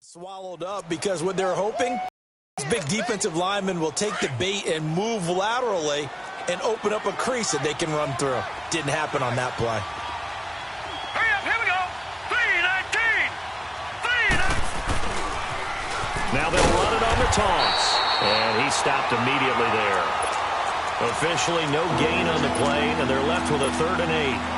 Swallowed up because what they're hoping, this big defensive lineman will take the bait and move laterally and open up a crease that they can run through. Didn't happen on that play. Hurry up, here we go. 3-19. Now they'll run it on the toss. And he stopped immediately there. Officially no gain on the play, and they're left with a 3rd and 8.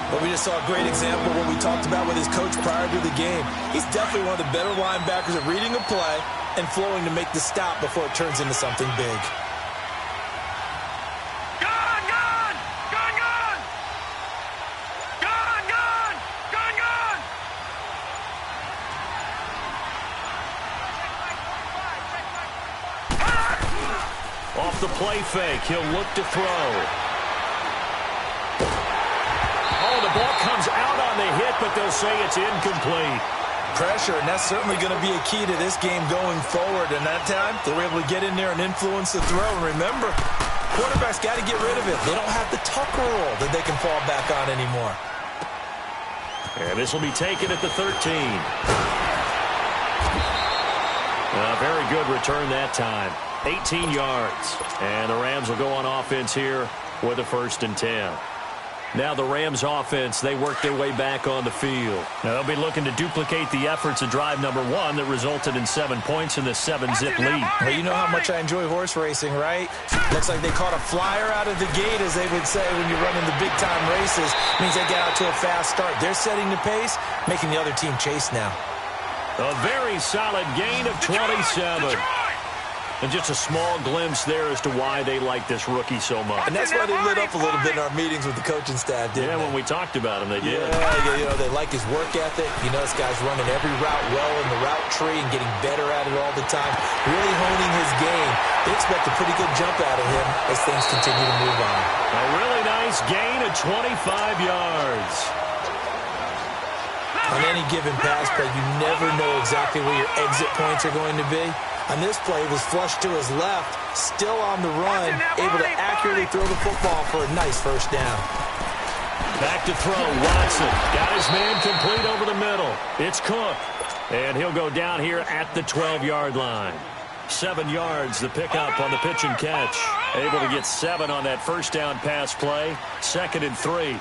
Well, we just saw a great example of what we talked about with his coach prior to the game. He's definitely one of the better linebackers at reading a play and flowing to make the stop before it turns into something big. Gun, gun! Gun, gun! Gun, gun! Gun, gun! Off the play fake, he'll look to throw. Oh, the ball comes out on the hit, but they'll say it's incomplete. Pressure, and that's certainly going to be a key to this game going forward. And that time, they were able to get in there and influence the throw. And remember, quarterback's got to get rid of it. They don't have the tuck rule that they can fall back on anymore. And this will be taken at the 13. A very good return that time. 18 yards. And the Rams will go on offense here with a 1st and 10. Now the Rams offense, they work their way back on the field. Now they'll be looking to duplicate the efforts of drive number 1 that resulted in 7 points in the 7-zip lead. Well, you know how much I enjoy horse racing, right? Looks like they caught a flyer out of the gate, as they would say when you're running the big-time races. Means they get out to a fast start. They're setting the pace, making the other team chase now. A very solid gain of 27. And just a small glimpse there as to why they like this rookie so much. And that's why they lit up a little bit in our meetings with the coaching staff, didn't they? When we talked about him, they did. Yeah, you know, they like his work ethic. You know, this guy's running every route well in the route tree and getting better at it all the time, really honing his game. They expect a pretty good jump out of him as things continue to move on. A really nice gain of 25 yards. On any given pass play, you never know exactly where your exit points are going to be. On this play, it was flushed to his left, still on the run, able to accurately throw the football for a nice 1st down. Back to throw, Watson. Got his man complete over the middle. It's Cook. And he'll go down here at the 12-yard line. 7 yards, the pickup on the pitch and catch. Able to get 7 on that 1st down pass play. 2nd and 3.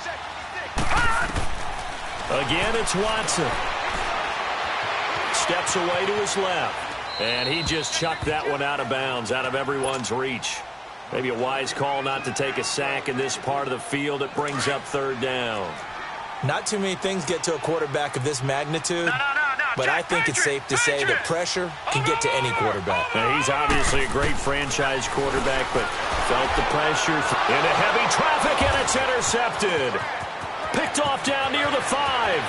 Again, it's Watson. Steps away to his left. And he just chucked that one out of bounds, out of everyone's reach. Maybe a wise call not to take a sack in this part of the field. It brings up 3rd down. Not too many things get to a quarterback of this magnitude, but I think it's safe to say that pressure can get to any quarterback. Now, he's obviously a great franchise quarterback, but felt the pressure into heavy traffic, and it's intercepted. Picked off down near the 5.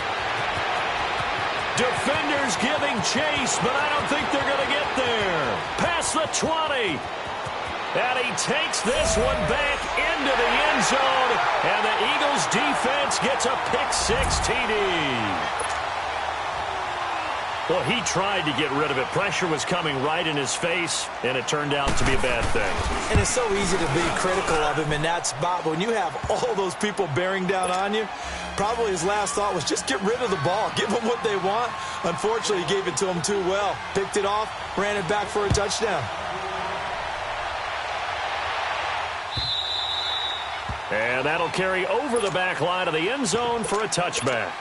Defenders giving chase, but I don't think they're going to get there. Past the 20. And he takes this one back into the end zone. And the Eagles defense gets a pick-6 TD. Well, he tried to get rid of it. Pressure was coming right in his face, and it turned out to be a bad thing. And it's so easy to be critical of him in that spot, but when you have all those people bearing down on you, probably his last thought was just get rid of the ball. Give them what they want. Unfortunately, he gave it to them too well. Picked it off, ran it back for a touchdown. And that'll carry over the back line of the end zone for a touchback.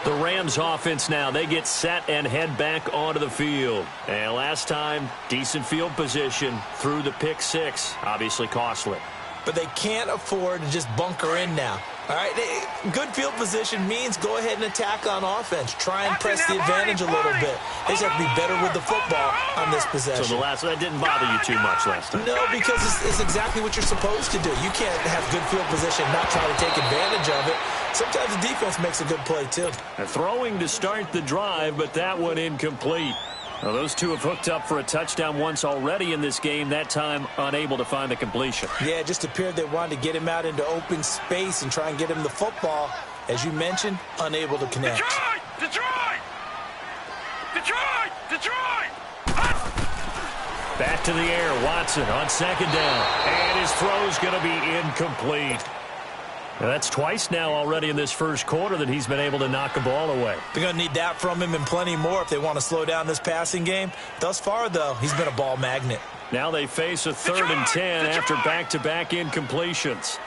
The Rams offense now, they get set and head back onto the field. And last time, decent field position through the pick-6, obviously costly. But they can't afford to just bunker in now. All right, good field position means go ahead and attack on offense. Try and press the advantage a little bit. They just have to be better with the football on this possession. So that didn't bother you too much last time? No, because it's exactly what you're supposed to do. You can't have good field position and not try to take advantage of it. Sometimes the defense makes a good play, too. Throwing to start the drive, but that one incomplete. Well, those two have hooked up for a touchdown once already in this game, that time unable to find the completion. Yeah, it just appeared they wanted to get him out into open space and try and get him the football. As you mentioned, unable to connect. Detroit! Detroit! Detroit! Back to the air, Watson on 2nd down. And his throw's going to be incomplete. Now, that's twice now already in this first quarter that he's been able to knock a ball away. They're going to need that from him and plenty more if they want to slow down this passing game. Thus far, though, he's been a ball magnet. Now they face a 3rd and 10 after back-to-back incompletions.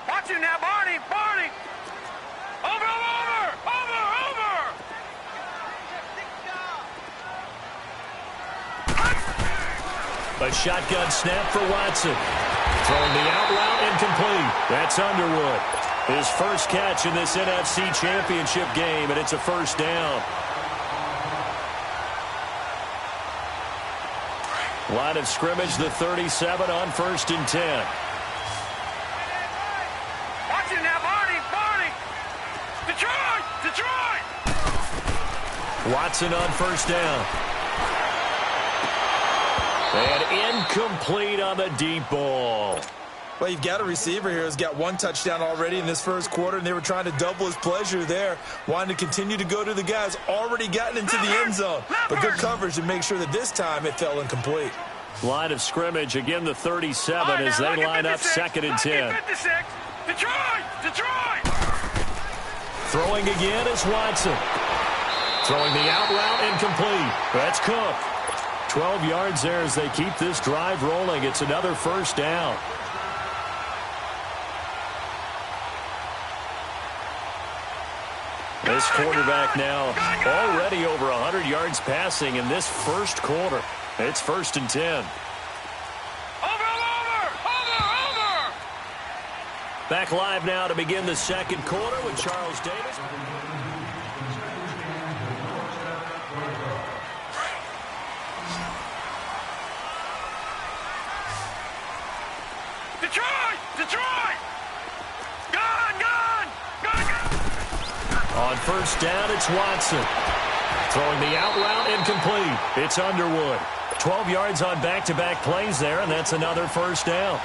Watch him now, Barney. Barney. Over. A shotgun snap for Watson. Throwing the out route incomplete. That's Underwood. His first catch in this NFC Championship game, and it's a first down. Line of scrimmage, the 37 on 1st and 10. Watch him now, Barney. Detroit. Watson on 1st down. And incomplete on the deep ball. Well, you've got a receiver here who's got 1 touchdown already in this first quarter, and they were trying to double his pleasure there, wanting to continue to go to the guys already gotten into the end zone. But good coverage to make sure that this time it fell incomplete. Line of scrimmage, again the 37 as they line up 2nd and 10. Detroit. Throwing again is Watson. Throwing the out route incomplete. That's Cook. 12 yards there as they keep this drive rolling. It's another first down. This quarterback now already over 100 yards passing in this first quarter. It's 1st and 10. Over. Back live now to begin the second quarter with Charles Davis. Detroit. Gone. On 1st down, it's Watson. Throwing the out route incomplete. It's Underwood. 12 yards on back-to-back plays there, and that's another first down.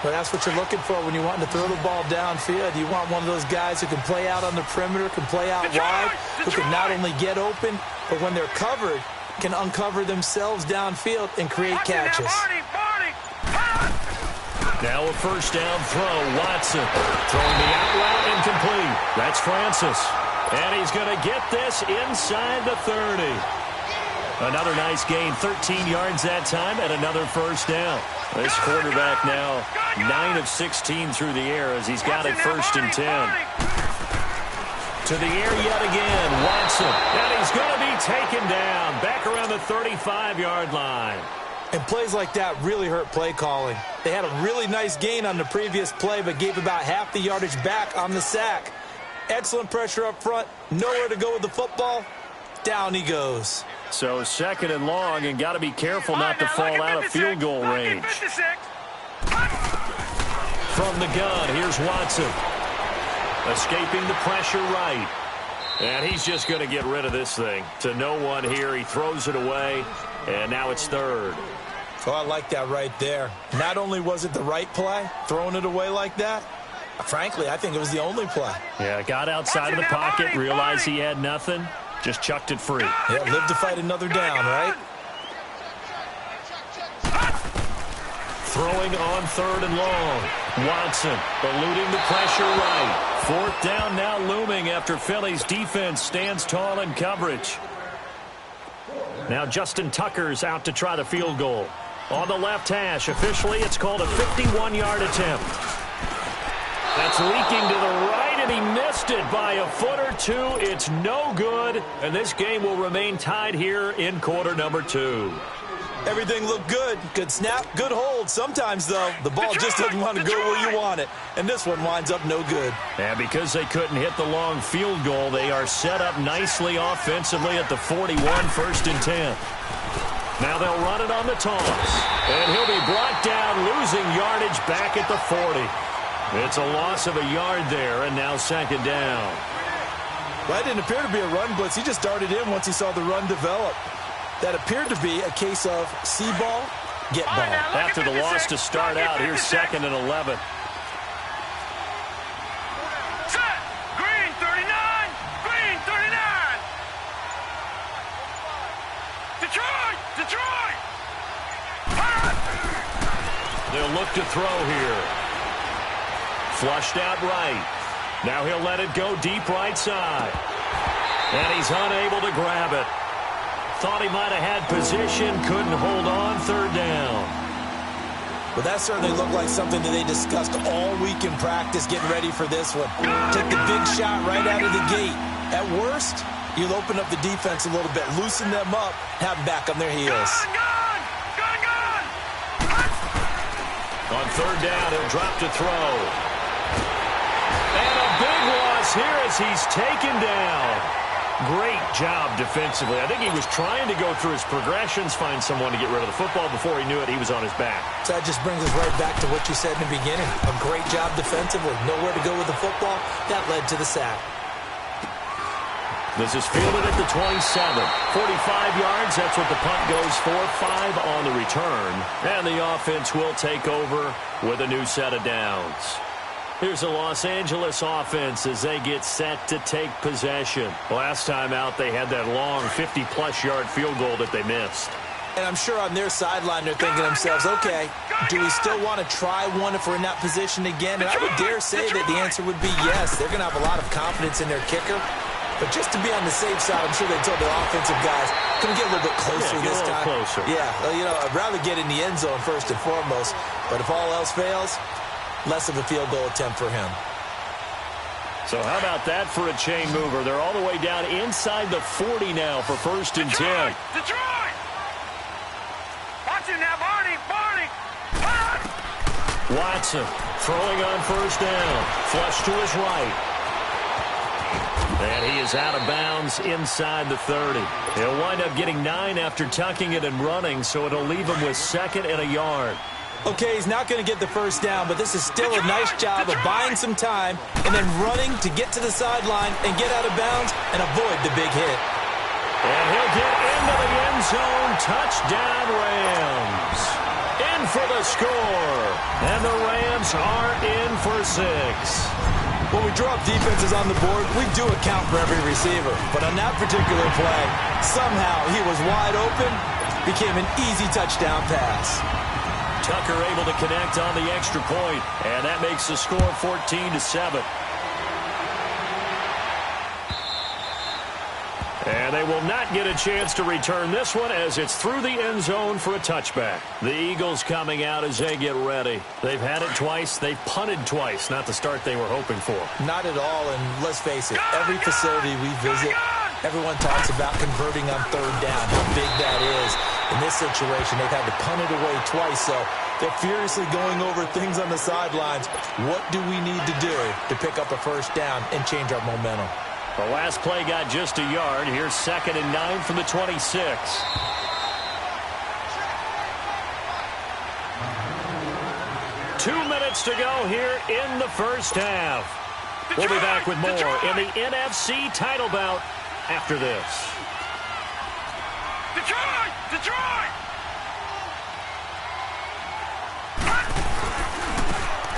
Well, that's what you're looking for when you're wanting to throw the ball downfield. You want one of those guys who can play out on the perimeter, can play out wide, who can not only get open, but when they're covered, can uncover themselves downfield and create catches. Now a first down throw. Watson throwing the out route incomplete. That's Francis. And he's going to get this inside the 30. Another nice gain, 13 yards that time, and another first down. This quarterback now 9 of 16 through the air as he's got it 1st and 10. To the air yet again, Watson. And he's going to be taken down back around the 35-yard line. And plays like that really hurt play calling. They had a really nice gain on the previous play, but gave about half the yardage back on the sack. Excellent pressure up front. Nowhere to go with the football. Down he goes. So 2nd and long, and got to be careful not to fall out of field goal range. From the gun, here's Watson. Escaping the pressure right. And he's just going to get rid of this thing. To no one here. He throws it away, and now it's 3rd. Oh, I like that right there. Not only was it the right play, throwing it away like that, frankly, I think it was the only play. Yeah, got outside of the pocket, realized he had nothing, just chucked it free. Yeah, live to fight another down, right? Throwing on 3rd and long. Watson eluding the pressure right. 4th down now looming after Philly's defense stands tall in coverage. Now Justin Tucker's out to try the field goal. On the left hash, officially it's called a 51-yard attempt. That's leaking to the right, and he missed it by a foot or two. It's no good, and this game will remain tied here in quarter number 2. Everything looked good. Good snap, good hold. Sometimes, though, the ball just doesn't want to go where you want it. And this one winds up no good. And because they couldn't hit the long field goal, they are set up nicely offensively at the 41, 1st and 10. Now they'll run it on the toss. And he'll be brought down, losing yardage back at the 40. It's a loss of a yard there, and now 2nd down. Well, that didn't appear to be a run blitz. He just darted in once he saw the run develop. That appeared to be a case of see ball, get ball. After the loss to start out, here's 2nd and 11. Set. Green 39. Green 39. Detroit. The He'll look to throw here. Flushed out right. Now he'll let it go deep right side. And he's unable to grab it. Thought he might have had position, couldn't hold on, third down. Well, that certainly looked like something that they discussed all week in practice, getting ready for this one. Take the big shot right out of the gate. At worst, you'll open up the defense a little bit, loosen them up, have them back on their heels. On third down, he'll drop to throw. And a big loss here as he's taken down. Great job defensively. I think he was trying to go through his progressions, find someone to get rid of the football. Before he knew it, he was on his back. So that just brings us right back to what you said in the beginning. A great job defensively. Nowhere to go with the football. That led to the sack. This is fielded at the 27. 45 yards, that's what the punt goes for. 5 on the return. And the offense will take over with a new set of downs. Here's the Los Angeles offense as they get set to take possession. Last time out, they had that long 50-plus yard field goal that they missed. And I'm sure on their sideline they're thinking to themselves, okay, do we still want to try one if we're in that position again? And I would dare say that the answer would be yes. They're going to have a lot of confidence in their kicker. But just to be on the safe side, I'm sure they told their offensive guys, can we get a little bit closer this time? Closer. Yeah, well, you know, I'd rather get in the end zone first and foremost. But if all else fails, less of a field goal attempt for him. So how about that for a chain mover? They're all the way down inside the 40 now for first and 10. Detroit! Watch it now, Barney! Watson throwing on first down. Flush to his right. And he is out of bounds inside the 30. He'll wind up getting 9 after tucking it and running, so it'll leave him with 2nd and a yard. Okay, he's not going to get the first down, but this is still a nice job of buying some time and then running to get to the sideline and get out of bounds and avoid the big hit. And he'll get into the end zone. Touchdown, Rams. In for the score. And the Rams are in for 6. When we draw up defenses on the board, we do account for every receiver. But on that particular play, somehow he was wide open, became an easy touchdown pass. Tucker able to connect on the extra point, and that makes the score 14-7. And they will not get a chance to return this one as it's through the end zone for a touchback. The Eagles coming out as they get ready. They've had it twice. They've punted twice. Not the start they were hoping for. Not at all, and let's face it, every facility we visit, everyone talks about converting on third down, how big that is. In this situation, they've had to punt it away twice, so they're furiously going over things on the sidelines. What do we need to do to pick up a first down and change our momentum? The last play got just a yard. Here's 2nd and 9 from the 26. 2 minutes to go here in the first half. We'll be back with more in the NFC title bout after this. Detroit!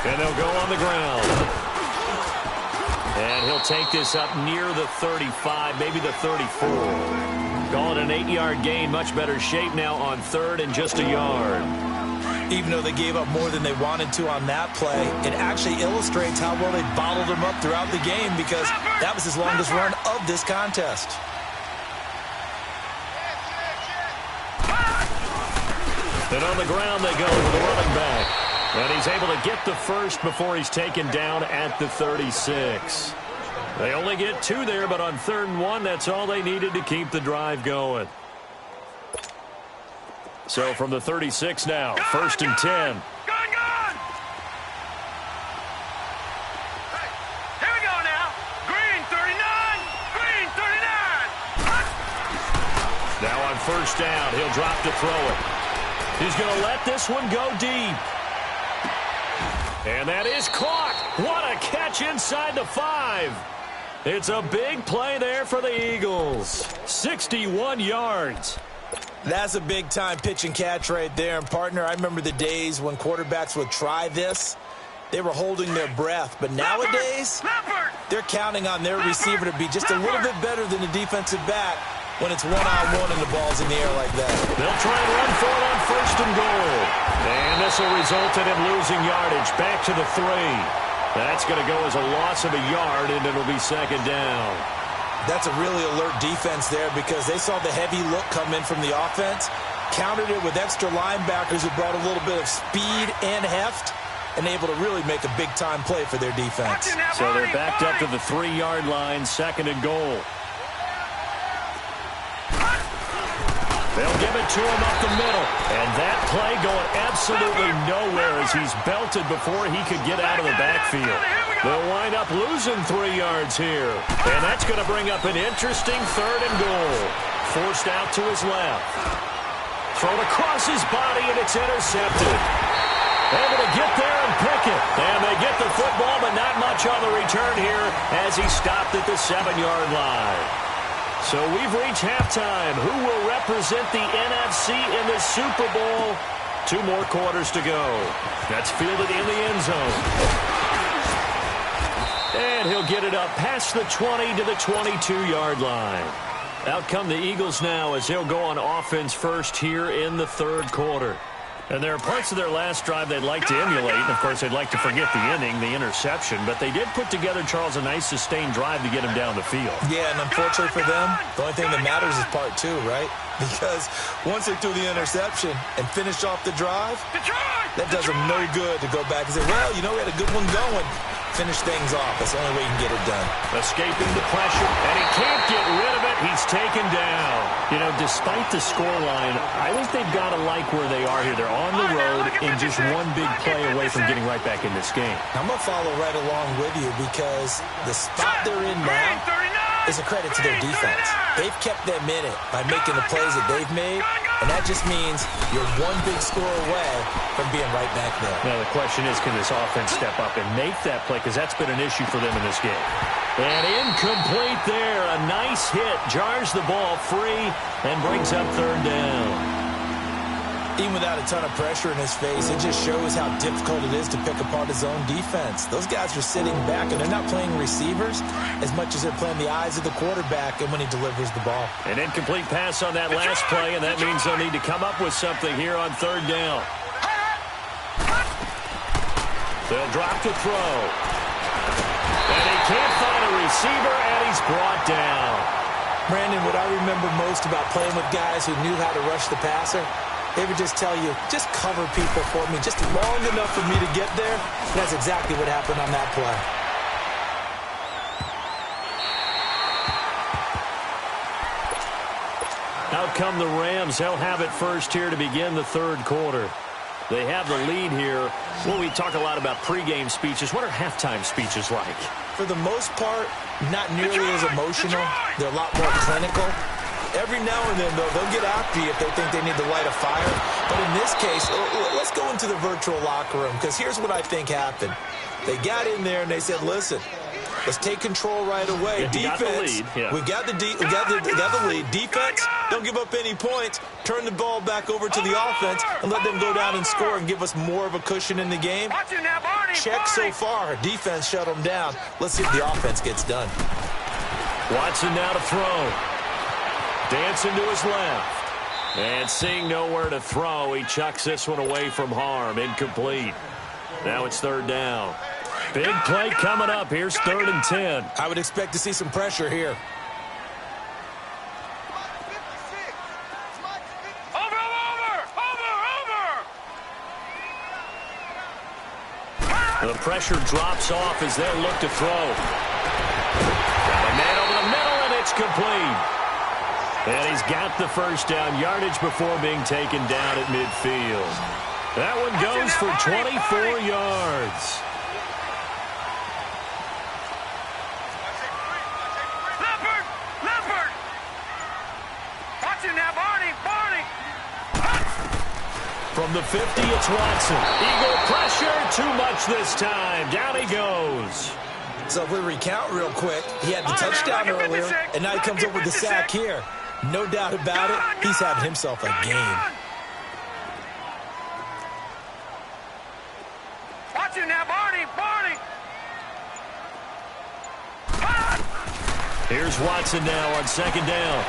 And they'll go on the ground. And he'll take this up near the 35, maybe the 34. Call it an 8-yard gain. Much better shape now on 3rd and just a yard. Even though they gave up more than they wanted to on that play, it actually illustrates how well they bottled him up throughout the game because that was his longest run of this contest. And on the ground they go with the running back. And he's able to get the first before he's taken down at the 36. They only get 2 there, but on 3rd and 1, that's all they needed to keep the drive going. So from the 36 now, 1st and 10. Gone! Here we go now. Green 39. Now on 1st down, he'll drop to throw it. He's going to let this one go deep. And that is caught. What a catch inside the 5. It's a big play there for the Eagles. 61 yards. That's a big-time pitch and catch right there. And, partner, I remember the days when quarterbacks would try this. They were holding their breath. But nowadays, they're counting on their receiver to be just a little bit better than the defensive back when it's one-on-one and the ball's in the air like that. They'll try and run for it on 1st and goal. And this will result in him losing yardage. Back to the 3. That's going to go as a loss of a yard, and it'll be 2nd down. That's a really alert defense there because they saw the heavy look come in from the offense, countered it with extra linebackers who brought a little bit of speed and heft, and able to really make a big-time play for their defense. So they're backed up to the 3-yard line, 2nd and goal. They'll give it to him up the middle. And that play going absolutely nowhere as he's belted before he could get out of the backfield. They'll wind up losing 3 yards here. And that's going to bring up an interesting 3rd and goal. Forced out to his left. Thrown across his body, and it's intercepted. Able to get there and pick it. And they get the football, but not much on the return here as he stopped at the 7-yard line. So we've reached halftime. Who will represent the NFC in the Super Bowl? 2 more quarters to go. That's fielded in the end zone. And he'll get it up past the 20 to the 22-yard line. Out come the Eagles now as they'll go on offense first here in the 3rd quarter. And there are parts of their last drive they'd like to emulate. And, of course, they'd like to forget the inning, the interception. But they did put together, Charles, a nice sustained drive to get him down the field. Yeah, and unfortunately for them, the only thing that matters is part 2, right? Because once they threw the interception and finished off the drive, that does them no good to go back and say, well, you know, we had a good one going. Finish things off. That's the only way you can get it done. Escaping the pressure, and he can't get rid of it. He's taken down. You know, despite the scoreline, I think they've got to like where they are here. They're on the road and just one big play away from getting right back in this game. I'm going to follow right along with you because the spot they're in now is a credit to their defense. They've kept them in it by making the plays that they've made, and that just means you're one big score away from being right back there. Now, the question is, can this offense step up and make that play? Because that's been an issue for them in this game. And incomplete there. A nice hit. Jars the ball free and brings up 3rd down. Even without a ton of pressure in his face, it just shows how difficult it is to pick apart his own defense. Those guys are sitting back, and they're not playing receivers as much as they're playing the eyes of the quarterback and when he delivers the ball. An incomplete pass on that last play, and that means they'll need to come up with something here on 3rd down. They'll drop to throw. And he can't find a receiver, and he's brought down. Brandon, what I remember most about playing with guys who knew how to rush the passer, they would just tell you, just cover people for me, just long enough for me to get there. And that's exactly what happened on that play. Out come the Rams. They'll have it first here to begin the 3rd quarter. They have the lead here. Well, we talk a lot about pregame speeches. What are halftime speeches like? For the most part, not nearly as emotional. They're a lot more clinical. Every now and then, though, they'll get after you if they think they need to light a fire. But in this case, let's go into the virtual locker room, because here's what I think happened. They got in there and they said, listen, let's take control right away. Yeah, defense, we got the lead. Defense, don't give up any points. Turn the ball back over to the offense and let them go down and score and give us more of a cushion in the game. Check so far. Defense shut them down. Let's see if the offense gets done. Watson now to throw. Dancing to his left. And seeing nowhere to throw, he chucks this one away from harm. Incomplete. Now it's 3rd down. Big play coming up. Here's 3rd and 10. I would expect to see some pressure here. The pressure drops off as they look to throw. Got a man over the middle, and it's complete. And he's got the first down, yardage before being taken down at midfield. That one goes for 24 yards. Leopard! Watching now, Barney! From the 50, it's Watson. Eagle pressure, too much this time. Down he goes. So if we recount real quick, he had the touchdown earlier, and now he comes up with the sack here. No doubt about it, he's having himself a game. Watching now, Barney! Here's Watson now on 2nd down.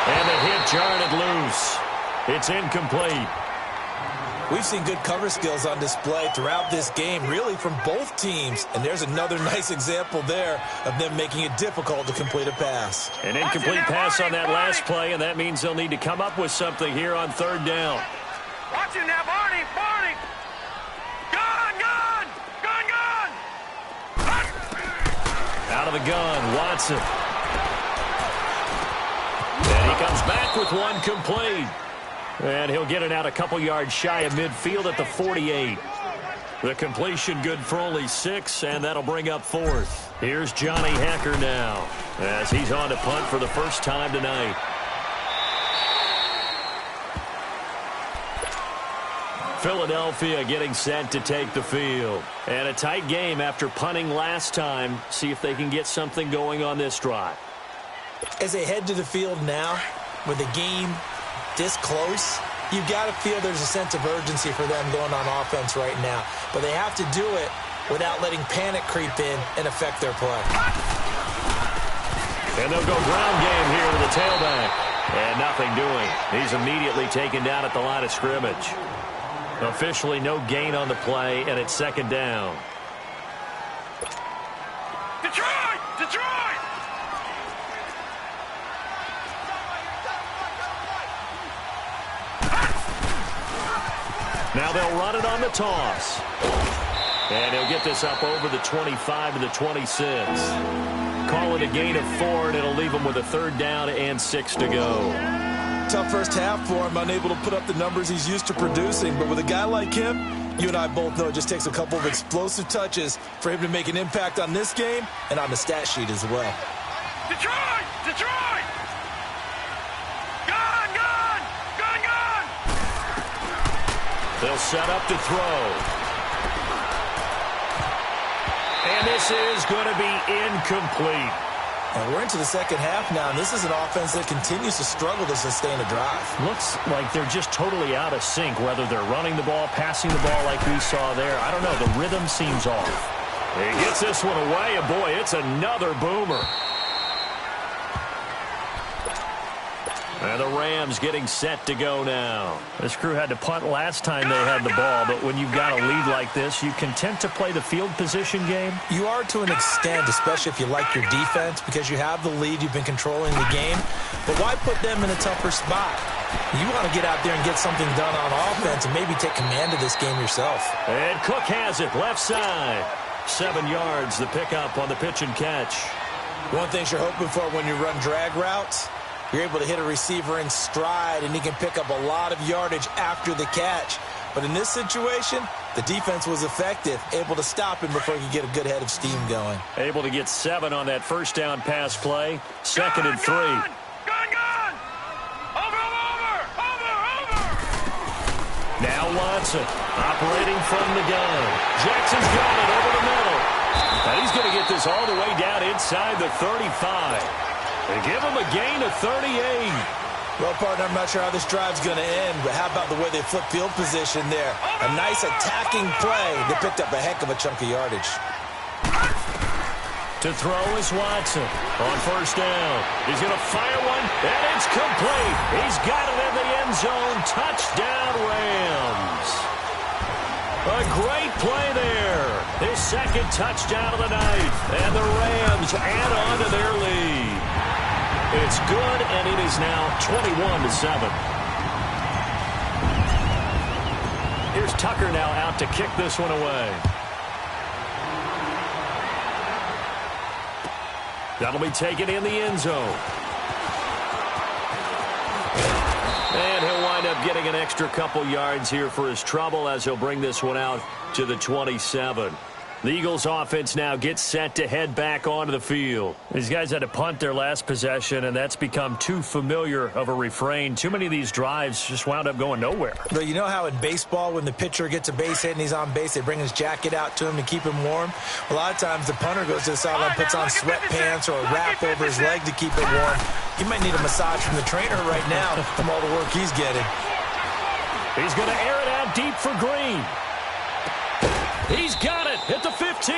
And the hit jarred it loose. It's incomplete. We've seen good cover skills on display throughout this game, really from both teams. And there's another nice example there of them making it difficult to complete a pass. An incomplete pass on that last play, and that means they'll need to come up with something here on third down. Watch it now, Barney, Barney. Gun, gun, gun, gun. Out of the gun, Watson. And he comes back with one complete. And he'll get it out a couple yards shy of midfield at the 48. The completion good for only 6, and that'll bring up fourth. Here's Johnny Hacker now as he's on to punt for the first time tonight. Philadelphia getting set to take the field. And a tight game after punting last time. See if they can get something going on this drive. As they head to the field now, with the game this close, you've got to feel there's a sense of urgency for them going on offense right now. But they have to do it without letting panic creep in and affect their play. And they'll go ground game here to the tailback. And nothing doing. He's immediately taken down at the line of scrimmage. Officially no gain on the play, and it's second down. Detroit! Detroit! Now they'll run it on the toss. And he'll get this up over the 25 to the 26. Call it a gain of 4, and it'll leave him with a third down and 6 to go. Tough first half for him, unable to put up the numbers he's used to producing. But with a guy like him, you and I both know it just takes a couple of explosive touches for him to make an impact on this game and on the stat sheet as well. Detroit! Detroit! Gun, gun, gun, gun! They'll set up to throw. And this is going to be incomplete. And we're into the second half now, and this is an offense that continues to struggle to sustain a drive. Looks like they're just totally out of sync, whether they're running the ball, passing the ball like we saw there. I don't know. The rhythm seems off. He gets this one away, and boy, it's another boomer. And the Rams getting set to go now. This crew had to punt last time they had the ball, but when you've got a lead like this, you content to play the field position game? You are to an extent, especially if you like your defense, because you have the lead, you've been controlling the game. But why put them in a tougher spot? You want to get out there and get something done on offense and maybe take command of this game yourself. And Cook has it, left side. 7 yards, the pickup on the pitch and catch. One thing you're hoping for when you run drag routes, you're able to hit a receiver in stride, and he can pick up a lot of yardage after the catch. But in this situation, the defense was effective, able to stop him before he could get a good head of steam going. Able to get 7 on that first down pass play. Second and 3. Gun, gun! Over! Now Watson operating from the gun. Jackson's got it over the middle. And he's going to get this all the way down inside the 35. They give him a gain of 38. Well, partner, I'm not sure how this drive's going to end, but how about the way they flip field position there? A nice attacking play. They picked up a heck of a chunk of yardage. To throw is Watson on first down. He's going to fire one, and it's complete. He's got it in the end zone. Touchdown, Rams. A great play there. His second touchdown of the night. And the Rams add on to their lead. It's good, and it is now 21-7. Here's Tucker now out to kick this one away. That'll be taken in the end zone. And he'll wind up getting an extra couple yards here for his trouble as he'll bring this one out to the 27. The Eagles offense now gets set to head back onto the field. These guys had to punt their last possession, and that's become too familiar of a refrain. Too many of these drives just wound up going nowhere. But you know how in baseball, when the pitcher gets a base hit and he's on base, they bring his jacket out to him to keep him warm? A lot of times the punter goes to the sideline, puts on sweatpants or a wrap over his leg to keep it warm. He might need a massage from the trainer right now from all the work he's getting. He's going to air it out deep for Green. He's got it at the 15.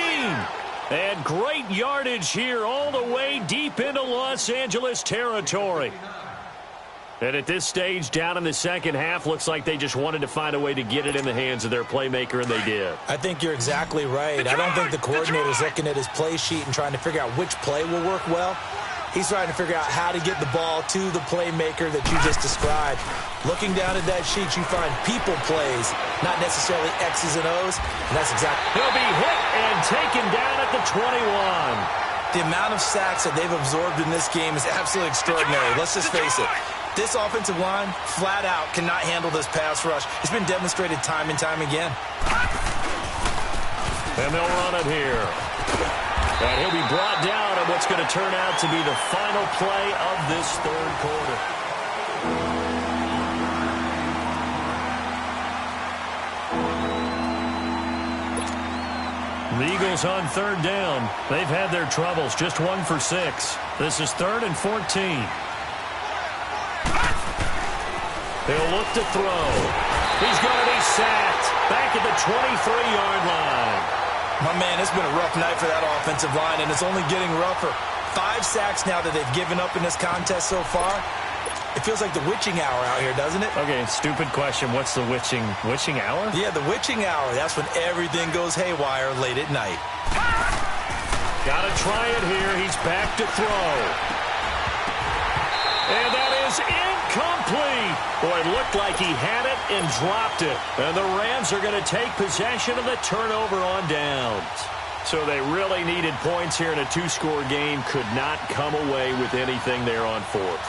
And great yardage here all the way deep into Los Angeles territory. And at this stage, down in the second half, looks like they just wanted to find a way to get it in the hands of their playmaker, and they did. I think you're exactly right. I don't think the coordinator's looking at his play sheet and trying to figure out which play will work well. He's trying to figure out how to get the ball to the playmaker that you just described. Looking down at that sheet, you find people plays, not necessarily X's and O's, and that's exactly. He'll be hit and taken down at the 21. The amount of sacks that they've absorbed in this game is absolutely extraordinary. Let's just face it. This offensive line, flat out, cannot handle this pass rush. It's been demonstrated time and time again. And they'll run it here. And he'll be brought down at what's going to turn out to be the final play of this third quarter. The Eagles on third down. They've had their troubles, just 1 for 6. This is 3rd and 14. He'll look to throw. He's going to be sacked back at the 23-yard line. My man, it's been a rough night for that offensive line, and it's only getting rougher. 5 sacks now that they've given up in this contest so far. It feels like the witching hour out here, doesn't it? Okay, stupid question. What's the witching hour? Yeah, the witching hour. That's when everything goes haywire late at night. Got to try it here. He's back to throw. And that is incomplete. Boy, it looked like he had it and dropped it. And the Rams are going to take possession of the turnover on downs. So they really needed points here in a 2-score game. Could not come away with anything there on 4th.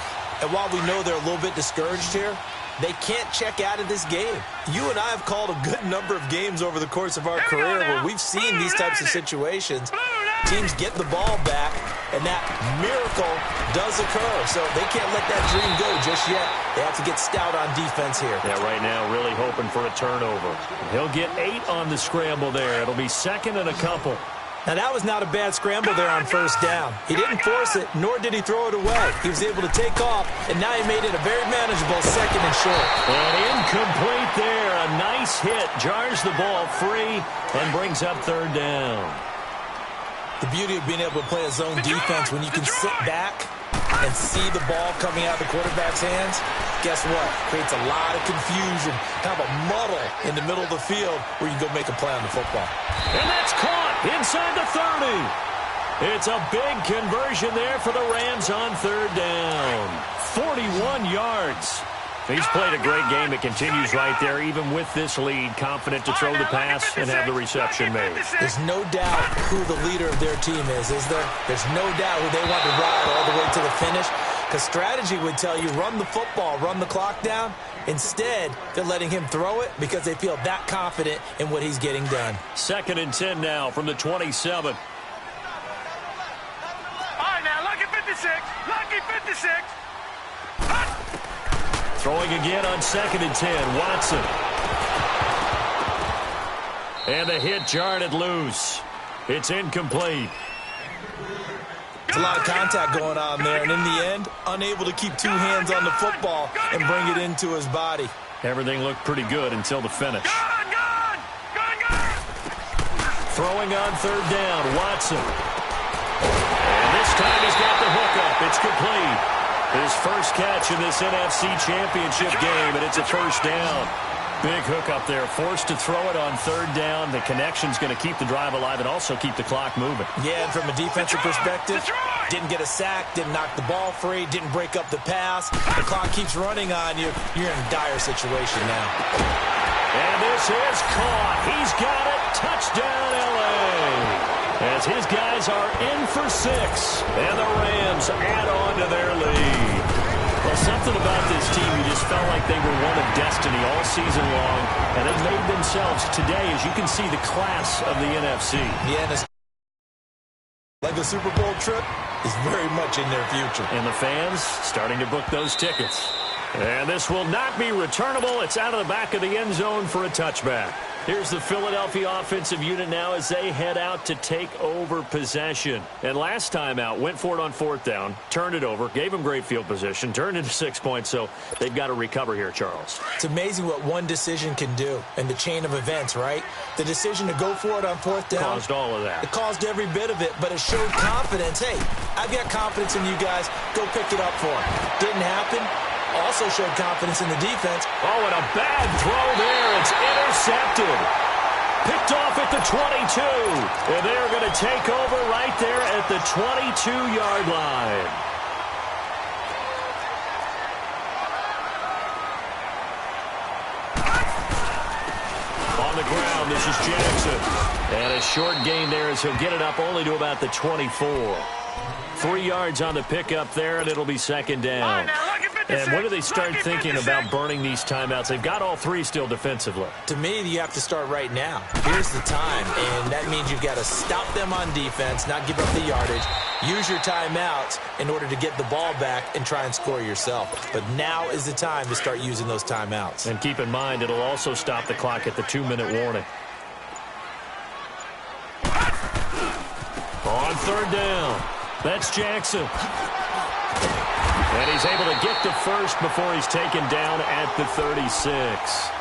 And while we know they're a little bit discouraged here, they can't check out of this game. You and I have called a good number of games over the course of our career where we've seen these types of situations. Teams get the ball back, and that miracle does occur. So they can't let that dream go just yet. They have to get stout on defense here. Yeah, right now really hoping for a turnover. He'll get 8 on the scramble there. It'll be 2nd and a couple. Now, that was not a bad scramble there on 1st down. He didn't force it, nor did he throw it away. He was able to take off, and now he made it a very manageable 2nd and short. And incomplete there. A nice hit. Jars the ball free and brings up 3rd down. The beauty of being able to play a zone defense when you can sit back and see the ball coming out of the quarterback's hands, guess what? Creates a lot of confusion, kind of a muddle in the middle of the field where you go make a play on the football. And that's caught inside the 30. It's a big conversion there for the Rams on 3rd down. 41 yards. He's played a great game. It continues right there, even with this lead, confident to throw the pass and have the reception made. There's no doubt who the leader of their team is there? There's no doubt who they want to ride all the way to the finish, because strategy would tell you run the football, run the clock down. Instead, they're letting him throw it because they feel that confident in what he's getting done. 2nd and 10 now from the 27. All right, now, lucky 56. Lucky 56. Throwing again on 2nd and 10. Watson. And the hit jarred it loose. It's incomplete. It's a lot of contact going on there, and in the end, unable to keep 2 hands on the football and bring it into his body. Everything looked pretty good until the finish. Throwing on 3rd down. Watson. And this time he's got the hookup. It's complete. His first catch in this NFC Championship game, and it's a 1st down. Big hook up there, forced to throw it on 3rd down. The connection's going to keep the drive alive and also keep the clock moving. Yeah, and from a defensive perspective, didn't get a sack, didn't knock the ball free, didn't break up the pass. The clock keeps running on you. You're in a dire situation now. And this is caught. He's got it. Touchdown, L.A. As his guys are in for 6, and the Rams add on to their lead. Well, something about this team, you just felt like they were one of destiny all season long, and they made themselves today, as you can see, the class of the NFC. Yeah, and like the Super Bowl trip is very much in their future. And the fans starting to book those tickets. And this will not be returnable. It's out of the back of the end zone for a touchback. Here's the Philadelphia offensive unit now as they head out to take over possession. And last time out, went for it on 4th down, turned it over, gave them great field position, turned into 6 points, so they've got to recover here, Charles. It's amazing what one decision can do in the chain of events, right? The decision to go for it on 4th down. Caused all of that. It caused every bit of it, but it showed confidence. Hey, I've got confidence in you guys. Go pick it up for them. Didn't happen. Also showed confidence in the defense. Oh, and a bad throw there. It's intercepted. Picked off at the 22. And they're going to take over right there at the 22-yard line. On the ground, this is Jackson. And a short gain there as he'll get it up only to about the 24. 3 yards on the pickup there, and it'll be 2nd down. And when do they start thinking about burning these timeouts? They've got all 3 still defensively. To me, you have to start right now. Here's the time, and that means you've got to stop them on defense, not give up the yardage, use your timeouts in order to get the ball back and try and score yourself. But now is the time to start using those timeouts. And keep in mind, it'll also stop the clock at the 2-minute warning. On 3rd down, that's Jackson. And he's able to get to first before he's taken down at the 36.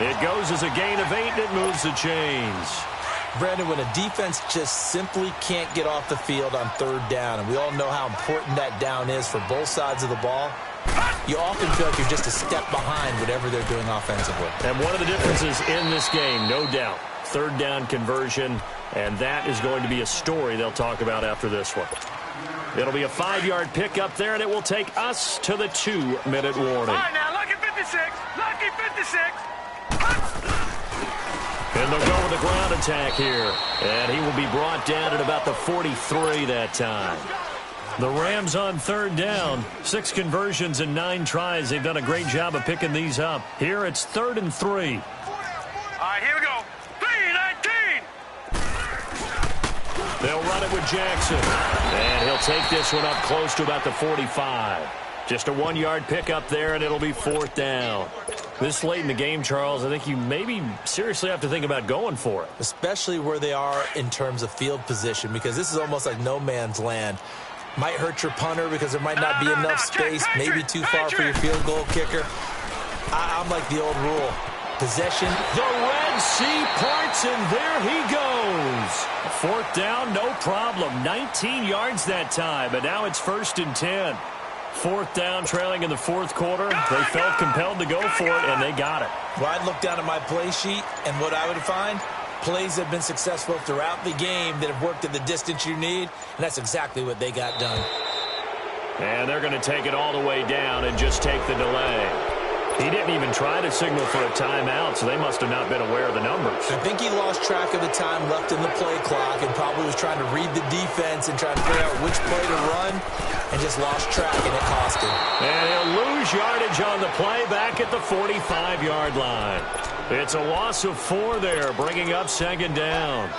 It goes as a gain of 8, and it moves the chains. Brandon, when a defense just simply can't get off the field on 3rd down, and we all know how important that down is for both sides of the ball, you often feel like you're just a step behind whatever they're doing offensively. And one of the differences in this game, no doubt, 3rd down conversion, and that is going to be a story they'll talk about after this one. It'll be a 5-yard pickup there, and it will take us to the 2-minute warning. All right, now, lucky 56. Lucky 56. And they'll go with the ground attack here. And he will be brought down at about the 43 that time. The Rams on 3rd down. 6 conversions and 9 tries. They've done a great job of picking these up. Here it's 3rd and 3. All right, here we go. 3-19. They'll run it with Jackson. And he'll take this one up close to about the 45. Just a 1-yard pickup there, and it'll be 4th down. This late in the game, Charles, I think you maybe seriously have to think about going for it. Especially where they are in terms of field position, because this is almost like no man's land. Might hurt your punter because there might not be enough space, maybe too far for your field goal kicker. I'm like the old rule. Possession. The Red Sea parts, and there he goes. 4th down, no problem. 19 yards that time, and now it's 1st and 10. 4th down, trailing in the 4th quarter. They felt compelled to go for it, and they got it. Well, I'd look down at my play sheet, and what I would find, plays that have been successful throughout the game that have worked at the distance you need, and that's exactly what they got done. And they're going to take it all the way down and just take the delay. He didn't even try to signal for a timeout, so they must have not been aware of the numbers. I think he lost track of the time left in the play clock and probably was trying to read the defense and trying to figure out which play to run and just lost track, and it cost him. And he'll lose yardage on the play back at the 45-yard line. It's a loss of 4 there, bringing up 2nd down.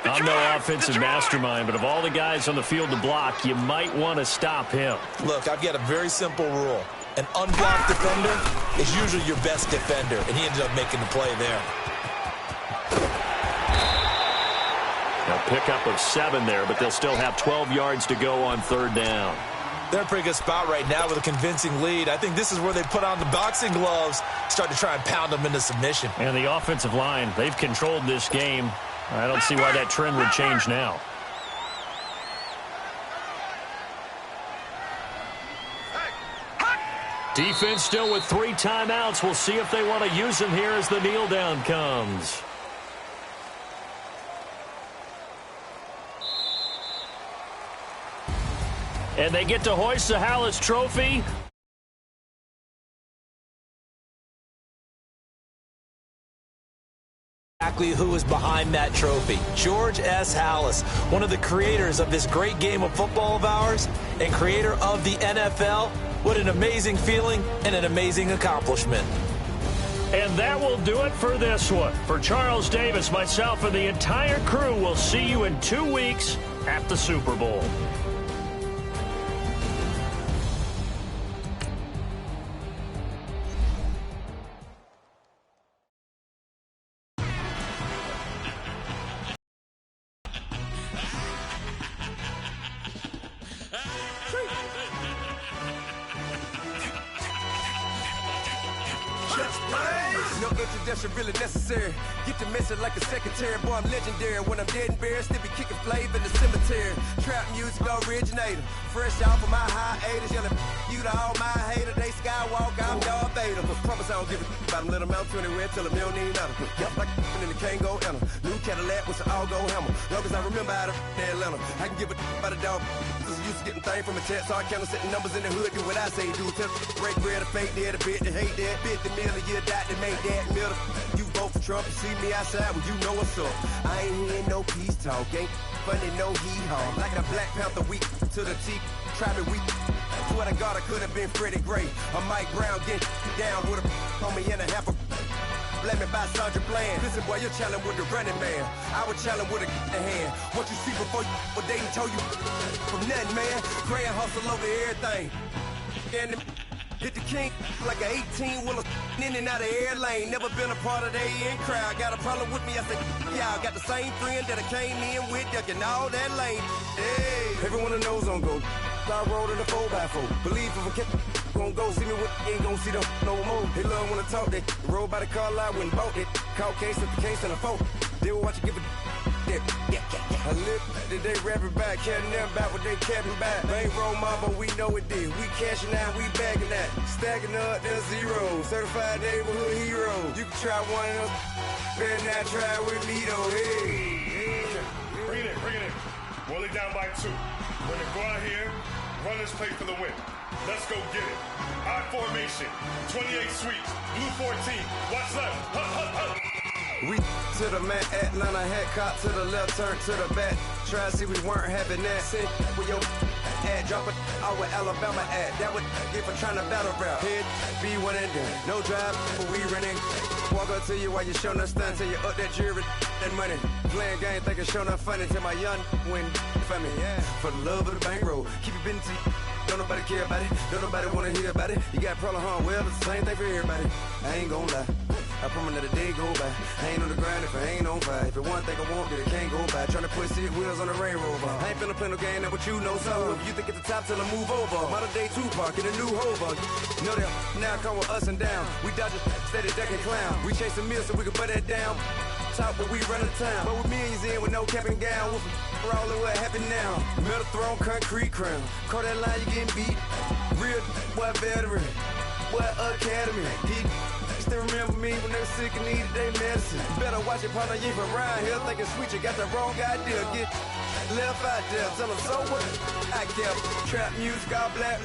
I'm no offensive mastermind, but of all the guys on the field to block, you might want to stop him. Look, I've got a very simple rule. An unblocked defender is usually your best defender, and he ended up making the play there. A pickup of 7 there, but they'll still have 12 yards to go on 3rd down. They're in a pretty good spot right now with a convincing lead. I think this is where they put on the boxing gloves, start to try and pound them into submission. And the offensive line, they've controlled this game. I don't see why that trend would change now. Defense still with 3 timeouts. We'll see if they want to use them here as the kneel down comes. And they get to hoist the Hallis Trophy. Exactly who is behind that trophy. George S. Hallis, one of the creators of this great game of football of ours and creator of the NFL. What an amazing feeling and an amazing accomplishment. And that will do it for this one. For Charles Davis, myself, and the entire crew, we'll see you in 2 weeks at the Super Bowl. No introduction really necessary. Get the message like a secretary. Boy, I'm legendary. When I'm dead and buried, still be kicking flavor in the cemetery. Trap music originator. Fresh off of my hiatus. Yelling you to all my haters. They skywalk, I'm Darth Vader. Promise I don't give a about them. Let them out to anywhere. Tell them they don't need nothing. Yup, like and they can't go enter. New Cadillac with an all-go hammer. Long as I remember how to Atlanta. I can give a about a dog. Used to getting things from a text. So I count setting numbers in the hood. Do what I say do. Tell break bread, a fake dead, a bit to hate that. 50 million, you died to make that middle. You vote for Trump, you see me outside, well, you know what's up. I ain't hearing no peace talk, ain't funny, no hee-haw. Like a Black Panther weak to the teeth, try me weak. Swear to God, I could have been Freddie Gray. Or Mike Brown, get down with a on me and a half a let me buy Sandra Bland. Listen, boy, you're challenging with the running man. I would challenge with a hand. What you see before you, what they told you from nothing, man. Grand hustle over everything. And hit the king like an 18-wheeler in and out of air lane. Never been a part of the in crowd. Got a problem with me, I said, y'all. Got the same friend that I came in with, ducking all that lane. Hey, everyone that knows on go. I rolled in a 4x4. Believe if I kept gon' go see me with ain't gon' see them no more. They love when I talk, they roll by the car lot, went and bought it. Caught case at the case and a phone. They will watch you give a I live today rapping back, carrying them back what they capping back. Bankroll mama, we know it did. We cashing out, we bagging that. Stacking up, there's zero. Certified neighborhood hero. You can try one of them, better not try with me though. Hey. Bring it in. Roll it down by 2. We're gonna go out here, run this play for the win. Let's go get it. I formation, 28 sweeps, blue 14. Watch left. Hup, hup, hup. We to the man, Atlanta head caught to the left, turn to the back. Try to see we weren't having that. Sit with your ad, drop it out with Alabama ad. That would get for trying to battle rap. Head, B1 and then no drive, but we running. Walk up to you while you showing us stun till you up that jewelry and money. Playing game, thinking showing up funny till my young win for me. Yeah. For the love of the bankroll, keep it busy. Don't nobody care about it, don't nobody wanna hear about it. You got a problem, huh? Well, it's the same thing for everybody. I ain't gon' lie. I promise that a day go by. I ain't on the grind if I ain't on fire. If it one thing I want, then it can't go by. Tryna put 6 wheels on the Range Rover. I ain't finna play no game, that what you know. So if you think it's the top, tell them move over. Modern day Tupac in a new Hover. Know that now come with us and down. We dodge a steady decking clown. We chase a meal so we can put that down. Top, but we run the town. But with millions in with no cap and gown. We're all in what happened now. Metal throne, concrete crown. Call that line, you getting beat. Real, what veteran. What academy. He still remember me when they were sick and needed their medicine. Better watch it, partner, you from around here thinking sweet, you got the wrong idea. Get left out there, tell them so what I kept. Trap music, all black.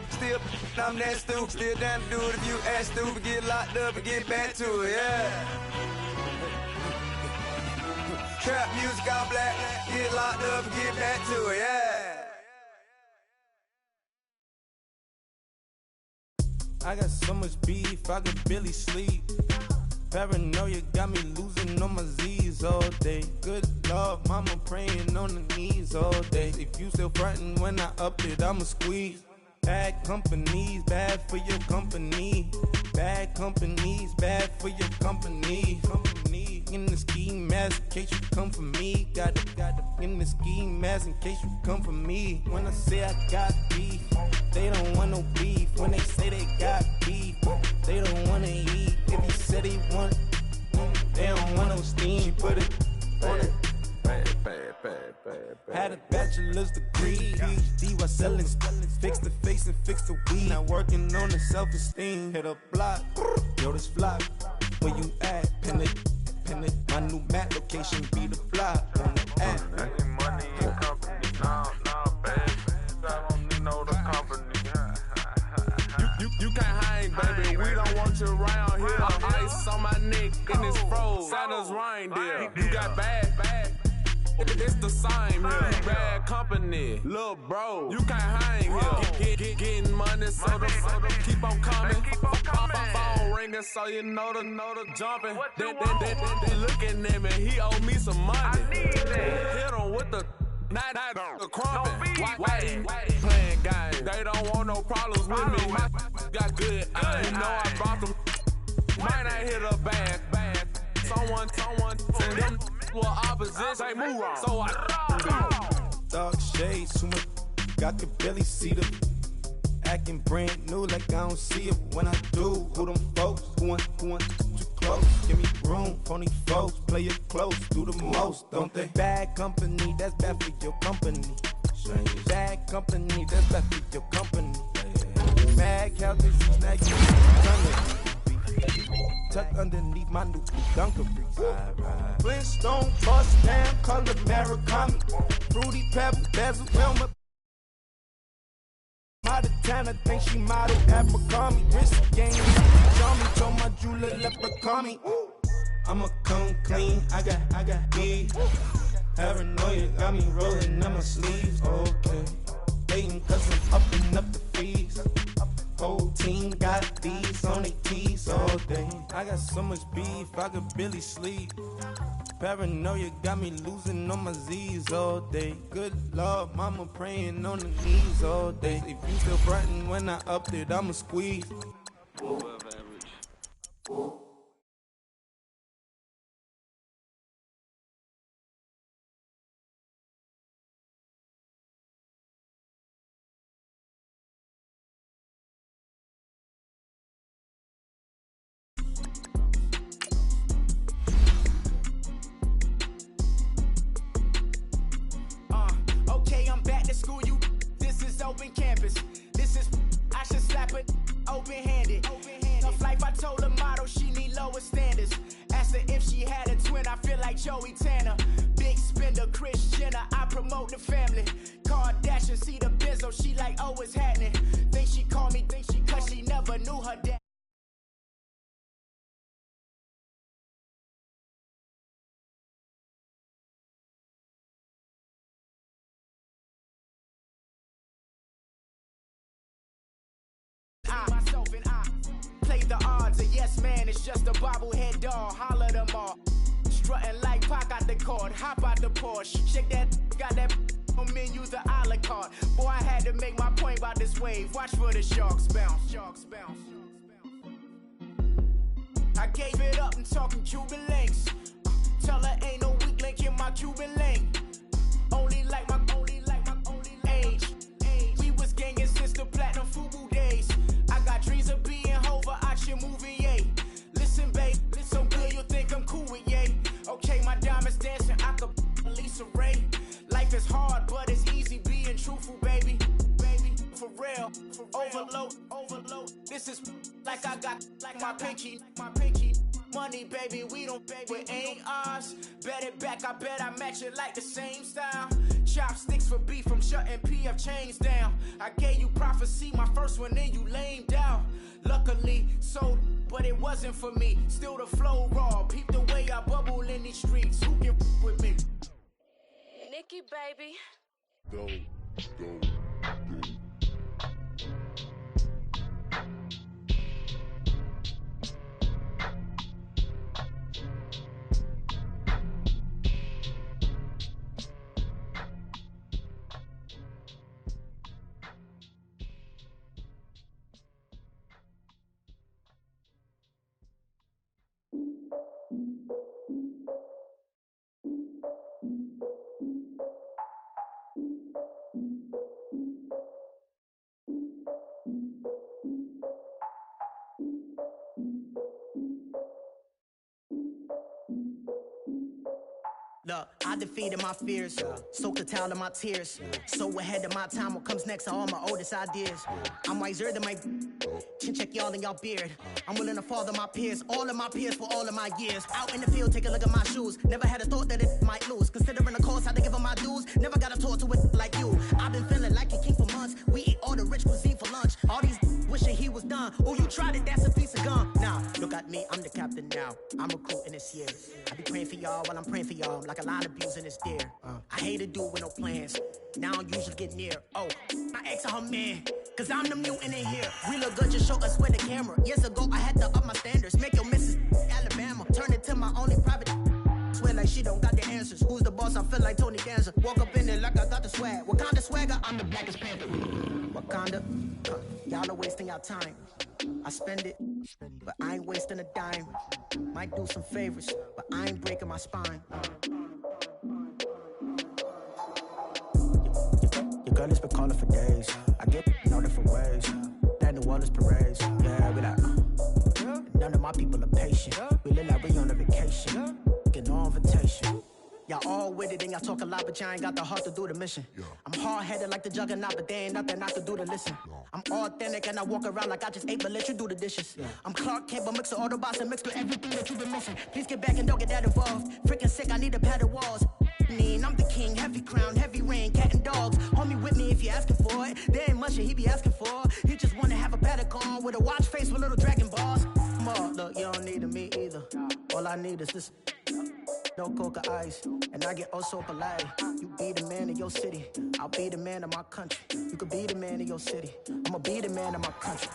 Still, I'm that stupid. Still down to do it if you ask stupid. Get locked up and get back to it, yeah. Trap music, all black. Get locked up and get back to it, yeah. I got so much beef, I could barely sleep. Paranoia got me losing on my Z's all day. Good Lord, mama praying on the knees all day. If you still frontin' when I up it, I'ma squeeze. Bad companies, bad for your company. Bad companies, bad for your company. In the ski mask in case you come for me. Got in the ski mask in case you come for me. When I say I got beef, they don't want no beef. When they say they got beef, they don't wanna eat. If you said he want, they don't want no steam. Put it on it. Had a bachelor's degree, PhD while selling. Fix the face and fix the weed. Now working on the self-esteem. Hit a block, yo this flock. Where you at? Pin it. My new map location be the block on the app. Making money in company, no, baby. I don't need no the company. You can't hang, baby. We don't want you around here. Ice on my neck and it's froze. Santa's reindeer. You got bad. It's the same here. You bad company, little bro. You can't hang here. Getting money, so the keep on coming. Phone ringing, so you know the jumping. They looking at me, he owe me some money. Hit him with the night the crumping. Why playing games? They don't want no problems with me. My got good. You know I brought them. Might not hit a bad. Someone tell them. Well, opposition, say move on. So I dark shades, too much I could barely see them. Acting brand new like I don't see it when I do. Who them folks? Who want too close? Give me room, phony folks. Play it close, do the most, don't they? Bad company, that's bad for your company. Bad company, that's bad for your company. Bad cow disease, now you tuck underneath my new dungarees. Flintstone, bust down, color Murakami. Fruity pebble, bezel, Wilma. Out of town, I think she model at McCarmy. Wrist game, show me, told my jeweler, leprechaun me. I'ma come clean, I got beef. Paranoia got me rolling on my sleeves, okay. Waiting cause I'm upping up the fees. Whole team got these on their tees all day. I got so much beef, I could barely sleep. Paranoia got me losing on my Z's all day. Good Lord, mama praying on the knees all day. If you still frontin' when I upped it, I'ma squeeze. Open campus. This is I should slap it open-handed. Tough life, I told her motto she need lower standards. Asked her if she had a twin, I feel like Joey Tanner. Big spender, Kris Jenner, I promote the family. Kardashian, see the benzo, she like, oh, it's happening. Think she called me, cause she never knew her dad. Myself and I play the odds. A yes man is just a bobblehead doll. Holler them all. Strutting like Pac out the cord. Hop out the Porsche. Shake that. Got that on menu the a la carte. Boy, I had to make my point about this wave. Watch for the sharks bounce. Sharks bounce. I gave it up and talking Cuban links. Tell her ain't no weak link in my Cuban link. Only like my age. We was gangin' since the platinum FUBU days. I got dreams of being Hova out your movie, yay. Listen, babe, listen good, you think I'm cool with, yay. Okay, my diamonds dancing, I could Lisa Ray. Life is hard, but it's easy being truthful, baby. For real, overload. This is like I got like my pinky. Money, baby, we don't pay, but ain't ours. Bet it back, I bet I match it like the same style. Chopsticks for beef, from shutting PF chains down. I gave you prophecy, my first one, then you lamed out. Luckily, sold, but it wasn't for me. Still the flow raw, peep the way I bubble in these streets. Who can with me? Nikki, baby. Go. Look, I defeated my fears, soaked the towel in my tears. So ahead of my time, what comes next are all my oldest ideas. I'm wiser than my chin check y'all in y'all beard. I'm willing to father my peers, all of my peers for all of my years. Out in the field, take a look at my shoes. Never had a thought that it might lose. Considering the cost, I had to give them my dues. Never got a talk to it like you. I've been feeling like a king for months. We eat all the rich cuisine for lunch. All these wishing he was done. Oh, you tried it, that's a piece of gum. Now, look at me, I'm the captain now. I'm recruiting this year. I be praying for y'all while I'm praying for y'all. Like a line of abusing this deer. I hate to do with no plans. Now I don't usually get near. Oh, my ex her man. Cause I'm the mutant in here. We look good, just show us with the camera. Years ago, I had to up my standards. Make your missus Alabama. Turn it to my only private. Swear like she don't got the answers. Who's the boss? I feel like Tony Danza. Walk up in there like I got the swag. What kind of swagger? I'm the blackest panther. Wakanda. Y'all are wasting your time. I spend it, but I ain't wasting a dime. Might do some favors, but I ain't breaking my spine. Your girl has been calling for days. I get no different ways. That New Orleans parades. Yeah, we like, none of my people are patient. We look like we on a vacation. Get no invitation. Y'all all with it and y'all talk a lot, but y'all ain't got the heart to do the mission. I'm hard-headed like the juggernaut, but there ain't nothing I can do to listen. I'm authentic and I walk around like I just ate, but let you do the dishes. I'm Clark Kent, but mix the Autobots and mix with everything that you've been missing. Please get back and don't get that involved. Freaking sick, I need to pad the walls. I'm the king, heavy crown, heavy rain, cat and dogs. Homie with me if you're asking for it. There ain't much that he be asking for. He just wanna have a paddock on with a watch face with little dragon balls. Look, you don't need me either. All I need is this. No coca ice, and I get oh so polite. You be the man of your city, I'll be the man of my country. You could be the man of your city, I'ma be the man of my country.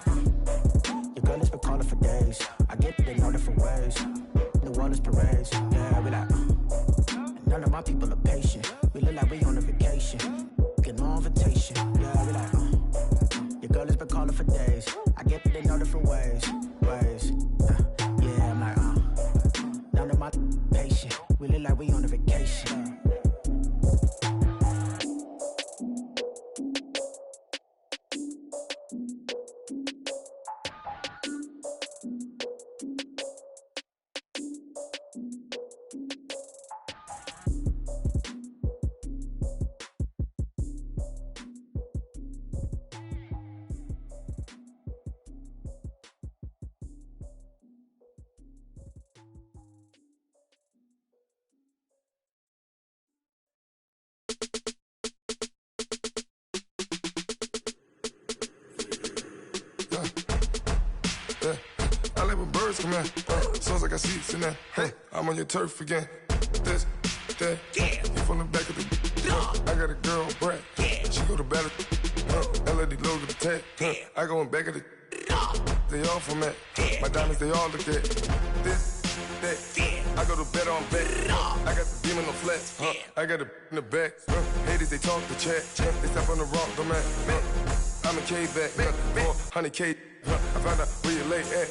Your girl has been calling for days. I get it in all different ways. New Orleans parades, yeah, we like. None of my people are patient. We look like we on a vacation. Get no invitation, yeah, we like. Your girl has been calling for days. I get it in all different ways. Yeah, I'm like, none of my patient. We look like we on a vacation. I like when birds come in. Sounds like I seats in there. Hey, I'm on your turf again. This, that, you from the back of the. I got a girl, Brad. She go to battle. LED logo the tag. I go in back of the. They all from that. My diamonds, they all look at. This, that. I go to bed on bed. I got the demon on flats. I got it in the back. Haters, they talk the chat. They step on the rock, the man. I'm a K-back. 400K. I found out where you lay at.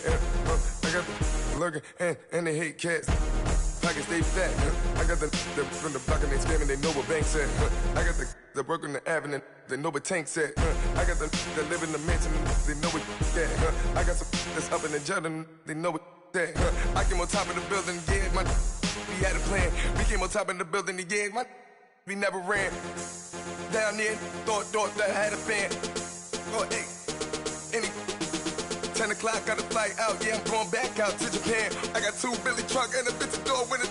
I got the lurking and they hate cats. Pockets stay fat. I got the from the block and they screaming, they know what banks at. I got the work on the avenue, they know what tanks at. I got the live in the mansion, they know what that. I got some that's up in the Jordan, they know what that. I came on top of the building, yeah, my we had a plan. We came on top of the building, yeah, my we never ran. Down there, thought that I had a fan. Oh, hey, any 10 o'clock, got a flight out, yeah, I'm going back out to Japan. I got 2 Billy truck and a bitch door with a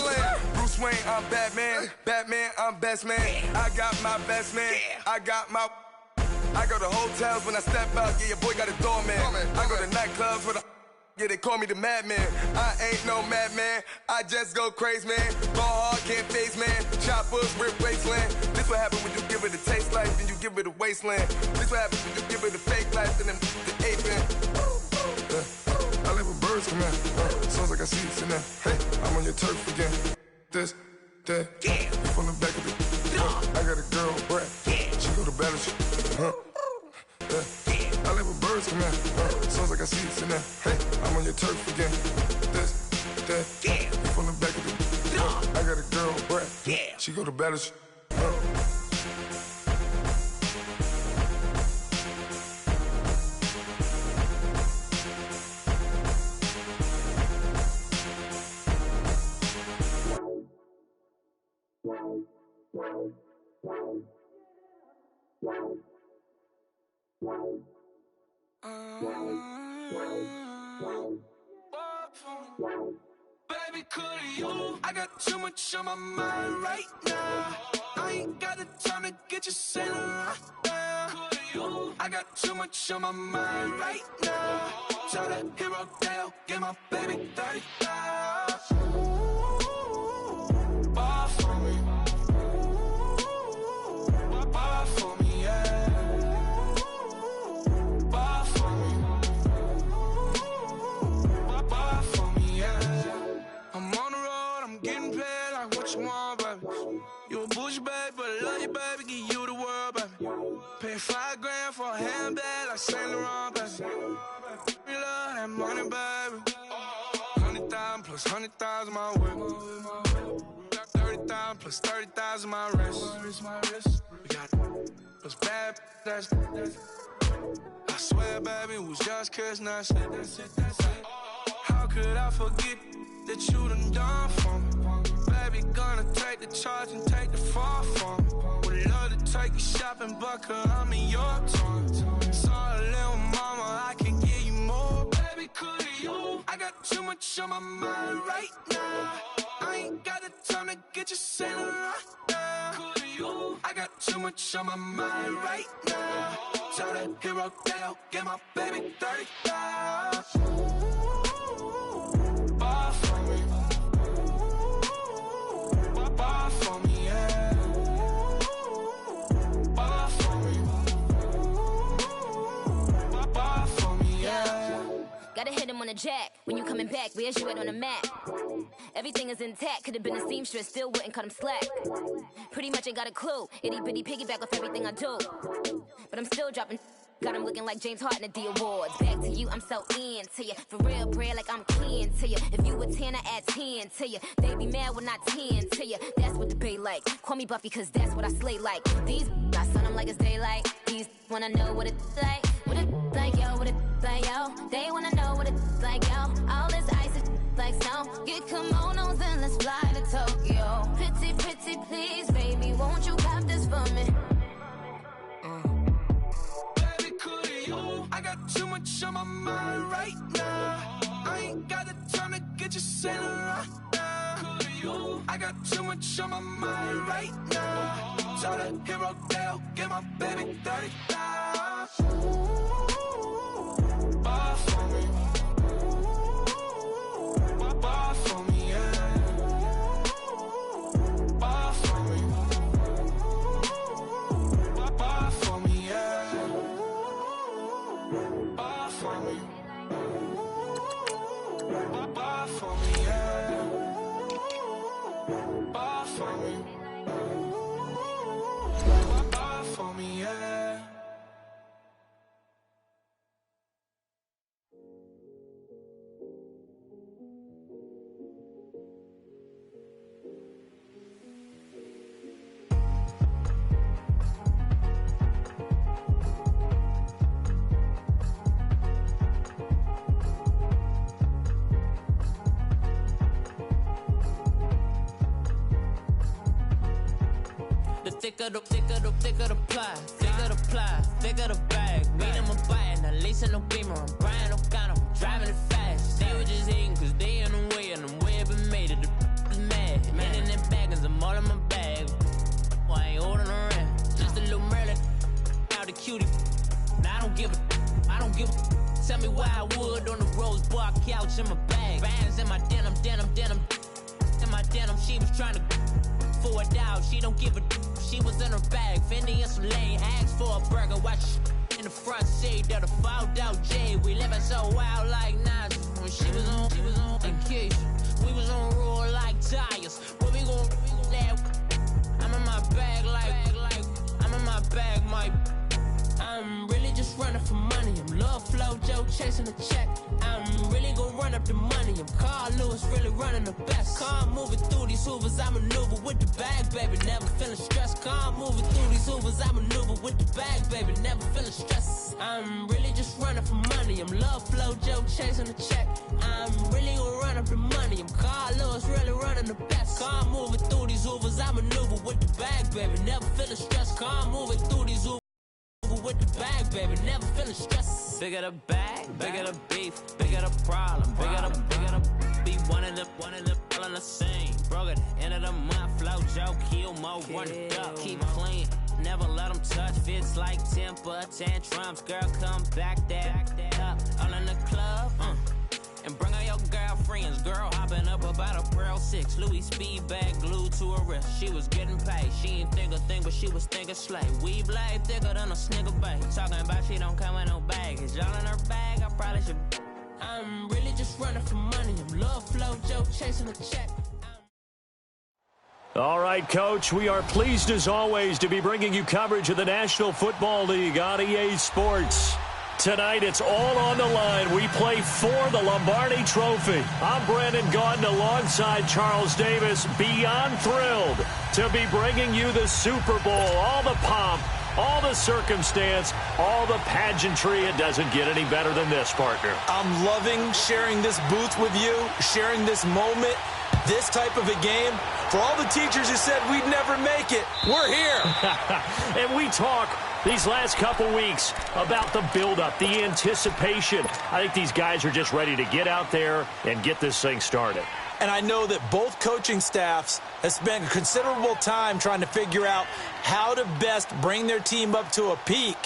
land. Bruce Wayne, I'm Batman. Batman, I'm best man. I got my best man. I got my. I go to hotels when I step out, yeah, your boy got a doorman. I go to nightclubs with a. Yeah, they call me the madman. I ain't no madman. I just go crazy, man. Ball hard, can't face, man. Choppers, rip wasteland. This what happen when you give it a taste life, then you give it a wasteland. This what happen when you give it a fake life, and then the ape man. I live with birds come in. Sounds like I seats in there. Hey, I'm on your turf again. This, that, you from the back of the. I got a girl, Brad. She go to battle. I live with birds come in. Sounds like I seats in there. Hey, I'm on your turf again. This, that, you from the back of the. I got a girl, Brad. She go to battle. Baby, could you? I got too much on my mind right now. I ain't got the time to get you sailing right now. I got too much on my mind right now. Tell that hero Dale, get my baby 30,000. Ball for me. Ball for me, yeah. Ball for me. Ball for me, yeah. I'm on the road, I'm getting paid like what you want, baby. You a bougie, baby, but I love you, baby. Give you the world, baby. Pay $5 grand for a handbag like Saint Laurent, baby. We love that money, baby. 100,000 plus 100,000 my way. Got 30,000 30,000 plus 30,000 my wrist. We got those bad, that's I swear, baby, it was just kiss, that's it. How could I forget that you done for me? Baby, gonna take the charge and take the fall from me. Would love to take you shopping, but I'm in your town. Sorry, little mama, I can give you more. Baby, could you? I got too much on my mind right now. I ain't got the time to get you sailing right now. Could you? I got too much on my mind right now. Tell that hero that I'll get my baby 30,000. Bar for me. Bar for me, yeah. Bar for me. Bar for me, yeah. Gotta hit him on the jack. When you coming back, where's you at on the map? Everything is intact. Could've been a seamstress, still wouldn't cut him slack. Pretty much ain't got a clue. Itty bitty piggyback off everything I do. But I'm still dropping. Got him looking like James Harden at the awards. Back to you, I'm so into you. For real, bread, like I'm keen to you. If you a 10, I add 10 to you. They be mad when I 10 to you. That's what the bay like. Call me Buffy, cause that's what I slay like. These I sun them like it's daylight. These wanna know what it's like. What it like, yo, what it like, yo. They wanna know what it's like, yo. All this ice is like snow. Get kimonos and let's fly to Tokyo. Pretty, pretty, please, baby, won't you cop this for me? I got too much on my mind right now. I ain't got the time to get you sailing right now. I got too much on my mind right now. Tell the hero that I'll get my baby 30,000. Bar for me. Bar for me, yeah. Bar for me. Bar for me, yeah. Bar for me. Bar for me, yeah. Bar for me. Bar for me, yeah. Thicker the ply, thicker the bag. Meet them a bite, now lacing no beamer. I'm Brian O'Connor, I'm driving it fast. They were just hating cause they in the way, and I'm way up and made it. The is mad. Man in them baggins, I'm all in my bag. Why I ain't holding around? Just a little Merlin, out the cutie. Now I don't give a. Tell me why I would on the rose bar couch in my bag. Bands in my denim. In my denim, she was trying to for a doubt. She don't give a. She was in her bag, Fendi and some lane. Asked for a burger, watch in the front seat of the fouled out J. We living so wild like Nas. When she was on vacation, we was on roll like tires. What we gon' that? I'm in my bag like I'm in my bag, my. I'm really just running for money. I'm Love Flow Joe chasing a check. I'm really gon' run up the money. I'm Carl Lewis, really running the best. Calm moving through these hoovers, I maneuver with the bag, baby. Never feeling stressed. Calm moving through these hoovers, I maneuver with the bag, baby. Never feeling stressed. I'm really just running for money. I'm Love Flow Joe chasing a check. I'm really gon' run up the money. I'm Carl Lewis, really running the best. Calm moving through these hoovers, I maneuver with the bag, baby. Never feeling stressed. Calm moving through these hoovers. With the bag, baby, never feeling stressed. Bigger the bag, bigger the beef, bigger the problem, bigger the be one of the all in the same. Broke at the end of the month, flow joke, kill more, run it up, keep clean, never let them touch. Fits like temper tantrums, girl, come back that up, all in the club, and bring all your girlfriends. Girl hopping up about a Pearl 6 Louis speed bag glued to her wrist. She was getting paid. She ain't think a thing, but she was thinking slay. We blade thicker than a snigger bag. Talking about she don't come with no baggage. Y'all in her bag, I probably should. I'm really just running for money. I'm Love Flow Joe chasing a check. All right, Coach, we are pleased as always to be bringing you coverage of the National Football League on EA Sports. Tonight, it's all on the line. We play for the Lombardi Trophy. I'm Brandon Gaudin alongside Charles Davis. Beyond thrilled to be bringing you the Super Bowl. All the pomp, all the circumstance, all the pageantry. It doesn't get any better than this, partner. I'm loving sharing this booth with you, sharing this moment, this type of a game. For all the teachers who said we'd never make it, we're here. And we talk these last couple weeks about the buildup, the anticipation. I think these guys are just ready to get out there and get this thing started. And I know that both coaching staffs have spent considerable time trying to figure out how to best bring their team up to a peak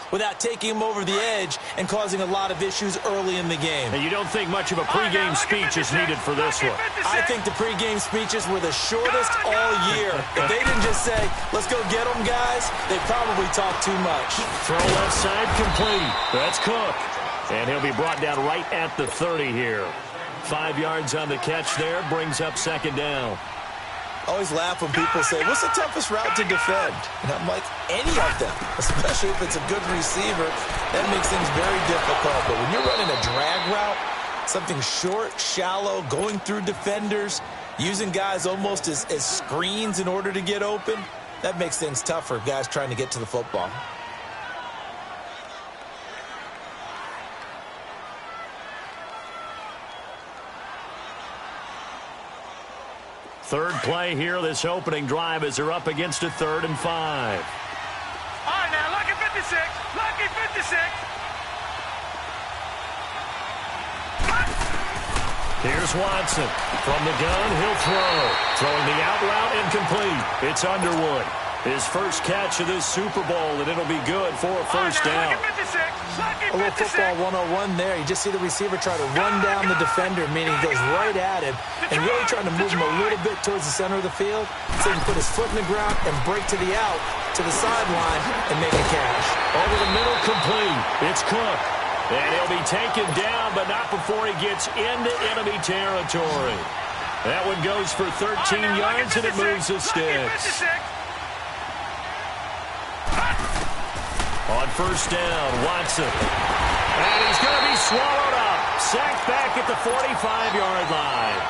without taking them over the edge and causing a lot of issues early in the game. And you don't think much of a pregame speech is needed for this one? I think the pregame speeches were the shortest all year. If they didn't just say, let's go get them, guys, they probably talked too much. Throw left side complete. That's Cook. And he'll be brought down right at the 30 here. 5 yards on the catch there, brings up second down. I always laugh when people say, what's the toughest route to defend? And I'm like, any of them, especially if it's a good receiver. That makes things very difficult. But when you're running a drag route, something short, shallow, going through defenders, using guys almost as screens in order to get open, that makes things tough for guys trying to get to the football. Third play here, this opening drive, as they're up against a 3rd and 5. All right, now, lucky 56. Lucky 56. Here's Watson. From the gun, he'll throw. Throwing the out route, incomplete. It's Underwood. His first catch of this Super Bowl, and it'll be good for a first down. A little football 101 there. You just see the receiver try to run down the defender, meaning he goes right at him, and really trying to move him a little bit towards the center of the field so he can put his foot in the ground and break to the out, to the sideline, and make a catch. Over the middle, complete. It's Cook. And he'll be taken down, but not before he gets into enemy territory. That one goes for 13 yards, and it moves the sticks. On first down, Watson. And he's going to be swallowed up. Sacked back at the 45-yard line.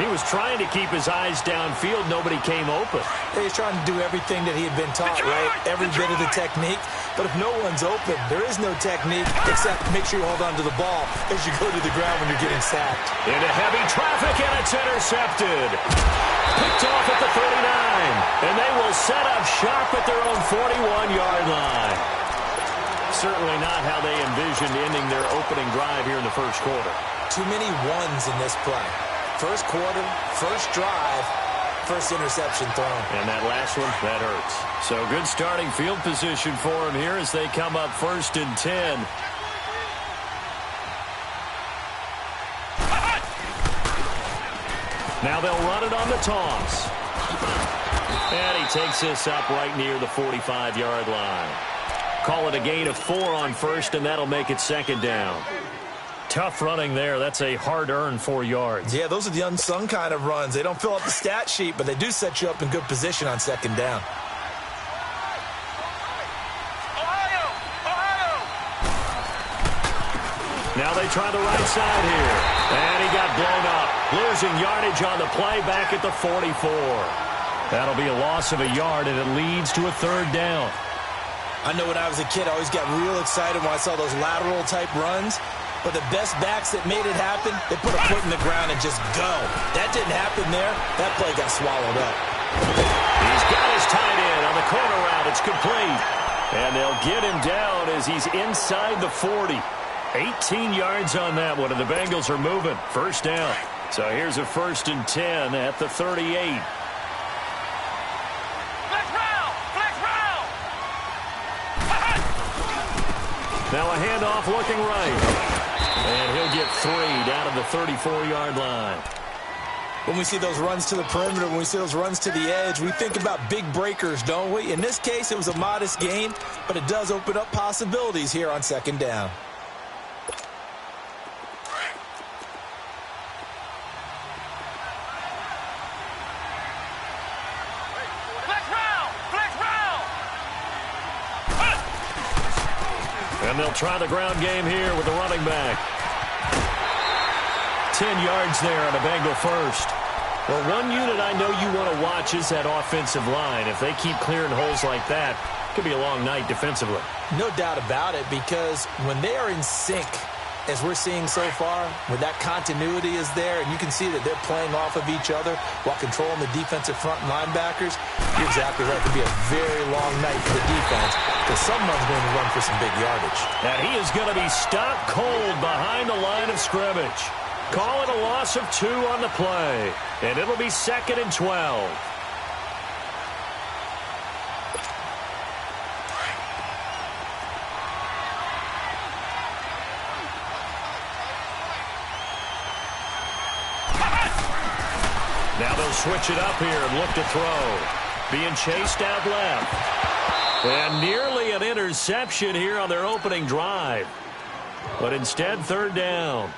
He was trying to keep his eyes downfield. Nobody came open. He's trying to do everything that he had been taught, right? Every bit of the technique. But if no one's open, there is no technique except make sure you hold on to the ball as you go to the ground when you're getting sacked. Into heavy traffic, and it's intercepted. Picked off at the 39. And they will set up shop at their own 41-yard line. Certainly not how they envisioned ending their opening drive here in the first quarter. Too many ones in this play. First quarter, first drive, first interception thrown. And that last one, that hurts. So good starting field position for him here as they come up 1st and 10. Now they'll run it on the toss. And he takes this up right near the 45-yard line. Call it a gain of 4 on first, and that'll make it second down. Tough running there. That's a hard-earned 4 yards. Yeah, those are the unsung kind of runs. They don't fill up the stat sheet, but they do set you up in good position on second down. Now they try the right side here. And he got blown up. Losing yardage on the play back at the 44. That'll be a loss of a yard, and it leads to a 3rd down. I know when I was a kid, I always got real excited when I saw those lateral-type runs. But the best backs that made it happen, they put a foot in the ground and just go. That didn't happen there. That play got swallowed up. He's got his tight end on the corner route. It's complete. And they'll get him down as he's inside the 40. 18 yards on that one, and the Bengals are moving. First down. So here's a 1st and 10 at the 38. Now a handoff looking right. And he'll get 3 down at the 34-yard line. When we see those runs to the perimeter, when we see those runs to the edge, we think about big breakers, don't we? In this case, it was a modest gain, but it does open up possibilities here on second down. And they'll try the ground game here with the running back. 10 yards there on a Bengal first. Well, one unit I know you want to watch is that offensive line. If they keep clearing holes like that, it could be a long night defensively. No doubt about it, because when they are in sync, as we're seeing so far, where that continuity is there, and you can see that they're playing off of each other while controlling the defensive front linebackers, you're exactly right. It could be a very long night for the defense, because someone's going to run for some big yardage. And he is going to be stopped cold behind the line of scrimmage. Call it a loss of 2 on the play, and it'll be 2nd and 12. Now they'll switch it up here and look to throw. Being chased out left. And nearly an interception here on their opening drive. But instead, 3rd down.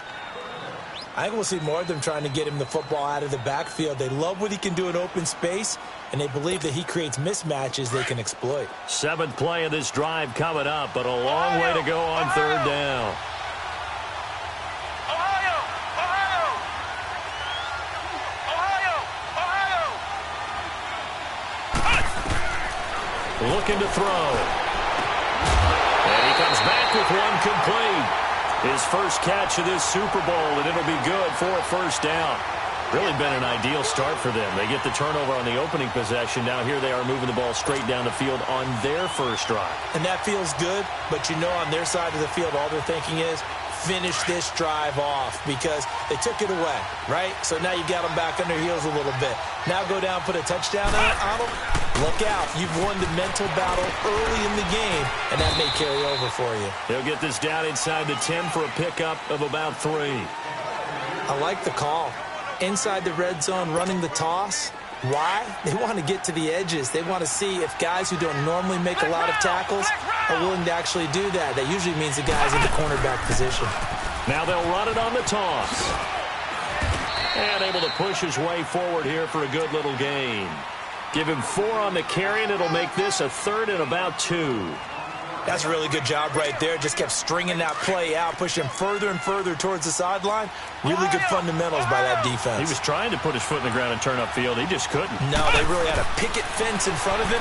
I think we'll see more of them trying to get him the football out of the backfield. They love what he can do in open space, and they believe that he creates mismatches they can exploit. 7th play of this drive coming up, but a long way to go on 3rd down. Looking to throw. And he comes back with one complete. His first catch of this Super Bowl, and it'll be good for a 1st down. Really been an ideal start for them. They get the turnover on the opening possession. Now here they are moving the ball straight down the field on their first drive. And that feels good, but you know on their side of the field all they're thinking is finish this drive off, because they took it away, right? So now you got them back on their heels a little bit. Now go down, put a touchdown on them. Look out. You've won the mental battle early in the game, and that may carry over for you. They'll get this down inside the 10 for a pickup of about 3. I like the call. Inside the red zone, running the toss. Why? They want to get to the edges. They want to see if guys who don't normally make a lot of tackles are willing to actually do that. That usually means the guy's in the cornerback position. Now they'll run it on the toss. And able to push his way forward here for a good little gain. Give him 4 on the carry, and it'll make this a 3rd and about 2. That's a really good job right there. Just kept stringing that play out, pushing further and further towards the sideline. Really good fundamentals by that defense. He was trying to put his foot in the ground and turn upfield. He just couldn't. No, they really had a picket fence in front of him.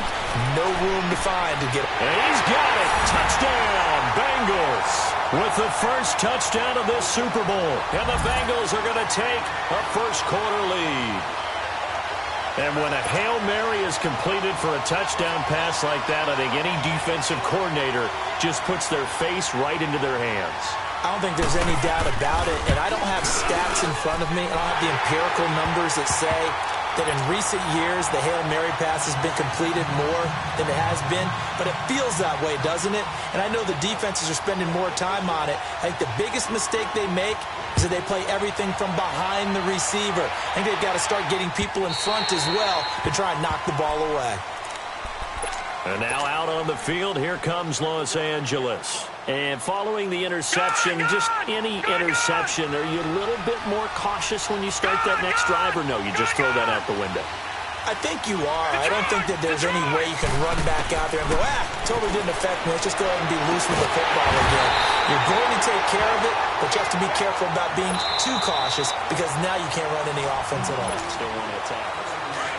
No room to find to get it. And he's got it. Touchdown, Bengals. With the first touchdown of this Super Bowl. And the Bengals are going to take a first-quarter lead. And when a Hail Mary is completed for a touchdown pass like that, I think any defensive coordinator just puts their face right into their hands. I don't think there's any doubt about it, and I don't have stats in front of me. I don't have the empirical numbers that say that in recent years the Hail Mary pass has been completed more than it has been, but it feels that way, doesn't it? And I know the defenses are spending more time on it. I think the biggest mistake they make is that they play everything from behind the receiver. I think they've got to start getting people in front as well to try and knock the ball away. And now out on the field, here comes Los Angeles. And following the interception, just any interception, are you a little bit more cautious when you start that next drive, or no, you just throw that out the window? I think you are. I don't think that there's any way you can run back out there and go, totally didn't affect me. Let's just go ahead and be loose with the football again. You're going to take care of it, but you have to be careful about being too cautious, because now you can't run any offense at all. Still want to attack.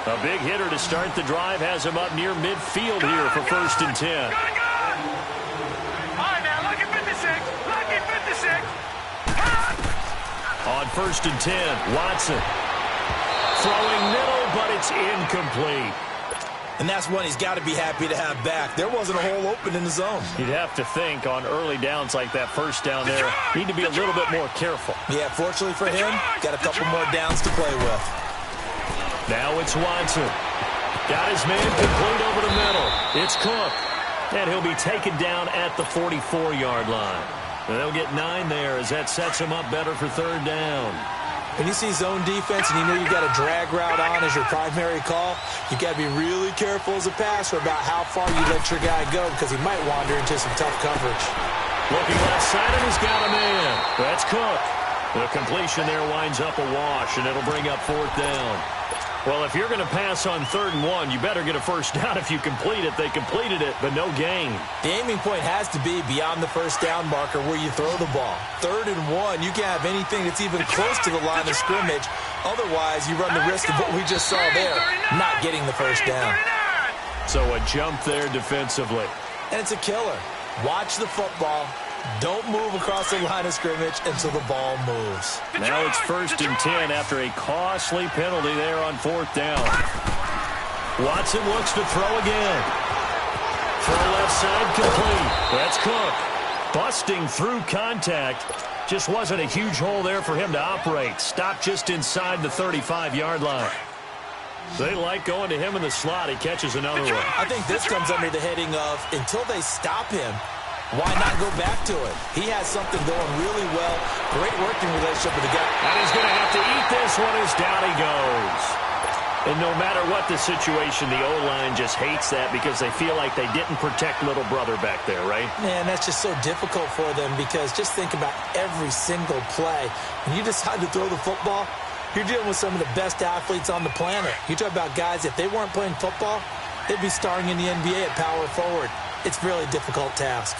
A big hitter to start the drive has him up near midfield here for 1st and 10. All right, now, lucky 56. Lucky 56. On 1st and 10, Watson. Throwing middle, but it's incomplete. And that's one he's got to be happy to have back. There wasn't a hole open in the zone. You'd have to think on early downs like that, 1st down there, need to be a little bit more careful. Yeah, fortunately for him, got a couple more downs to play with. Now it's Watson. Got his man complete over the middle. It's Cook. And he'll be taken down at the 44-yard line. And they'll get 9 there as that sets him up better for 3rd down. When you see zone defense and you know you've got a drag route on as your primary call, you've got to be really careful as a passer about how far you let your guy go, because he might wander into some tough coverage. Looking left side, and he's got a man. That's Cook. The completion there winds up a wash, and it'll bring up 4th down. Well, if you're going to pass on 3rd and 1, you better get a first down if you complete it. They completed it, but no gain. The aiming point has to be beyond the first down marker where you throw the ball. 3rd and 1, you can't have anything that's even close to the line of scrimmage. Otherwise, you run the risk of what we just saw there, not getting the first down. So a jump there defensively. And it's a killer. Watch the football. Don't move across the line of scrimmage until the ball moves. Now it's 1st and 10 after a costly penalty there on 4th down. Watson looks to throw again. Throw left side complete. That's Cook. Busting through contact. Just wasn't a huge hole there for him to operate. Stopped just inside the 35-yard line. They like going to him in the slot. He catches another one. I think this comes under the heading of until they stop him, why not go back to it? He has something going really well. Great working relationship with the guy. And he's going to have to eat this one as down he goes. And no matter what the situation, the O-line just hates that because they feel like they didn't protect little brother back there, right? Man, that's just so difficult for them because just think about every single play. When you decide to throw the football, you're dealing with some of the best athletes on the planet. You talk about guys, if they weren't playing football, they'd be starring in the NBA at power forward. It's a really difficult task.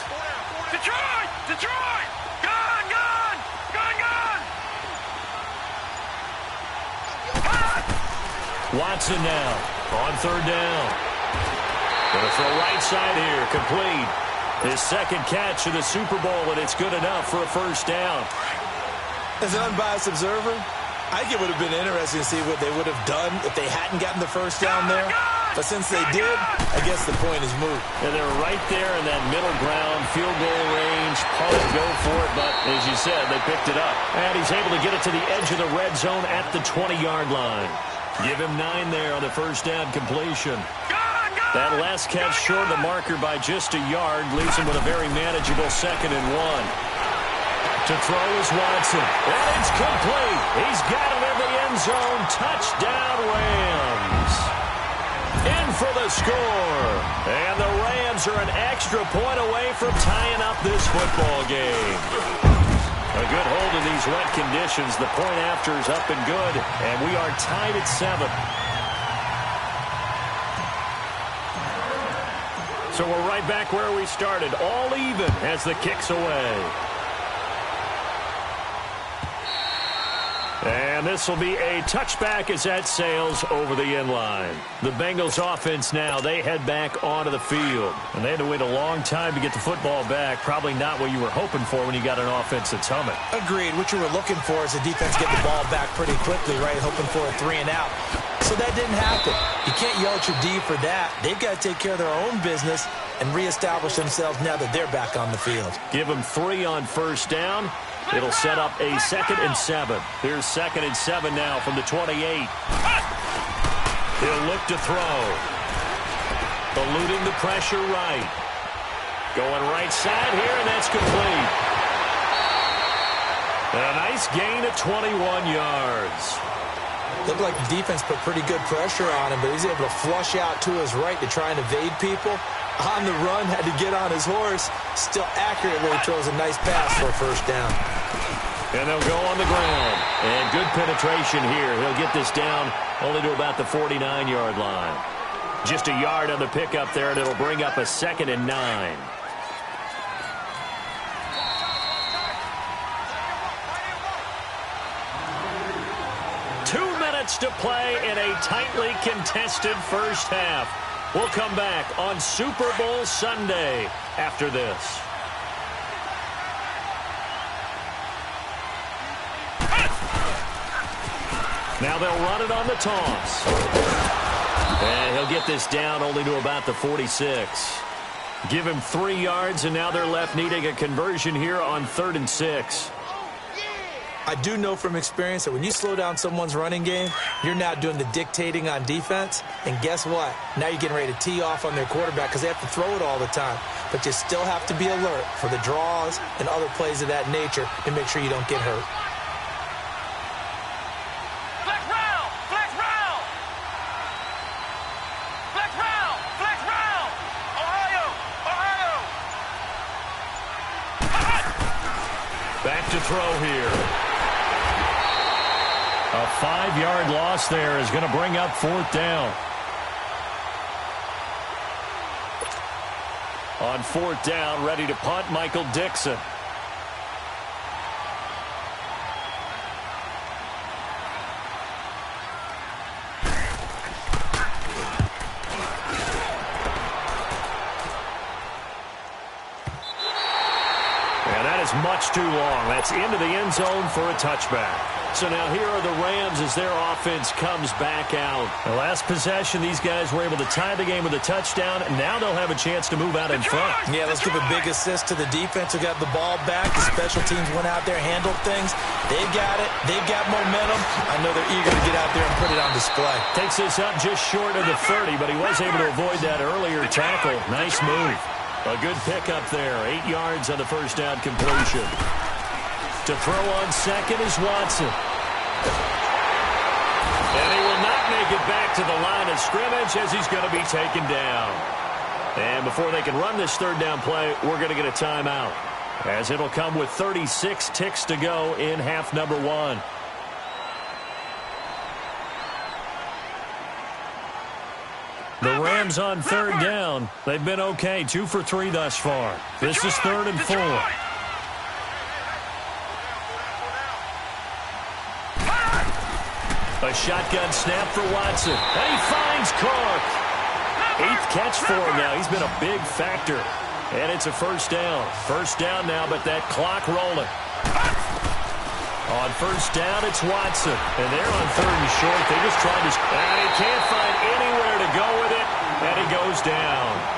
Detroit! Detroit! Gun! Gun! Gun! Gun! Watson now on 3rd down. Gonna throw right side here, complete. His 2nd catch of the Super Bowl, and it's good enough for a first down. As an unbiased observer, I think it would have been interesting to see what they would have done if they hadn't gotten the first down there. But since they did, I guess the point is moot. And they're right there in that middle ground, field goal range, punt, go for it. But as you said, they picked it up. And he's able to get it to the edge of the red zone at the 20-yard line. Give him 9 there on the first down completion. That last catch short of the marker by just a yard leaves him with a very manageable 2nd and 1. To throw is Watson. And it's complete. He's got it in the end zone. Touchdown, Rams. In for the score. And the Rams are an extra point away from tying up this football game. A good hold in these wet conditions. The point after is up and good. And we are tied at 7. So we're right back where we started. All even as the kick's away. And this will be a touchback as that sails over the end line. The Bengals offense now, they head back onto the field. And they had to wait a long time to get the football back. Probably not what you were hoping for when you got an offense that's humming. Agreed. What you were looking for is the defense get the ball back pretty quickly, right? Hoping for a 3 and out. So that didn't happen. You can't yell at your D for that. They've got to take care of their own business and reestablish themselves now that they're back on the field. Give them 3 on first down. It'll set up a 2nd and 7. Here's 2nd and 7 now from the 28. He'll look to throw. Eluding the pressure right. Going right side here, and that's complete. And a nice gain of 21 yards. Looked like the defense put pretty good pressure on him, but he's able to flush out to his right to try and evade people. On the run, had to get on his horse. Still accurately throws a nice pass for a first down. And they'll go on the ground. And good penetration here. He'll get this down only to about the 49-yard line. Just a yard on the pickup there, and it'll bring up a 2nd and 9. To play in a tightly contested first half. We'll come back on Super Bowl Sunday after this. Now they'll run it on the toss. And he'll get this down only to about the 46. Give him 3 yards, and now they're left needing a conversion here on 3rd and 6. I do know from experience that when you slow down someone's running game, you're now doing the dictating on defense. And guess what? Now you're getting ready to tee off on their quarterback because they have to throw it all the time. But you still have to be alert for the draws and other plays of that nature and make sure you don't get hurt. Flex round! Flex round! Flex round! Flex round! Ohio! Ohio! Back to throw here. A 5-yard loss there is going to bring up 4th down. On 4th down, ready to punt, Michael Dixon. And that is much too long. That's into the end zone for a touchback. So now here are the Rams as their offense comes back out. The last possession, these guys were able to tie the game with a touchdown, and now they'll have a chance to move out in front. Yeah, let's give a big assist to the defense who got the ball back. The special teams went out there, handled things. They've got it. They've got momentum. I know they're eager to get out there and put it on display. Takes this up just short of the 30, but he was able to avoid that earlier tackle. Nice move. A good pickup there. 8 yards on the first down completion. To throw on second is Watson. And he will not make it back to the line of scrimmage as he's going to be taken down. And before they can run this 3rd down play, we're going to get a timeout, as it'll come with 36 ticks to go in half number 1. The Rams on 3rd down. They've been okay, 2 for 3 thus far. This is 3rd and 4. A shotgun snap for Watson. And he finds Clark. 8th catch for him now. He's been a big factor. And it's a first down. First down now, but that clock rolling. On first down, it's Watson. And they're on 3rd and short. They just tried to... And he can't find anywhere to go with it. And he goes down.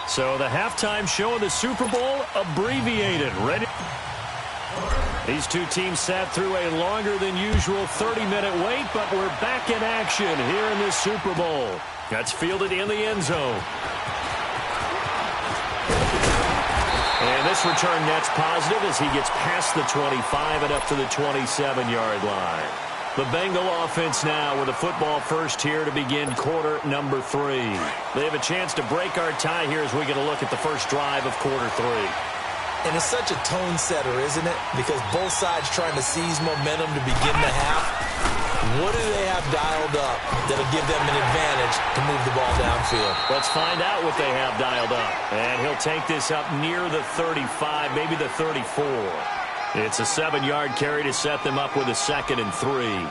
So the halftime show of the Super Bowl abbreviated. Ready? These two teams sat through a longer than usual 30-minute wait, but we're back in action here in this Super Bowl. That's fielded in the end zone. And this return net's positive as he gets past the 25 and up to the 27-yard line. The Bengal offense now with a football first here to begin quarter number 3. They have a chance to break our tie here as we get a look at the first drive of quarter 3. And it's such a tone setter, isn't it? Because both sides trying to seize momentum to begin the half. What do they have dialed up that'll give them an advantage to move the ball downfield? Let's find out what they have dialed up. And he'll take this up near the 35, maybe the 34. It's a 7-yard carry to set them up with a 2nd and 3.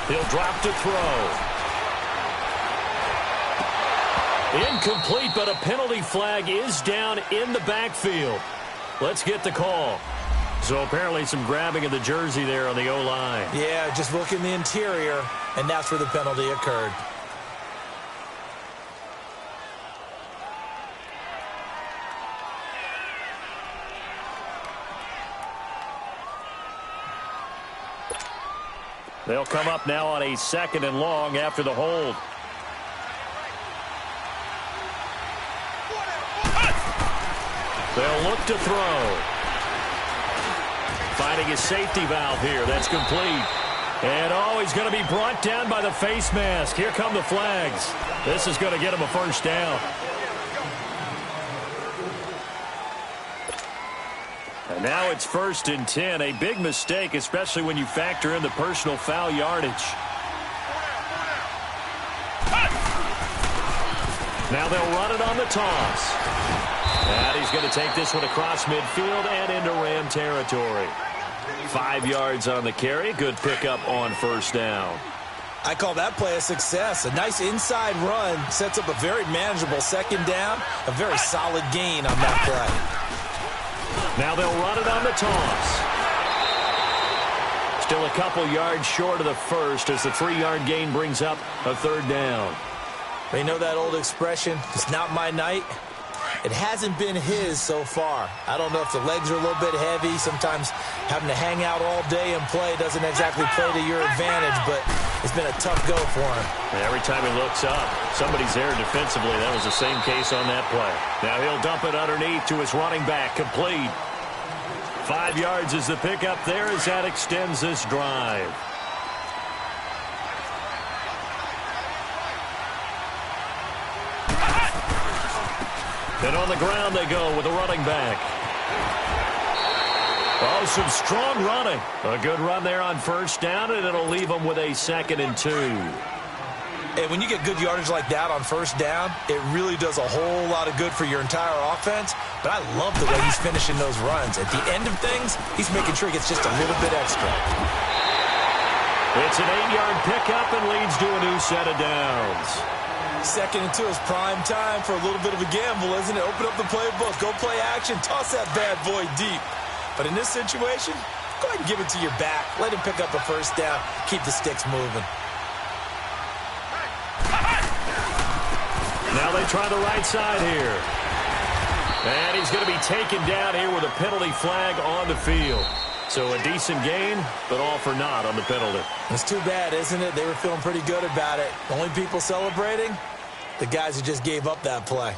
He'll drop to throw. Incomplete, but a penalty flag is down in the backfield. Let's get the call. So apparently some grabbing of the jersey there on the O-line. Yeah, just look in the interior, and that's where the penalty occurred. They'll come up now on a 2nd and long after the hold. They'll look to throw. Finding a safety valve here. That's complete. And, he's going to be brought down by the face mask. Here come the flags. This is going to get him a first down. And now it's 1st and 10. A big mistake, especially when you factor in the personal foul yardage. Now they'll run it on the toss. And he's going to take this one across midfield and into Ram territory. 5 yards on the carry. Good pickup on first down. I call that play a success. A nice inside run sets up a very manageable 2nd down. A very solid gain on that play. Now they'll run it on the toss. Still a couple yards short of the first as the 3-yard gain brings up a 3rd down. They know that old expression, it's not my night. It hasn't been his so far. I don't know if the legs are a little bit heavy. Sometimes having to hang out all day and play doesn't exactly play to your advantage, but It's been a tough go for him. And every time he looks up, somebody's there defensively. That was the same case on that play. Now he'll dump it underneath to his running back. Complete. 5 yards is the pickup there as that extends this drive. And on the ground they go with a running back. Oh, some strong running. A good run there on first down, and it'll leave them with a 2nd and 2. And when you get good yardage like that on first down, it really does a whole lot of good for your entire offense. But I love the way he's finishing those runs. At the end of things, he's making sure he gets just a little bit extra. It's an 8-yard pickup and leads to a new set of downs. 2nd and 2 is prime time for a little bit of a gamble, isn't it? Open up the playbook, go play action, toss that bad boy deep. But in this situation, go ahead and give it to your back. Let him pick up a first down. Keep the sticks moving. Now they try the right side here. And he's going to be taken down here with a penalty flag on the field. So a decent gain, but all for naught on the penalty. It's too bad, isn't it? They were feeling pretty good about it. The only people celebrating, the guys who just gave up that play.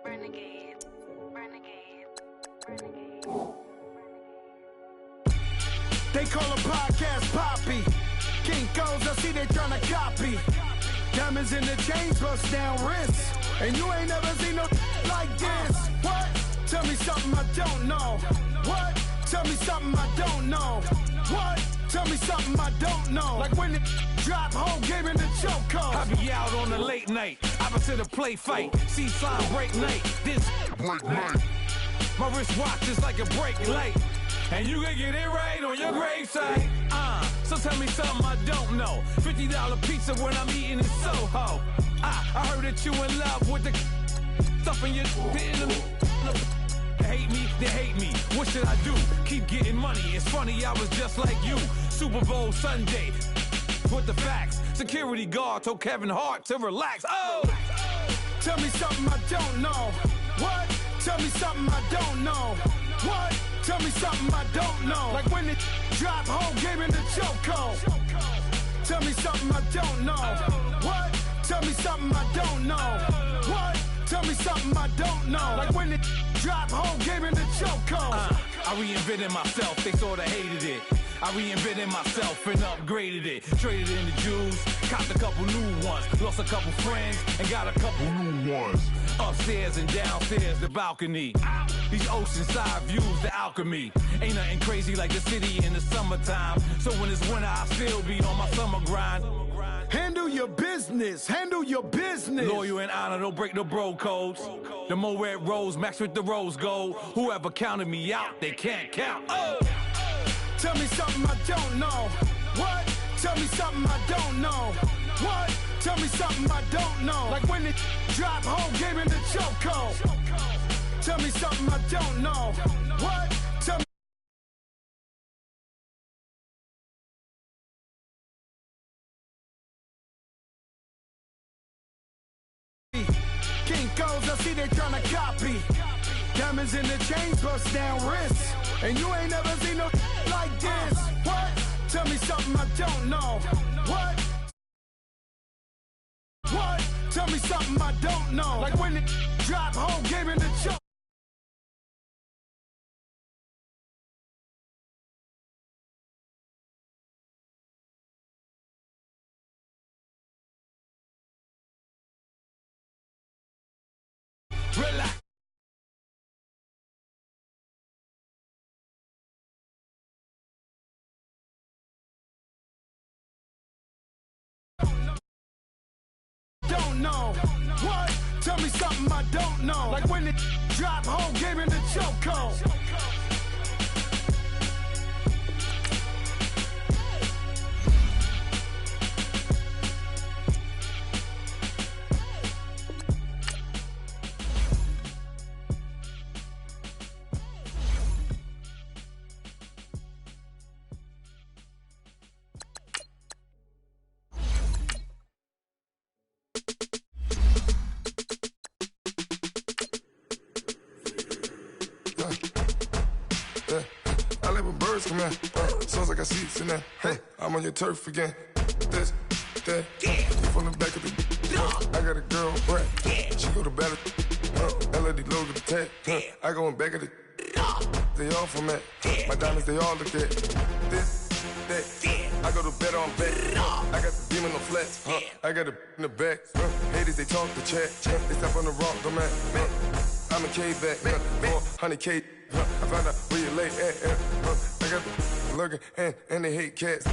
Renegade, renegade. They call a podcast Poppy. Kinkos, I see they tryna copy. Diamonds in the chains, bust down wrists. And you ain't never seen no like this. What? Tell me something I don't know. What? Tell me something I don't know. What? Tell me something I don't know. Like when it drop, whole game in the chokehold. I be out on the late night, opposite the play fight. Seaside break night, this break night. My wristwatch is like a brake light. And you can get it right on your gravesite. So tell me something I don't know. $50 pizza when I'm eating in Soho. I heard that you in love with the stuff in your They hate me. What should I do? Keep getting money. It's funny, I was just like you. Super Bowl Sunday. With the facts. Security guard told Kevin Hart to relax. Oh! Tell me something I don't know. What? Tell me something I don't know. What? Tell me something I don't know. Like when it drop, whole game in the chokehold. Tell me something I don't know. What? Tell me something I don't know. What? Tell me something I don't know. Like when it drop, whole game in the chokehold. I reinvented myself, they sorta hated it. I reinvented myself and upgraded it. Traded in the jewels, copped a couple new ones. Lost a couple friends and got a couple new ones. Upstairs and downstairs, the balcony. These oceanside views, the alchemy. Ain't nothing crazy like the city in the summertime. So when it's winter, I still be on my summer grind. Handle your business, handle your business. Loyal and honor, don't break the bro codes. The more red rose, max with the rose gold. Whoever counted me out, they can't count. Oh! Tell me something I don't know. What? Tell me something I don't know. What? Tell me something I don't know. Like when it drop, whole game in the chokehold. Tell me something I don't know. What? Tell me. Kinkos, I see they tryna copy. Diamonds in the chains, bust down wrists. And you ain't never seen no like this. What? Tell me something I don't know. What? What? Tell me something I don't know. Like when it drop, whole game in the choke. Relax. Don't know. What? Tell me something I don't know. Like when it drop, whole game in the chokehold. Come here, sounds like I see seats in there. Hey, I'm on your turf again. This, that, you from the back of the. I got a girl, Brad. She go to battle. LED logo the tag. I go in back of the. They all from that. My diamonds, they all look at. This, that. I go to bed on bed. I got the demon on flats. I got it in the back. Haters, they talk the chat. They step on the rock, don't man. I'm a K-back, 400K. I found out where you lay at. I got the lurking and they hate cats.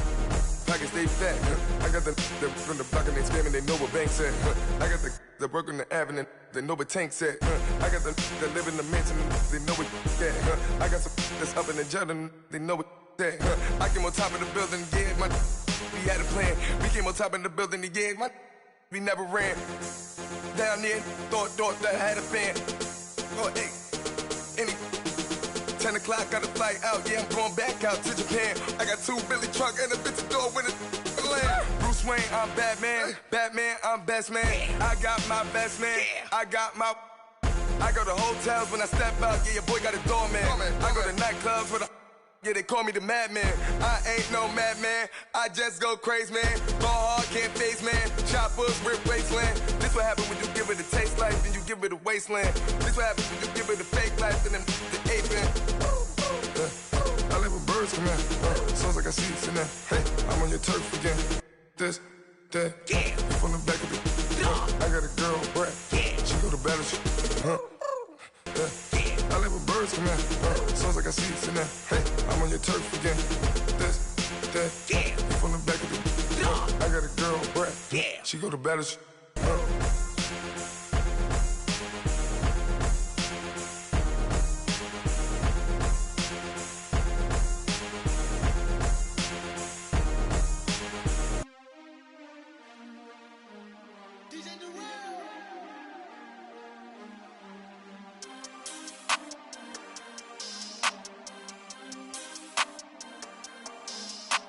Pockets stay fat. I got the from the block and they screaming, they know what banks at. I got the work on the avenue, they know what tanks at. I got the that live in the mansion, they know what that. I got some that's up in the jungle, they know what that. I came on top of the building, yeah, my we had a plan. We came on top of the building, yeah, my we never ran. Down there, thought that I had a fan. Oh, hey, any 10 o'clock, got a flight out, yeah, I'm going back out to Japan. I got 2 Billy truck and a bitch door with a land. Bruce Wayne, I'm Batman. Batman, I'm best man. I got my best man. I got my. I go to hotels when I step out, yeah, your boy got a doorman. I go to nightclubs with a. Yeah, they call me the madman. I ain't no madman. I just go crazy, man. Ball hard, can't face, man. Choppers, rip wasteland. This what happen when you give it a taste life, then you give it a wasteland. This what happen when you give it a fake life, and then the ape man. I live a bird. birds come in. Sounds like I see it in there. Hey, I'm on your turf again. This, that, yeah. From the back of the I got a girl, Brad. Yeah. She go to battle. Yeah. I let my birds come in. Sounds like I see it in there. Hey, I'm on your turf again. This, that, yeah. From the back of the I got a girl, Brad. Yeah. She go to battle.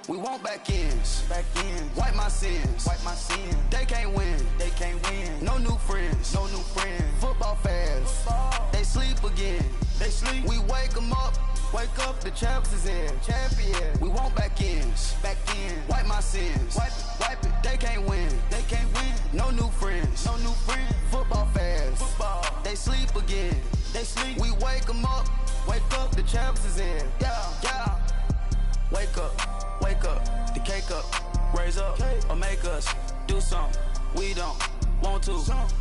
We want back ends, wipe my sins, They can't win, No new friends, Football fans, they sleep again, We wake them up, the champs is in, champion. We want back ends, wipe my sins, wipe it. They can't win, No new friends, Football fans, they sleep again, We wake them up, the champs is in, yeah. Wake up, the cake up, raise up, or make us do something we don't want to.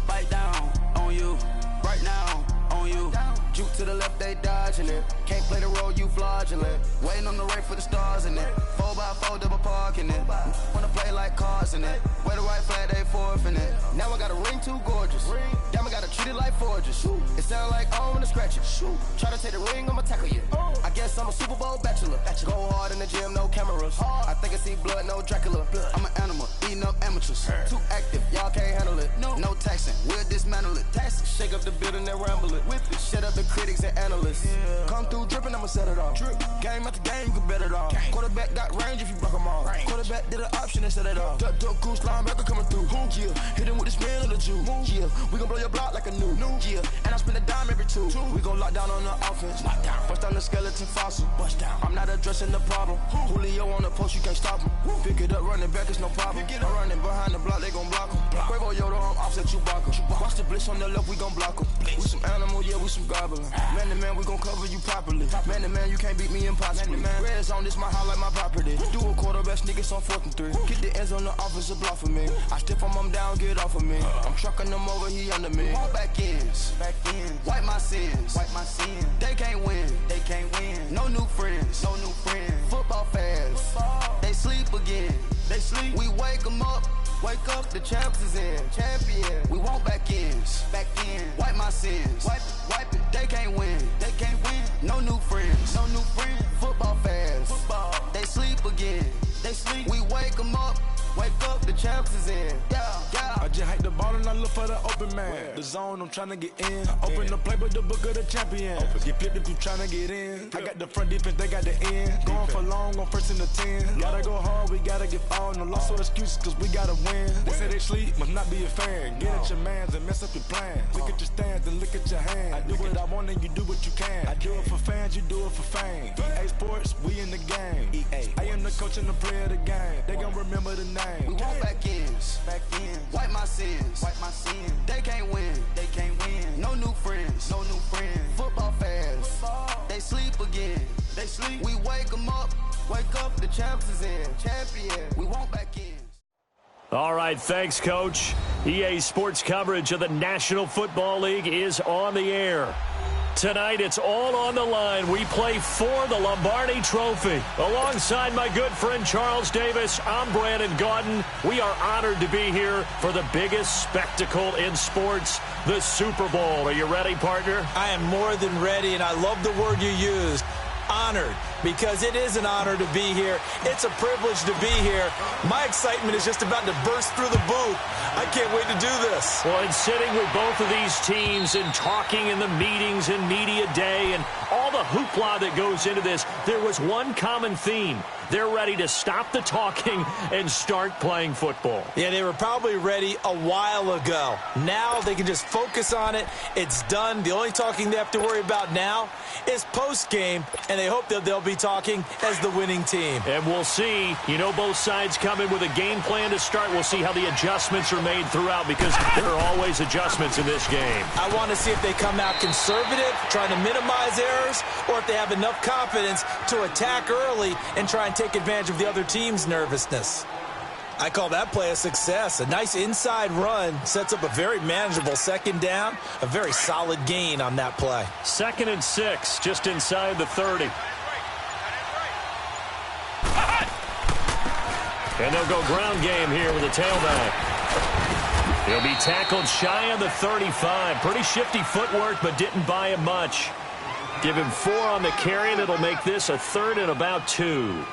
Bite down on you, right now on you. Juke to the left, they dodging it. Can't play the role, you fraudulent. Waiting on the race for the stars in it. 4x4 double parking it. Wanna play like cars in it. Wear the right flag, they forfeit it. Now I got a ring too gorgeous. Damn, I gotta treat it like forges. It sound like I don't wanna scratch it. Try to take the ring, I'ma tackle you. I guess I'm a Super Bowl bachelor. Go hard in the gym, no cameras. I think I see blood, no Dracula. I'm an animal, eating up amateurs. Too active, y'all can't handle it. No taxing, we'll dismantle it. Shake up the building and ramble it. Whip it, shut up the critics and analysts. Come through dripping, I'ma set it off. Game after game, you can bet it off. Quarterback got range if you block them off. Quarterback did an option and set it off. Duck goose linebacker coming through. Yeah, hit him with the spin of the Jew. Yeah, we gon' blow your block like a new. Yeah, and I spend a dime every two. We gon' lock down on the offense. Bust down the skeleton fossil. I'm not addressing the problem. Julio on the post, you can't stop him. Pick it up, running back, it's no problem. I'm running behind the block, they gon' block him. Quavo Yoda, I'm offset Chewbacca. Watch the blitz on the left, we gon' block him. We some animal, yeah, we some goblin. Man to man, we gon' cover you properly. Man to man, you can't beat me impossibly. Red zone, this my house like my property. Do a quarterback sneakers on 4th and 3. Get the ends on the offensive block for me. I stiff him, I'm down, get off of me. I'm trucking them over, he under me. Walk back ends, wipe my sins, They can't win, No new friends, Football fans, they sleep again, We wake them up, the champs is in, champion. We want back ends, wipe my sins, wipe it. They can't win, No new friends, Football fans, they sleep again, We wake them up, the champs is in, yeah. I just hike the ball and I look for the open man. The zone, I'm tryna get in. Open the playbook, the book of the champion. Get flipped if you tryna get in. I got the front defense, they got the end. Going for long, on 1st and the 10. Gotta go hard, we gotta give all. No loss or excuses, cause we gotta win. They say they sleep, must not be a fan. Get at your mans and mess up your plans. Look at your stands and look at your hands. I do what I want and you do what you can. I do it for fans, you do it for fame. EA Sports, we in the game. I am the coach and the player of the game. They gon' remember the name. We want back ends, wipe my sins, They can't win, No new friends, Football fans, they sleep again, We wake them up, the champs is in, champion. We want back ends. All right, thanks, Coach. EA Sports coverage of the National Football League is on the air. Tonight, it's all on the line. We play for the Lombardi Trophy. Alongside my good friend Charles Davis, I'm Brandon Gaudin. We are honored to be here for the biggest spectacle in sports, the Super Bowl. Are you ready, partner? I am more than ready, and I love the word you used. Honored, because it is an honor to be here. It's a privilege to be here. My excitement is just about to burst through the booth. I can't wait to do this. Well, and sitting with both of these teams and talking in the meetings and media day and all the hoopla that goes into this, there was one common theme. They're ready to stop the talking and start playing football. Yeah, they were probably ready a while ago. Now they can just focus on it. It's done. The only talking they have to worry about now is post-game, and they hope that they'll be talking as the winning team. And we'll see. You know, both sides come in with a game plan to start. We'll see how the adjustments are made throughout, because there are always adjustments in this game. I want to see if they come out conservative, trying to minimize errors, or if they have enough confidence to attack early and try and take advantage of the other team's nervousness. I call that play a success. A nice inside run sets up a very manageable second down, a very solid gain on that play. 2nd and 6, just inside the 30. And they'll go ground game here with a tailback. He'll be tackled shy of the 35. Pretty shifty footwork, but didn't buy him much. Give him 4 on the carry, and it'll make this a 3rd and about 2.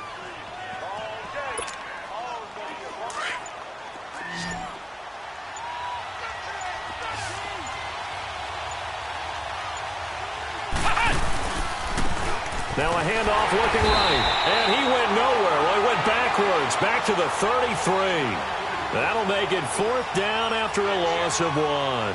Now a handoff looking right, and he went nowhere. Well, he went backwards, back to the 33. That'll make it 4th down after a loss of 1.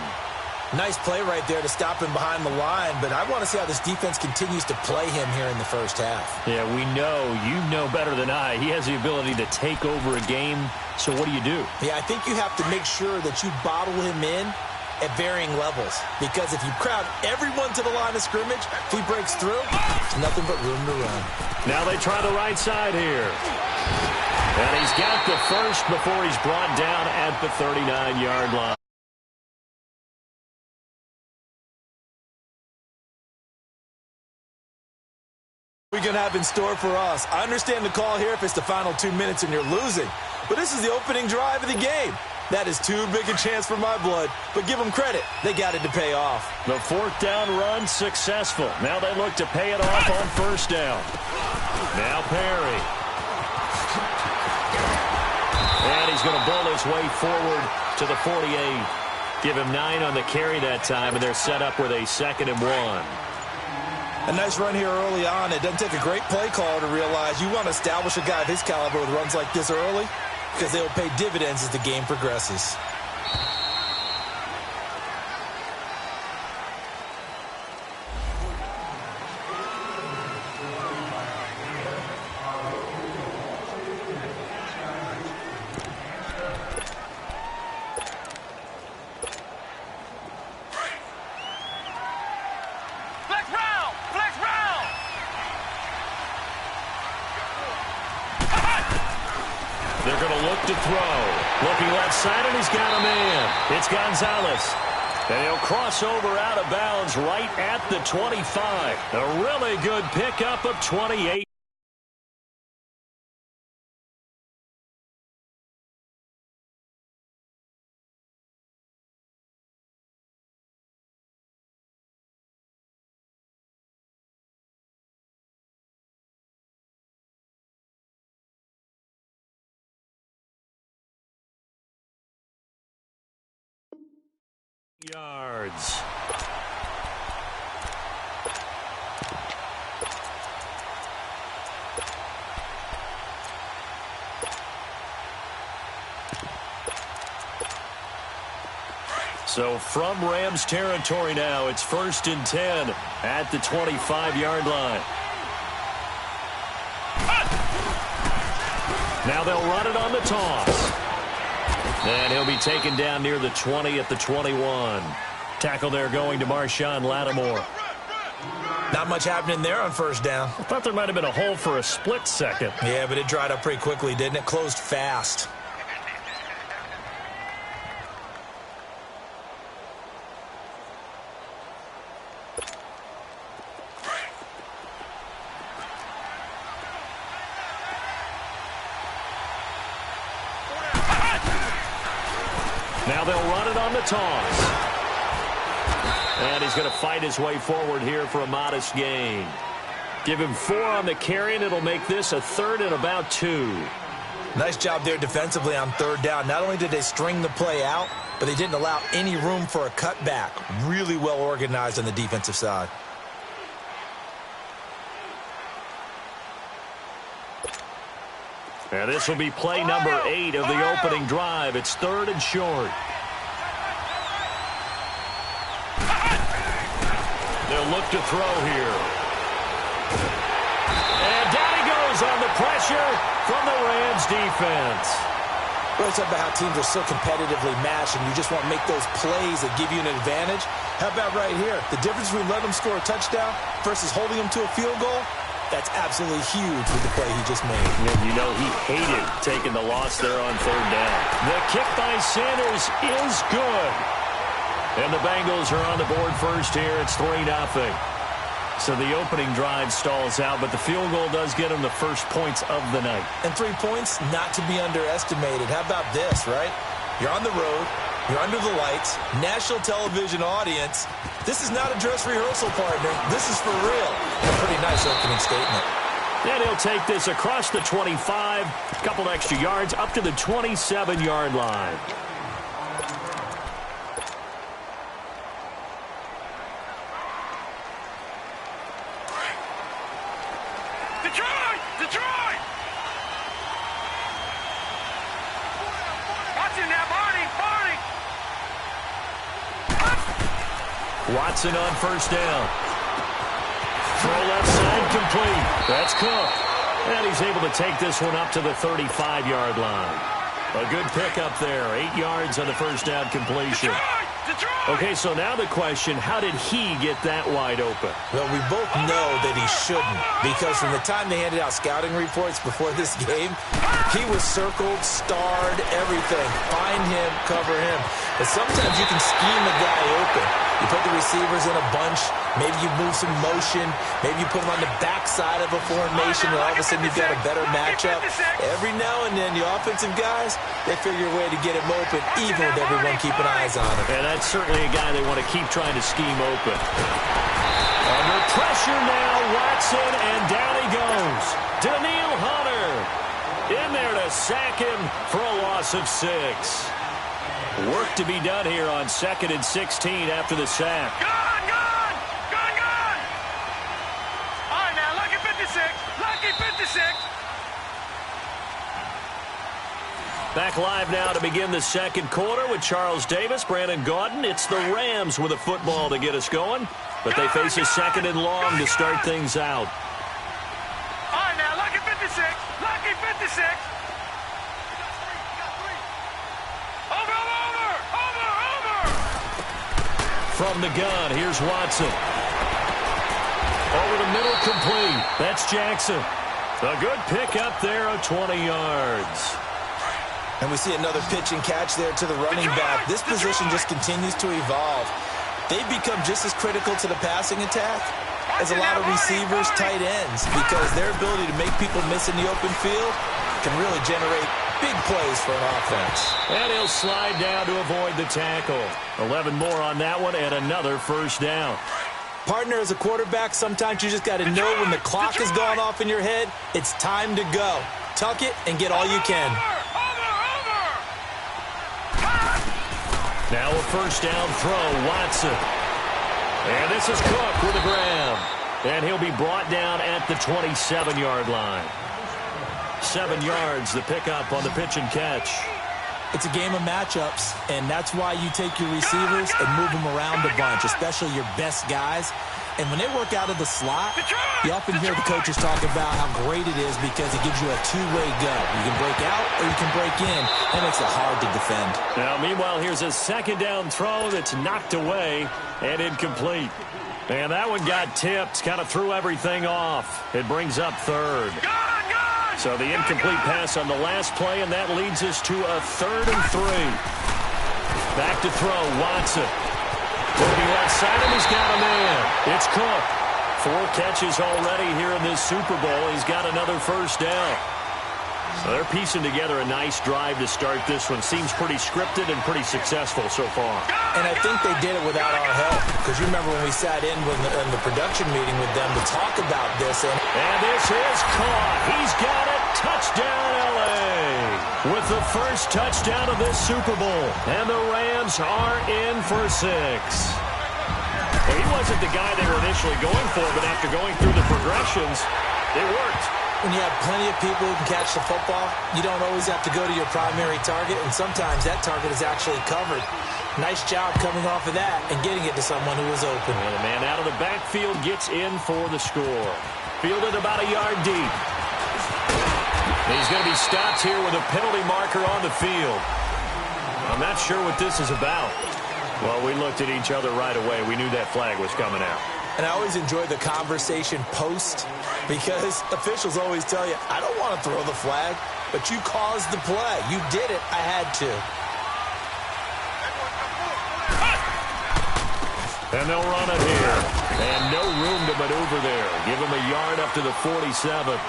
Nice play right there to stop him behind the line, but I want to see how this defense continues to play him here in the first half. Yeah, we know. You know better than I. He has the ability to take over a game, so what do? Yeah, I think you have to make sure that you bottle him in at varying levels, because if you crowd everyone to the line of scrimmage, if he breaks through, there's nothing but room to run. Now they try the right side here. And he's got the first before he's brought down at the 39-yard line. We're going to have in store for us. I understand the call here if it's the final 2 minutes and you're losing, but this is the opening drive of the game. That is too big a chance for my blood, but give them credit. They got it to pay off. The 4th down run successful. Now they look to pay it off on 1st down. Now Perry. And he's going to bowl his way forward to the 48. Give him 9 on the carry that time, and they're set up with a 2nd and 1. A nice run here early on. It doesn't take a great play caller to realize you want to establish a guy of his caliber with runs like this early, because they will pay dividends as the game progresses. They're going to look to throw. Looking left side, and he's got a man. It's Gonzalez. And he'll cross over out of bounds right at the 25. A really good pickup of 28. Yards. So from Rams territory now, it's 1st and 10 at the 25-yard line. Now they'll run it on the toss. And he'll be taken down near the 20 at the 21. Tackle there going to Marshawn Lattimore. Not much happening there on 1st down. I thought there might have been a hole for a split second. Yeah, but it dried up pretty quickly, didn't it? Closed fast. Now they'll run it on the toss. And he's going to fight his way forward here for a modest gain. Give him 4 on the carry, and it'll make this a 3rd and about 2. Nice job there defensively on 3rd down. Not only did they string the play out, but they didn't allow any room for a cutback. Really well organized on the defensive side. And this will be play number 8 of the opening drive. It's 3rd and short. They'll look to throw here. And down he goes on the pressure from the Rams defense. We're talking about how teams are so competitively matched, and you just want to make those plays that give you an advantage. How about right here? The difference between letting them score a touchdown versus holding them to a field goal, that's absolutely huge with the play he just made. Yeah, you know he hated taking the loss there on 3rd down. The kick by Sanders is good. And the Bengals are on the board first here. It's 3-0. So the opening drive stalls out, but the field goal does get them the first points of the night. And 3 points, not to be underestimated. How about this, right? You're on the road. You're under the lights. National television audience. This is not a dress rehearsal, partner. This is for real. A pretty nice opening statement. And he'll take this across the 25, a couple extra yards, up to the 27-yard line. Detroit! Watch him now, Barney! Watson on first down. Throw left side complete. That's Cook. And he's able to take this one up to the 35-yard line. A good pickup there. 8 yards on the first down completion. Okay, so now the question, how did he get that wide open? Well, we both know that he shouldn't, because from the time they handed out scouting reports before this game, he was circled, starred, everything. Find him, cover him. But sometimes you can scheme a guy open. You put the receivers in a bunch. Maybe you move some motion. Maybe you put them on the backside of a formation, and all of a sudden you've got a better matchup. Every now and then, the offensive guys, they figure a way to get him open, even with everyone keeping eyes on him. And that's certainly a guy they want to keep trying to scheme open. Under pressure now, Watson, and down he goes. Daniil Hunter in there to sack him for a loss of 6. Work to be done here on 2nd and 16 after the sack. Gone! All right, now, lucky 56. Back live now to begin the second quarter with Charles Davis, Brandon Gaudin. It's the Rams with a football to get us going, but they face a 2nd and long to start things out. All right, now, lucky 56. Over. From the gun, here's Watson. Over the middle, complete. That's Jackson. A good pick up there of 20 yards. And we see another pitch and catch there to the running back. This position just continues to evolve. They've become just as critical to the passing attack as a lot of receivers, tight ends, because their ability to make people miss in the open field can really generate big plays for an offense. And he'll slide down to avoid the tackle. 11 more on that one, and another first down. Partner, as a quarterback, sometimes you just got to know when the clock has gone off in your head, it's time to go. Tuck it and get all you can. Now a first down throw, Watson. And this is Cook with a grab. And he'll be brought down at the 27-yard line. 7 yards, the pickup on the pitch and catch. It's a game of matchups, and that's why you take your receivers and move them around a bunch, especially your best guys. And when they work out of the slot, you often hear the coaches talk about how great it is because it gives you a two-way go. You can break out or you can break in. That makes it hard to defend. Now, meanwhile, here's a 2nd down throw that's knocked away and incomplete. And that one got tipped, kind of threw everything off. It brings up 3rd. So the incomplete pass on the last play, and that leads us to a 3rd and 3. Back to throw, Watson. Looking left side, and he's got a man. It's Cook. 4 catches already here in this Super Bowl. He's got another first down. So they're piecing together a nice drive to start this one. Seems pretty scripted and pretty successful so far. And I think they did it without our help. Because you remember when we sat in the production meeting with them to talk about this. And this is caught. He's got it. Touchdown, L.A. With the first touchdown of this Super Bowl. And the Rams are in for 6. Well, he wasn't the guy they were initially going for, but after going through the progressions, it worked. when you have plenty of people who can catch the football, you don't always have to go to your primary target, and sometimes that target is actually covered. Nice job coming off of that and getting it to someone who was open. And the man out of the backfield gets in for the score. Fielded about a yard deep. He's going to be stopped here with a penalty marker on the field. I'm not sure what this is about. Well, we looked at each other right away. We knew that flag was coming out. And I always enjoy the conversation post because officials always tell you, I don't want to throw the flag, but you caused the play. You did it. I had to. And they'll run it here. And no room to maneuver there. Give him a yard up to the 47.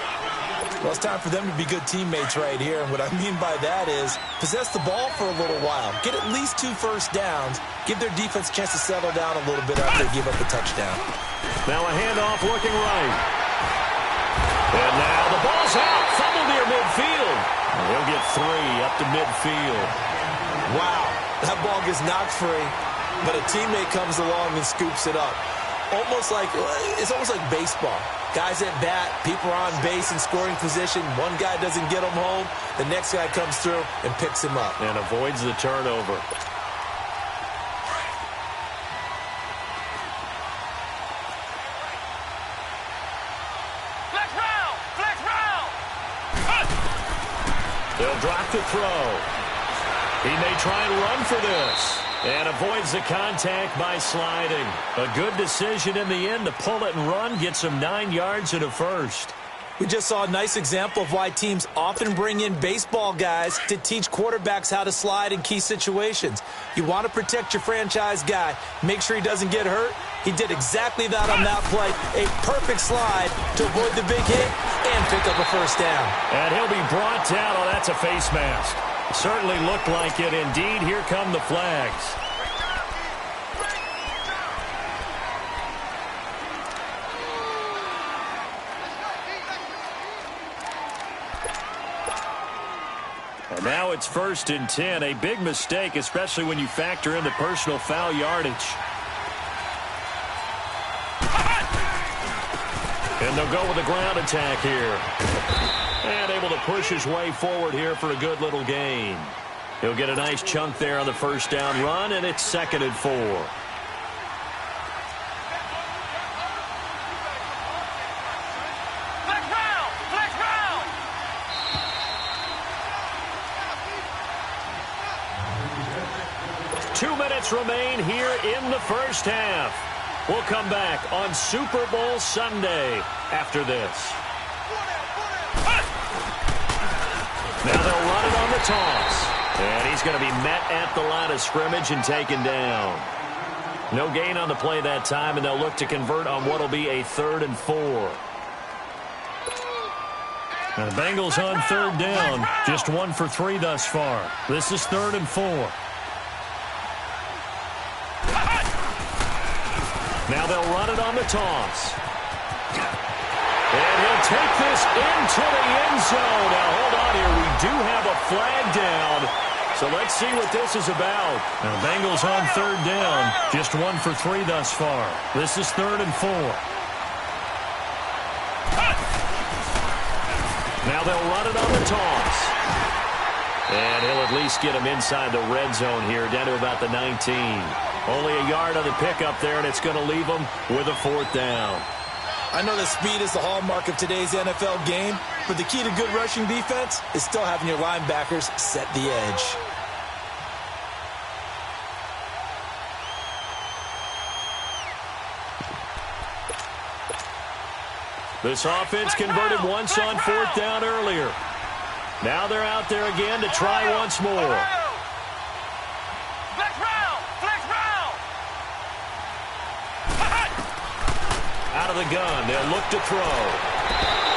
Well, it's time for them to be good teammates right here. And what I mean by that is possess the ball for a little while. Get at least 2 first downs. Give their defense a chance to settle down a little bit after they give up the touchdown. Now a handoff looking right. And now the ball's out. Fumble near midfield. And he'll get 3 up to midfield. Wow. That ball gets knocked free, but a teammate comes along and scoops it up. It's almost like baseball. Guys at bat, people are on base in scoring position. One guy doesn't get him home. The next guy comes through and picks him up. And avoids the turnover. Flex round! Flex round! They'll drop the throw. He may try and run for this. And avoids the contact by sliding. A good decision in the end to pull it and run. Gets him 9 yards and a first. We just saw a nice example of why teams often bring in baseball guys to teach quarterbacks how to slide in key situations. You want to protect your franchise guy. Make sure he doesn't get hurt. He did exactly that on that play. A perfect slide to avoid the big hit and pick up a first down. And he'll be brought down. Oh, that's a face mask. Certainly looked like it. Indeed, here come the flags. And now it's 1st and 10. A big mistake, especially when you factor in the personal foul yardage. And they'll go with a ground attack here. And able to push his way forward here for a good little gain. He'll get a nice chunk there on the first down run, and it's 2nd and 4. Flex round! Flex round! 2 minutes remain here in the first half. We'll come back on Super Bowl Sunday after this. Now they'll run it on the toss. And he's going to be met at the line of scrimmage and taken down. No gain on the play that time, and they'll look to convert on what will be a 3rd and 4. Now the Bengals on 3rd down. Just 1 for 3 thus far. This is 3rd and 4. Now they'll run it on the toss. And he'll take this into the end zone. Now, hold on here. We do have a flag down. So let's see what this is about. Now, Bengals on 3rd down. Just 1 for 3 thus far. This is 3rd and 4. Now they'll run it on the toss. And he'll at least get him inside the red zone here, down to about the 19. Only a yard on the pickup there, and it's going to leave him with a 4th down. I know that speed is the hallmark of today's NFL game, but the key to good rushing defense is still having your linebackers set the edge. This offense converted once on 4th down earlier. Now they're out there again to try once more. Flex round! Flex round! Out of the gun, they'll look to throw.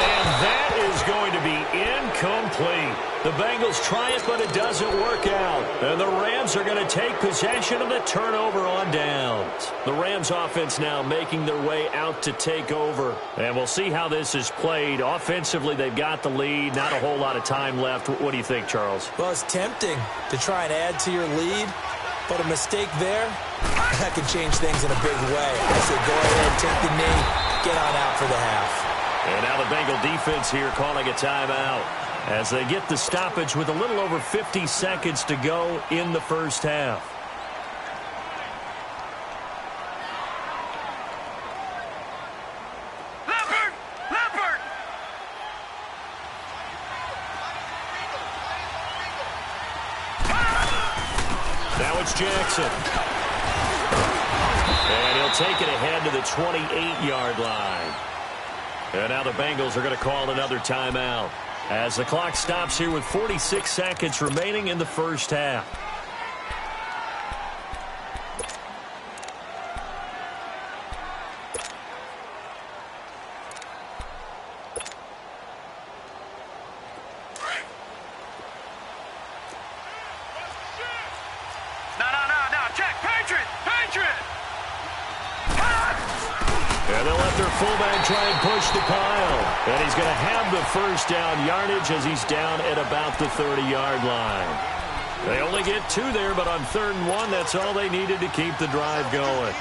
And that is going to be incomplete. The Bengals try it, but it doesn't work out. And the Rams are going to take possession of the turnover on downs. The Rams offense now making their way out to take over. And we'll see how this is played. Offensively, they've got the lead. Not a whole lot of time left. What do you think, Charles? Well, it's tempting to try and add to your lead, but a mistake there, that could change things in a big way. I say go ahead, take the knee, get on out for the half. And now the Bengal defense here calling a timeout as they get the stoppage with a little over 50 seconds to go in the first half. Now it's Jackson. And he'll take it ahead to the 28-yard line. And now the Bengals are going to call another timeout as the clock stops here with 46 seconds remaining in the first half. And they'll let their fullback try and push the pile. And he's going to have the first down yardage as he's down at about the 30-yard line. They only get 2 there, but on 3rd and 1, that's all they needed to keep the drive going.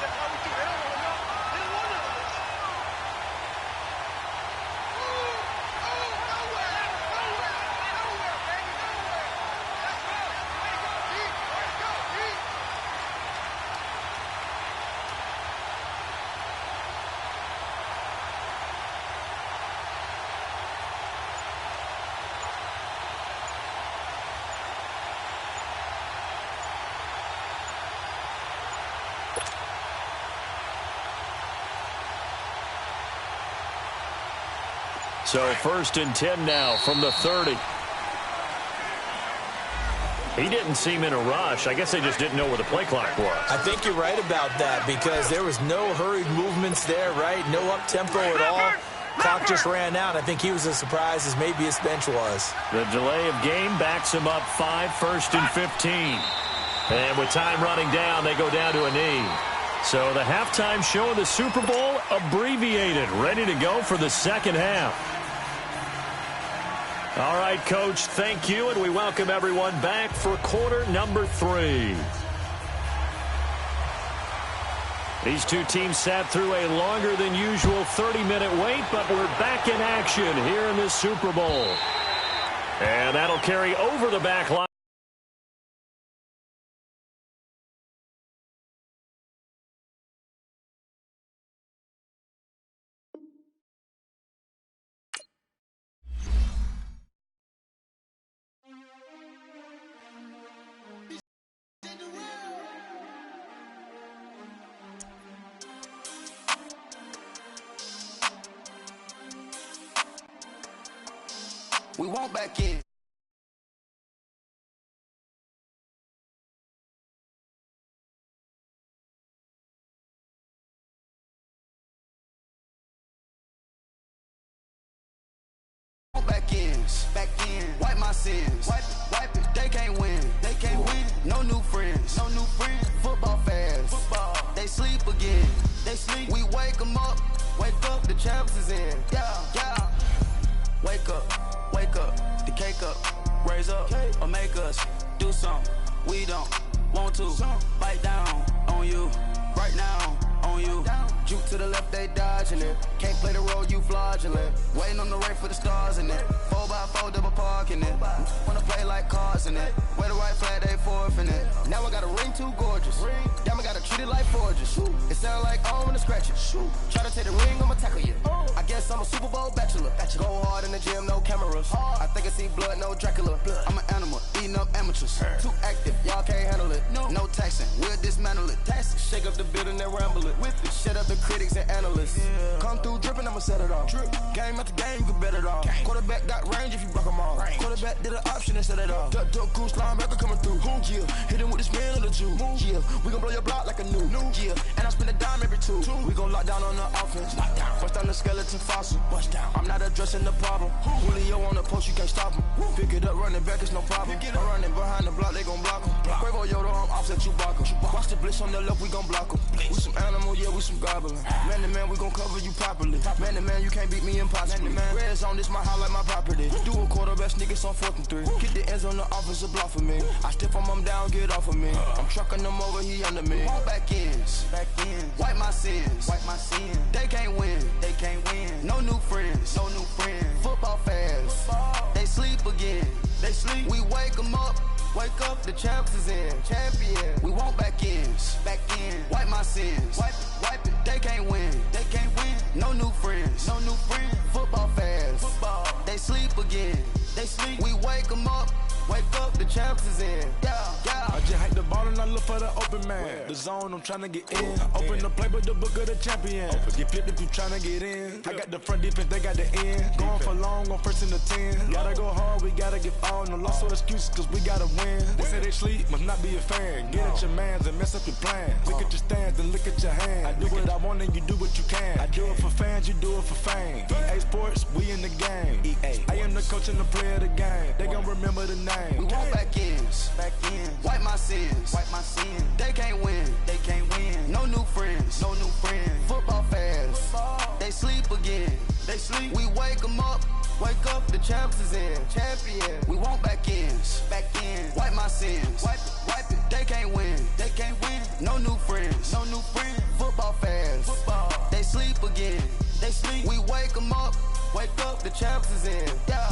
So 1st and 10 now from the 30. He didn't seem in a rush. I guess they just didn't know where the play clock was. I think you're right about that because there was no hurried movements there, right? No up-tempo at all. Clock just ran out. I think he was as surprised as maybe his bench was. The delay of game backs him up 5, 1st and 15. And with time running down, they go down to a knee. So the halftime show of the Super Bowl abbreviated, ready to go for the second half. All right, Coach, thank you, and we welcome everyone back for quarter number 3. These two teams sat through a longer than usual 30-minute wait, but we're back in action here in this Super Bowl. And that'll carry over the back line. We won't back in. Back in, wipe my sins, wipe it, they can't win, no new friends, football fans, they sleep again, we wake them up, the champs is in, yeah, wake up, the cake up, raise up, or make us do something, we don't want to, bite down on you, right now, on you, juke to the left, they dodging it, can't play the role, you fraudulent, waiting on the right for the stars in it, 4x4 double parking it, wanna play like cars in it, wear the right flag, they forfeiting it, now I got a ring too gorgeous, damn I gotta treat it like forges, it sound like I wanna scratch it, try to take the ring, I'ma tackle you, I guess I'm a Super Bowl bachelor, go hard in the gym, no cameras, I think I see blood, no Dracula, I'm an animal, eating up amateurs, too active, y'all can't handle it, no taxing, we'll dismantle it, shake up the building and ramble it, whip it, shut up the critics and analysts, come through dripping, I'ma set it off, game after game, you can bet it off, quarterback got range if you block them all, quarterback did an option and set it off, duck goose linebacker coming through, yeah, hit him with the spin of the Jew, yeah, we gon' blow your block like a new, yeah, and I spend a dime every 2, we gon' lock down on the offense, bust down the skeleton fossil, I'm not addressing the problem, Julio on the post, you can't stop him, pick it up, running back, it's no problem, I'm running behind the block, they gon' block him, Quavo Yoda, I'm offset Chewbacca, watch the blitz on the left, we gon' block them. We some animal, yeah, we some goblin. Man to man, we gon' cover you properly. Man to man, you can't beat me impossibly. Red zone, this my house like my property. Do a quarter best niggas on 4th and 3. Get the ends on the offensive block for me. I stiff him down, get off of me. I'm trucking them over, he under me. Won't back ends. Wipe my sins. They can't win. No new friends. Football fans. They sleep again. We wake them up. Wake up, the champs is in. Champion. We want back ends. Wipe my sins. Wipe it. They can't win. No new friends. Football fans. They sleep again. We wake them up. Wake up, the champs is in. Yeah. I just hike the ball and I look for the open man. The zone, I'm tryna get in. Open the playbook, the book of the champion. Get flipped if you tryna get in. I got the front defense, they got the end. Going for long, on 1st and the 10. Gotta go hard, we gotta get all. No loss or excuses, cause we gotta win. They say they sleep, must not be a fan. Get at your mans and mess up your plans. Look at your stands and look at your hands. I do what I want and you do what you can. I do it for fans, you do it for fame. EA Sports, we in the game. EA. I am the coach and the player of the game. They gon' remember the name. We want back ends. Wipe my sins. They can't win. No new friends. Football fans. They sleep again. We wake them up. Wake up, the champs is in. Champion. We want back ends. Wipe my sins. Wipe it. They can't win. No new friends. Football fans. They sleep again. We wake them up. Wake up, the champs is in. Yeah.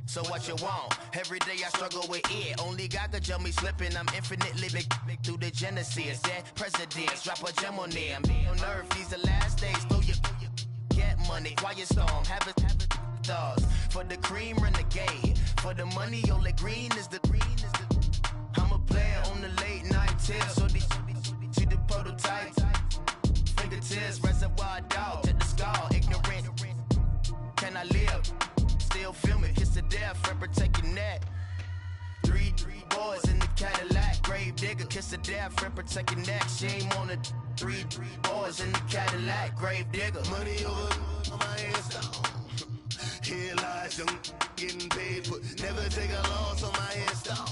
So what you want? Every day I struggle with it. Only God could tell me slipping. I'm infinitely big through the genesis. Dead presidents, drop a gem on them. On earth, these the last days. Throw your get money, quiet storm. Have it stars. For the cream, renegade. For the money, only green is the I'm a player on the late night tips. So these see the prototype. Fingertips, reservoir dog. To the skull, ignorant. Can I live? Still film it, kiss to death, friend protect your neck. Three boys in the Cadillac, grave digger, kiss to death, friend protect your neck. Shame on the three boys in the Cadillac, grave digger. Money over on my hands down. Here lies young, getting paid, but never take a loss on my hands down.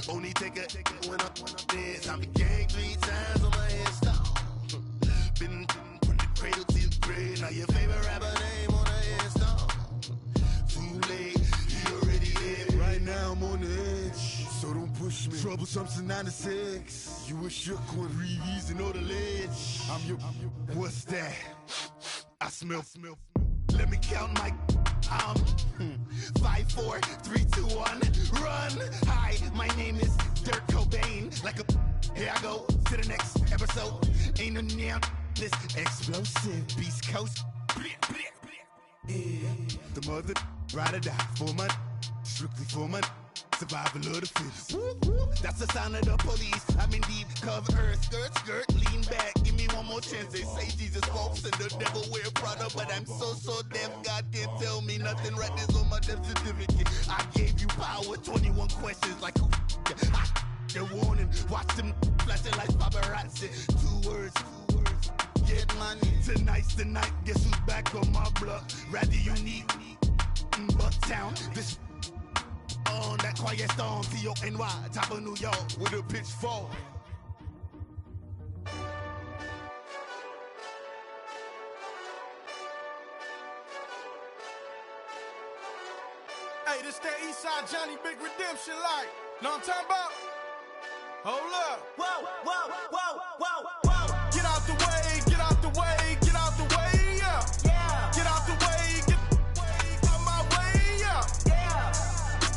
Only take a when I'm dead. I been gang 3 times on my hands down. Been from the cradle to the grave. Now your favorite rapper name on the hands down. Troublesome since 96. You were shook when Reeves and all the ledge. I'm your, what's that? I smell. Let me count my 5, 4, 3, 2, 1, run. Hi, my name is Dirk Cobain. Like a, here I go to the next episode. Ain't no damn this explosive Beast Coast. The mother ride or die for my, strictly for my. Survival of the fittest. That's the sound of the police. I'm in deep cover, skirt, lean back. Give me one more chance. They say Jesus walks and the devil wear Prada, but I'm so deaf. God can't tell me nothing. Right there's on my death certificate. I gave you power. 21 questions like who? The warning. Watch them flashing like paparazzi. 2 words. Get money. Tonight's the night. Guess who's back on my block? Rather unique. Bucktown. This. On that quiet storm, T-O-N-Y, top of New York, with a pitchfork. Hey, this that Eastside Johnny Big Redemption like. Know what I'm talking about? Hold up. Whoa. Get out the way, get out the way, get out the way, yeah. Get out the way, get out my way, yeah.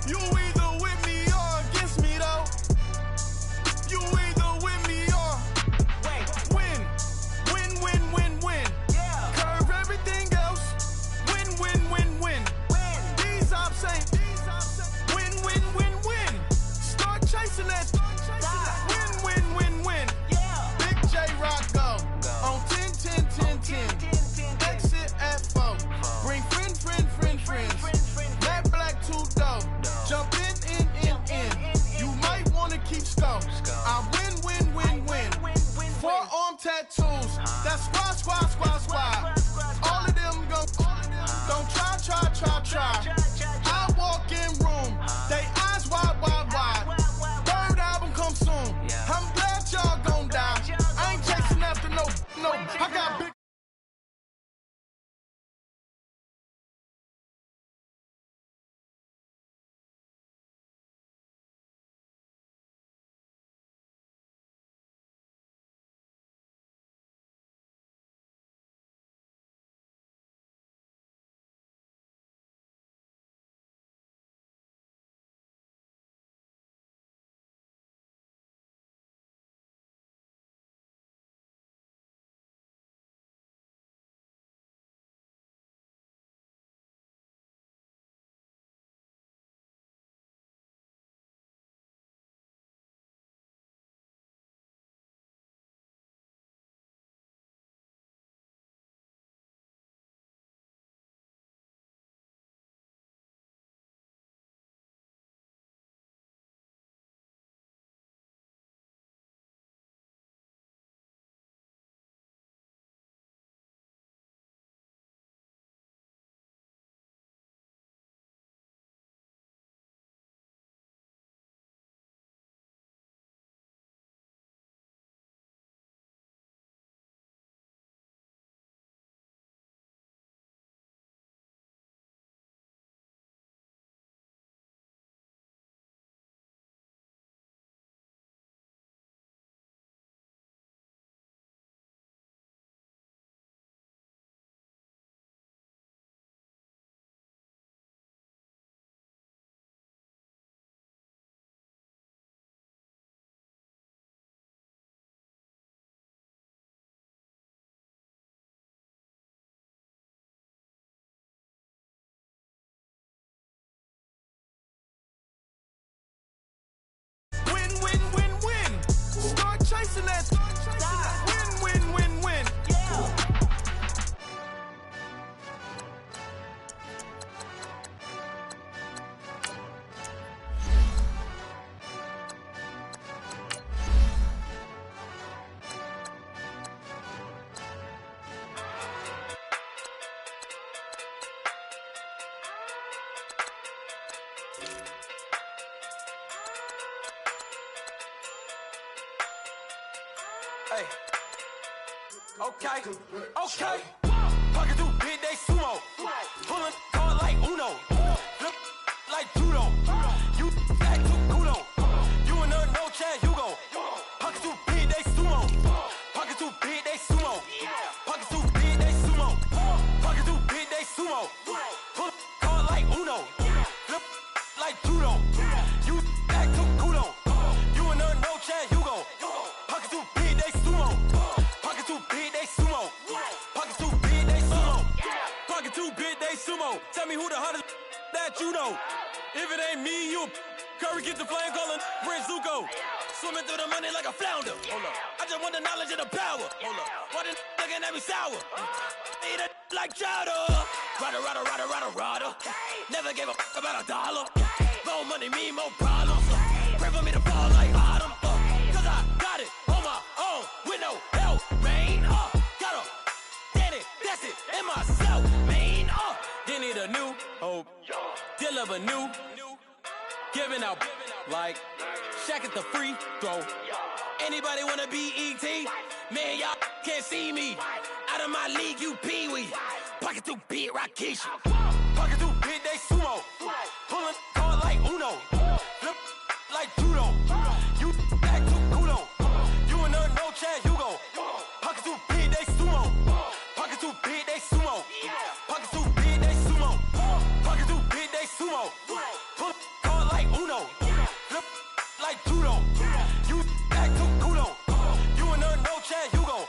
You either with me or against me, though. You either with me or win. Curve everything else. Win. These ops ain't win. Start chasing that. Win. Big J Rock go on 10. Exit at 4. Bring friends. Matt Black 2 dope. Jump in. You might wanna keep scope. I win. Forearm tattoos. That's squad. All of them go. Don't try. I walk in room. They eyes wide. Third album come soon. I'm glad y'all gon' die. I ain't chasing after no. I got big. Win. Start chasing that. Win. Hey. Okay. Pocket through big day sumo. Pulling card like Uno. Flip like judo. You back to kudo. You in the no sumo. Tell me who the hottest that you know. If it ain't me, you Curry get the flame calling Prince Zuko. Swimming through the money like a flounder. Hold up. I just want the knowledge and the power. Hold up. Why the looking at me sour? Eat it like chowder. Rada. Never gave a about a dollar. More money mean more problems. Pray for me to fall like autumn. Cause I got it on my own with no help, man. Got a daddy, that's it, in myself, man. Didn't need a new hope. Deal of a new. Giving out like Shaq at the free throw. Anybody wanna be E.T.? Man, y'all can't see me. Out of my league, you pee-wee. Pocket too big, Rakishi. Pocket too big, they sumo. Pulling card like Uno. Flip like judo. You act too kudo. You and her, no Chad Hugo. Pocket too big, they sumo. Pocket too big, they sumo. Pocket too big, they sumo. Pocket too big, they sumo. Pull card like Uno. Flip like judo. You act too kudo. You and her, no Chad Hugo.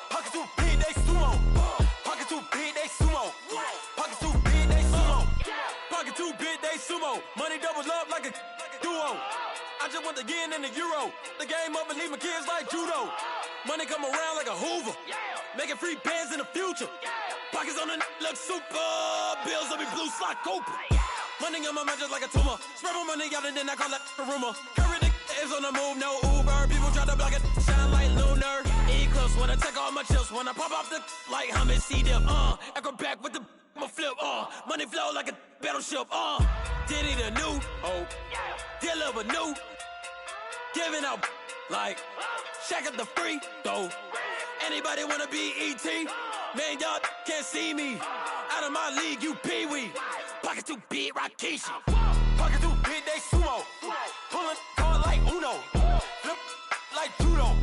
Pocket too big, they sumo. Pocket too big, they sumo. Pocket too big, they sumo. Pocket too big, they sumo. Money doubles up like a duo. I just want the yen and the euro. The game up and leave my kids like judo. Money come around like a Hoover. Making free bands in the future. Pockets on the look super. Bills will be blue slot Cooper. Money on my mind just like a tumor. Spread my money out and then I call it a rumor. Curry the is on the move, no Uber. People try to block it, shine like lunar. Eclipse when I take all my chips. When I pop off the like Hummus C-dip. Acrobat with the I'ma flip. Money flow like a battleship. Diddy the new hope. Deal of a new. Giving out like Shaq at the free throw. Anybody wanna be E.T.? Man, y'all can't see me. Out of my league, you pee-wee. Pocket too big, Rakishi. Pocket too big, they sumo. Pulling card like Uno. Flip like judo.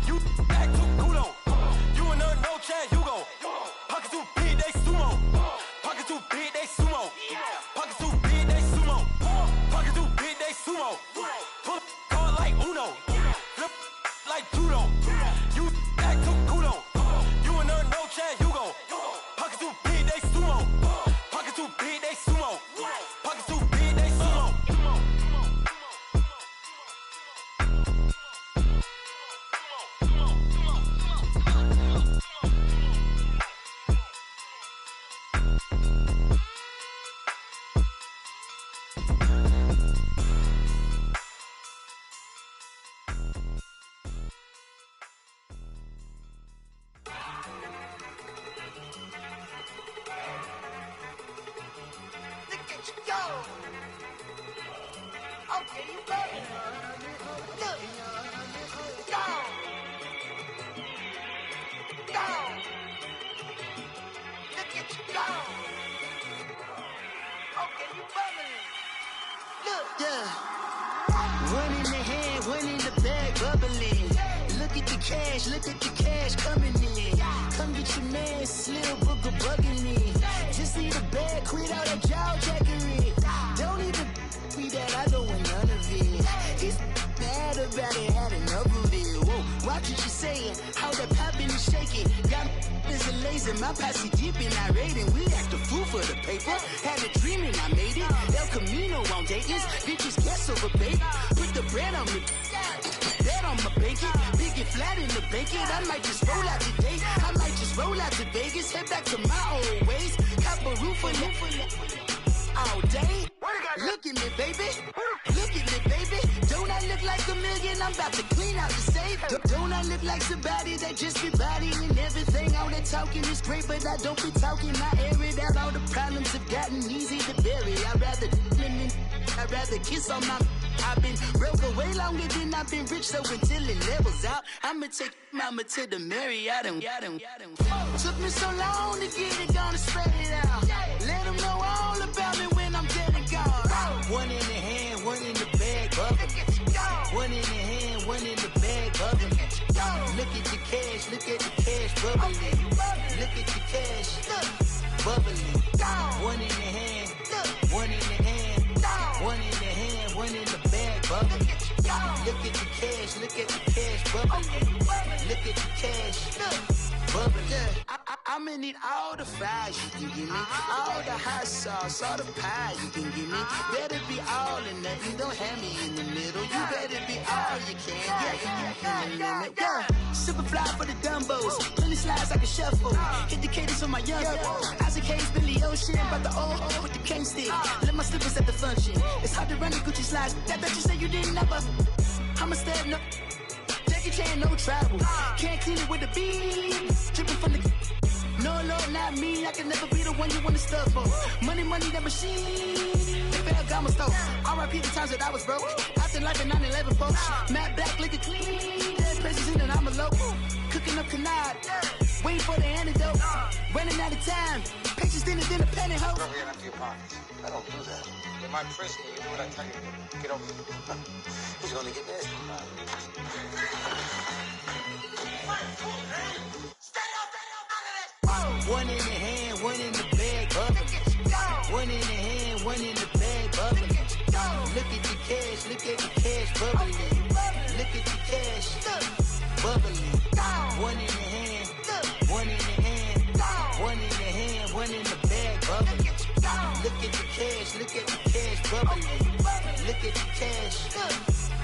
You act too kudo. You and her, no Chad Hugo. Pocket too big, they sumo. Pocket too big, they sumo. Pocket too big, they sumo. Pocket too big, they sumo. Pull card like Uno. Flip like judo. You act too kudo. You and her, no Chad Hugo. Pocket too big, they sumo. Pocket too big, they sumo. Pocket too big, they sumo. One in the hand, one in the bag, bubbling. Look at the cash coming in. Come get your man, Slim Booker bugging me. Just need a bag, quit all that jaw jackery. Don't even me that I don't want none of it. He's mad about it, had enough of it. Whoa, watch what you saying, how that poppin' is shaking. Got is a lazy, my posse deep and I raiding. We act a fool for the paper. Had a dream and I made it. El Camino on Dayton's, bitches guess over baby. Put the bread on me, that on my bacon. Big and flat in the bacon. I might just roll out today. I might just roll out to Vegas. Head back to my old ways. Cop a roof all day. Look at me, baby. Look at me, baby. Don't I look like a million? I'm about to clean out the safe. Don't I look like somebody that just be bodying everything? All that talking is great, but I don't be talking. I air it out. All the problems have gotten easy to bury. I'd rather kiss on my. I've been broke way longer than I've been rich, so until it levels out, I'ma take mama to the Marriott and took me so long to get it, gonna spread it out. Let them know all about me when I'm dead and gone. One in the hand, one in the bag, bubbling. One in the hand, one in the bag, bubbling. Look at the cash, bubbling. Look at the cash, bubbling. One in the hand, one in the hand, one in the hand, one in the bag, bubbling. Look at the cash, bubbling. Look at the cash, bubbling. I I'ma need all the fries you can give me, all the hot sauce, all the pie you can give me. Better be all or nothing, don't have me in the middle. You better be all you can. Yeah. Super fly for the dumbos, plenty slides like a shuffle. Hit the cadence for my young Isaac Hayes, Billy Ocean, but the old with the cane stick. Let my slippers at the function. It's hard to run the Gucci slides. That bet you say you didn't never. I'm a step no. Jackie Chan, no travel. Can't clean it with the beat. Dripping from the. No, not me. I can never be the one you want to stuff for. Money, that machine. They fail, got my stove. R.I.P. the times that I was broke. After life in 9/11, folks. Matte black, liquor clean. There's places in and I'm a local. Cooking up canard. Waiting for the antidote. Running out of time. Patience thinner than a penny hoe. Rub your hand up to your pockets. I don't do that. In my prison, you do what I tell you to. Get over here. He's gonna get nasty. One in the hand, one in the bag, bubbling. One in the hand, one in the bag, bubbling. Look at the cash, bubbling. Look at the cash, bubbling. One in the hand, one in the hand, one in the hand, one in the bag, bubbling. Look at the cash, bubbling. Look at the cash,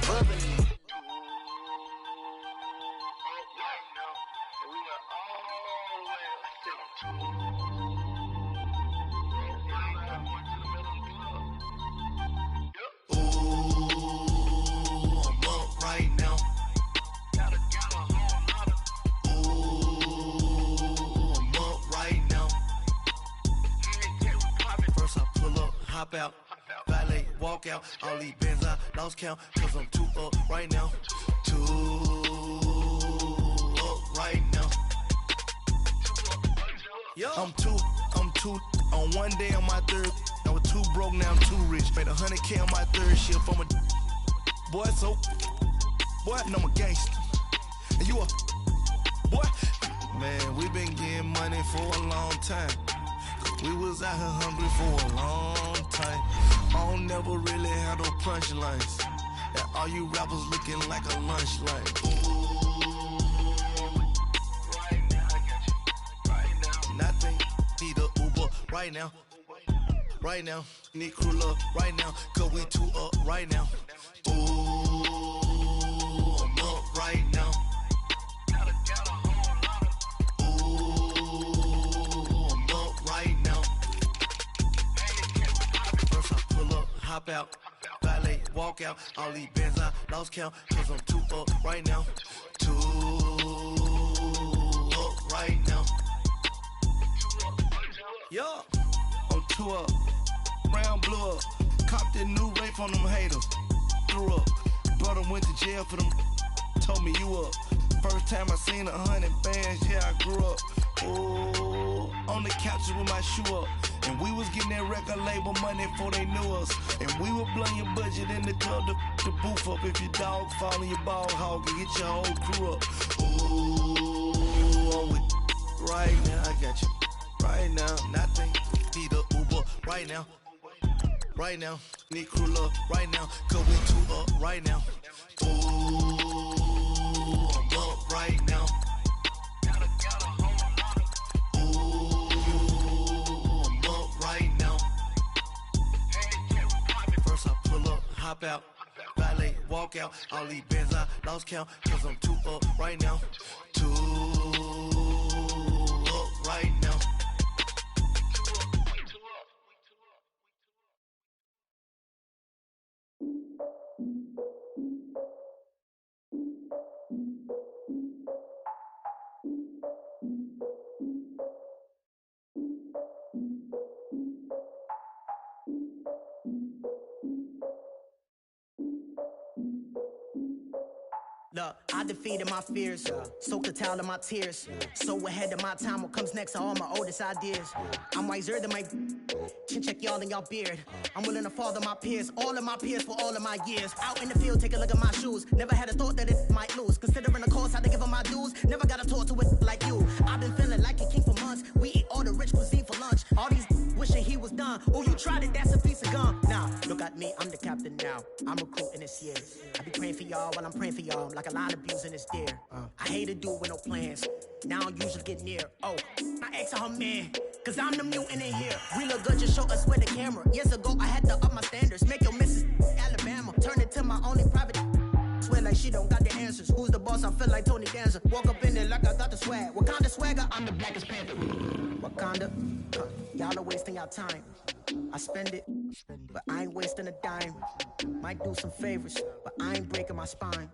bubbling. Hop out, valet, walk out, all these bands I lost count, cause I'm too up right now, too up right now. I'm too, on one day on my third, I was too broke, now I'm too rich, made 100K on my third shift from a boy, so, boy, and I'm a gangster, and you a, boy, man, we been getting money for a long time. We was out here hungry for a long time. I don't never really have no punchlines. And all you rappers looking like a lunch line. Right now, I got you. Right now. Nothing. Need a Uber right now. Right now. Need crew up right now. Cause we too up right now. Ooh, I'm up right now. Hop out, valet, walk out, all these bands I lost count, cause I'm too up right now, too up right now. Yo, I'm too up, round blew up, copped that new rape on them haters, threw up, brother went to jail for them, told me you up. First time I seen 100 bands, yeah, I grew up. Ooh, on the couches with my shoe up. And we was getting that record label money before they knew us. And we were blowing your budget in the club to boof up. If your dog fall in your ball hog and get your whole crew up. Ooh, I'm with right now, I got you. Right now, nothing. Need a Uber right now. Right now, need crew up right now. Cause we too up right now. Ooh, I'm up right now. Hop out, valet, walk out, all these bands I lost count, cause I'm too up right now, too up right now. Look, I defeated my fears, soaked a towel in my tears. So ahead of my time, what comes next are all my oldest ideas. I'm wiser than my chin check y'all in y'all beard. I'm willing to father my peers, all of my peers for all of my years. Out in the field, take a look at my shoes. Never had a thought that it might lose. Considering the cost, I had to give them my dues. Never got a talk to it like you. I've been feeling like a king for months. We eat all the rich cuisine for lunch. All these wishing he he was done. Oh, you tried it, that's a piece of gum. Nah, look at me, I'm the captain now. I'm recruiting this year. I be praying for y'all while I'm praying for y'all. I'm like a line abusing this deer. I hate a dude with no plans. Now I usually get near. Oh, I ask her man, cause I'm the mutant in here. We look good, just show us where the camera. Years ago, I had to up my standards. Make your missus Alabama. Turn it to my only private. Swear like she don't got the answers. Who's the boss? I feel like Tony Danza. Walk up in there like I got the swag. Wakanda swagger, I'm the blackest panther. Wakanda, y'all are wasting your time. I spend it, but I ain't wasting a dime. Might do some favors, but I ain't breaking my spine.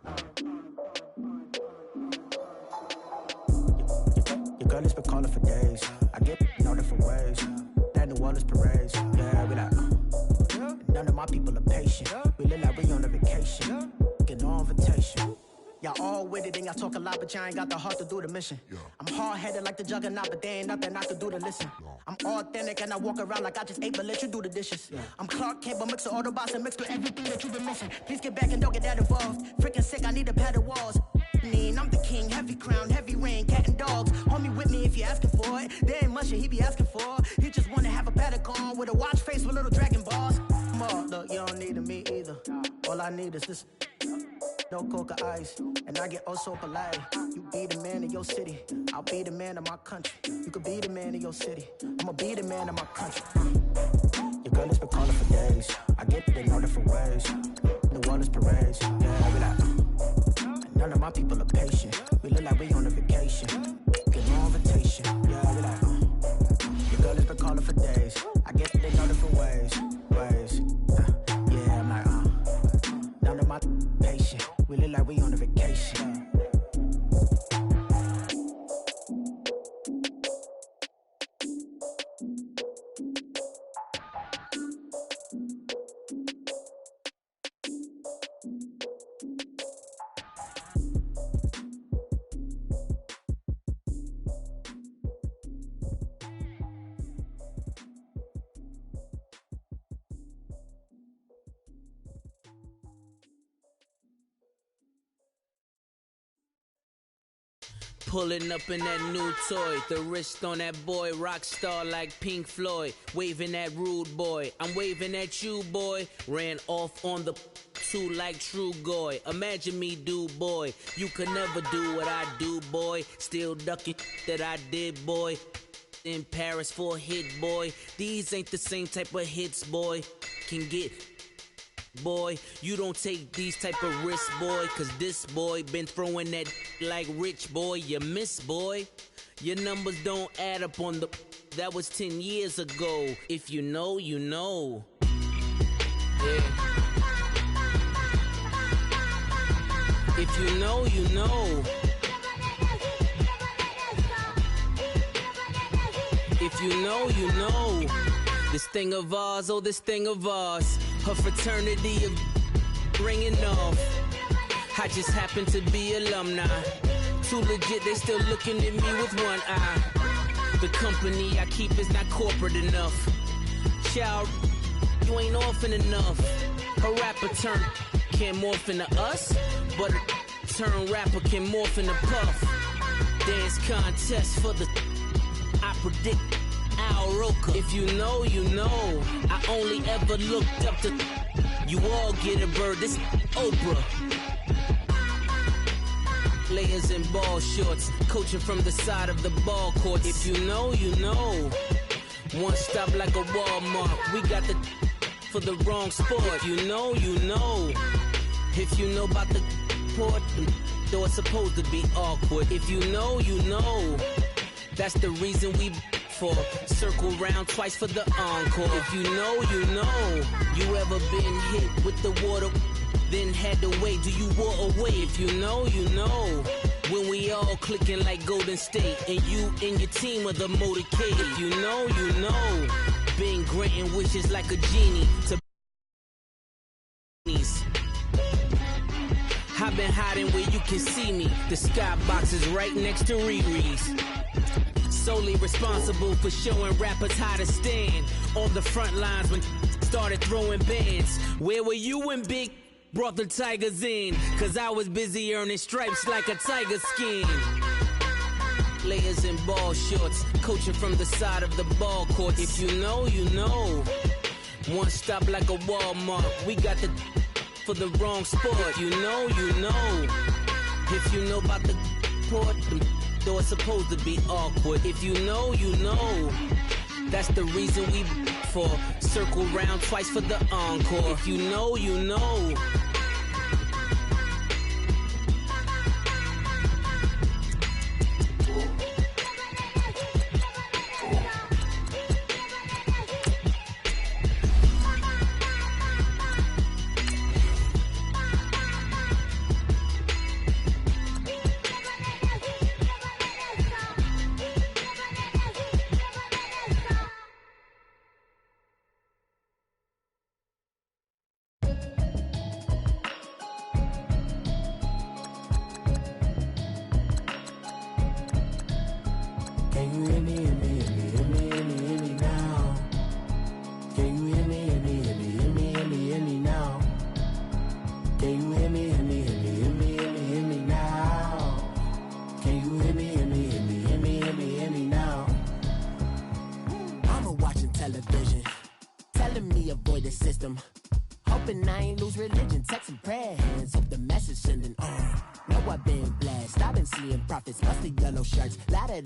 Your girl has been calling for days. I get in all different ways. That New Orleans parades. Yeah, we like, none of my people are patient. We look like we on a vacation. Get no invitation. Y'all all with it and y'all talk a lot, but y'all ain't got the heart to do the mission. I'm hard-headed like the juggernaut, but there ain't nothing I can do to listen. I'm authentic and I walk around like I just ate, but let you do the dishes. I'm Clark Kent, but mix the Autobots and mix with everything that you've been missing. Please get back and don't get that involved. Freaking sick, I need a pad of walls. I'm the king, heavy crown, heavy rain, cat and dogs. Homie with me if you're asking for it. There ain't much that he be asking for. He just wanna have a paddock on with a watch face with little dragon balls. Look, you don't need me either. All I need is this. No coca ice, and I get oh so polite. You be the man of your city, I'll be the man of my country. You could be the man of your city, I'ma be the man of my country. Your girl has been calling for days. I get it in all different ways. New Orleans parades, yeah, we like. None of my people are patient. We look like we on a vacation. Get no invitation, yeah, we like. Your girl has been calling for days. I get it in all different ways. Yeah, I'm like, none of my patient. We look like we on a vacation. Pulling up in that new toy, the wrist on that boy, rock star like Pink Floyd, waving at rude boy, I'm waving at you boy, ran off on the two like True Goy, imagine me do boy, you could never do what I do boy, still ducking that I did boy, in Paris for a hit boy, these ain't the same type of hits boy, can get boy, you don't take these type of risks, boy, cause this boy been throwing that like rich boy, you miss, boy. Your numbers don't add up on the, that was 10 years ago. If you know, you know. Yeah. If you know, you know. If you know, you know. This thing of ours, oh, this thing of ours. Her fraternity of ringing off. I just happen to be alumni. Too legit, they still looking at me with one eye. The company I keep is not corporate enough. Child, you ain't orphan enough. A rapper turn can't morph into us, but a turn rapper can morph into Puff. Dance contest for the, I predict Al Roker. If you know, you know. I only ever looked up to, you all get a bird, this Oprah. Layers in ball shorts, coaching from the side of the ball court. If you know, you know. One stop like a Walmart. We got the for the wrong sport. If you know, you know. If you know about the port, though it's supposed to be awkward. If you know, you know. That's the reason we for circle round twice for the encore. If you know, you know. You ever been hit with the water? Then had to wait, do you walk away? If you know, you know. When we all clicking like Golden State, and you and your team are the motorcade. If you know, you know. Been granting wishes like a genie to I've been hiding where you can see me. The skybox is right next to Riri's. Solely responsible for showing rappers how to stand on the front lines when started throwing bands. Where were you when Big brought the Tigers in? Cause I was busy earning stripes like a tiger skin. layers and ball shorts, coaching from the side of the ball court. If you know, you know. One stop like a Walmart. We got the for the wrong sport. You know, you know. If you know about the port, though it's supposed to be awkward. If you know, you know. That's the reason we for circle round twice for the encore. If you know, you know.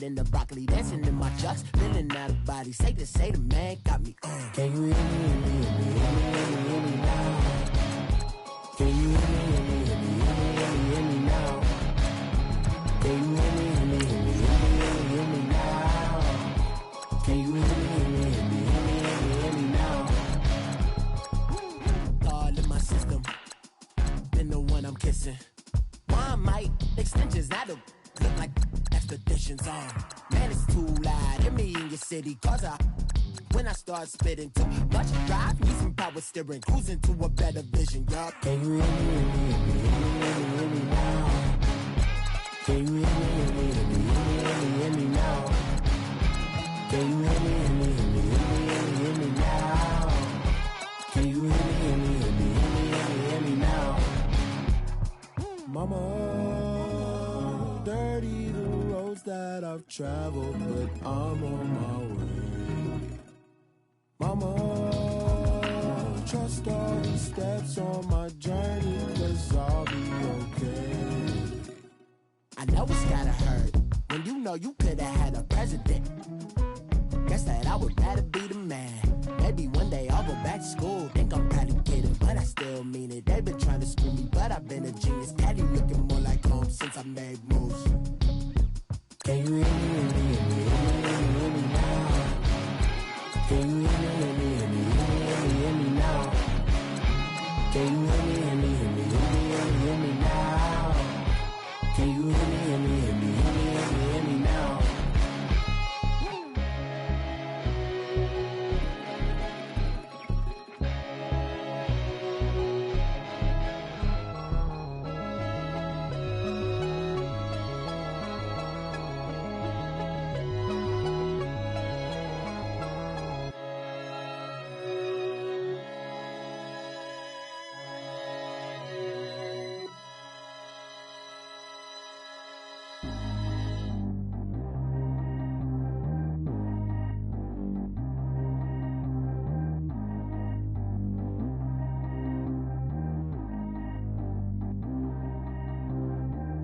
In the broccoli, dancing in my chucks, feeling out of body. Say the man got me on. Can you hear me, hear me, hear me now? Can you hear me, hear me, hear me, hear me now? Can you hear me, hear me, hear me now? Can you hear me, hear me, hear me now? All in my system, been the one I'm kissing. One mic extensions that'll look like expeditions on. Man, it's too loud. Hear me in your city, cause when I start spitting too much drive, need some power steering, cruising to a better vision, y'all. Can you hear me, hear me now? Can you hear me, hear me now? Can you hear me, hear me now? Can you hear me, hear me now? Mama, dirty the roads that I've traveled, but I'm on my way. Mama, trust all the steps on my journey, 'cause I'll be okay. I know it's gotta hurt when you know you could've had a president. Guess that I would rather be the man. Maybe one day I'll go back to school. Think I'm probably kidding, but I still mean it. They've been trying to screw me, but I've been a genius. Daddy looking more like home since I made moves. Can you hear me, hear me now? Can you hear me, hear me now? Can you hear me, hear me now? Can you hear me, hear me now?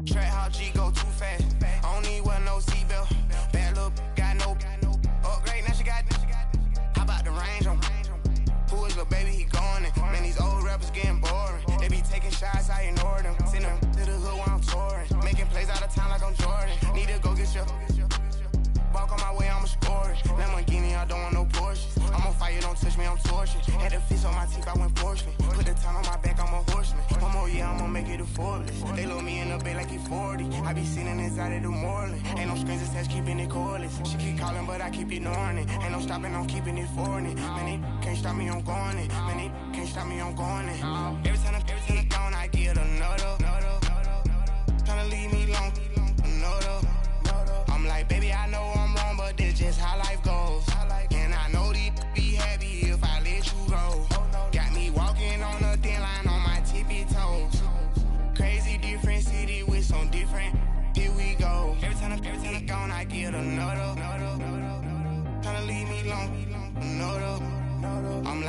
Track how G go too fast. I don't need wear no seatbelt. Bad little got no upgrade. Now she got. How about the range on? Who is the baby? He going in. Man, these old rappers getting boring. They be taking shots, I ignore them. Send them to the hood while I'm touring. Making plays out of town like I'm Jordan. Need to go get your. Walk on my way, I'ma score it. Lamborghini, I don't want no Porsches. I'm on fire, don't touch me, I'm torching. Had the fish on my teeth, I went forceful. Put the time on my back, I'm a horseman. One more year, I'ma make it a Forbes. They load me in the bay like he 40. I be sitting inside of the Moreland. Ain't no strings attached, keeping it cordless. She keep calling, but I keep ignoring it. Ain't no stopping, I'm keeping it foreign. Man, they can't stop me, I'm going it. Man, they can't stop me, I'm going it. Every time I gone, I get another. Tryna leave me long, another. I'm like, baby, I know I'm wrong, but this just how life goes. And I know these be happy if I let you go. Got me walking on a thin line on my tippy toes. Crazy different city with some different, here we go. Every time I gone, I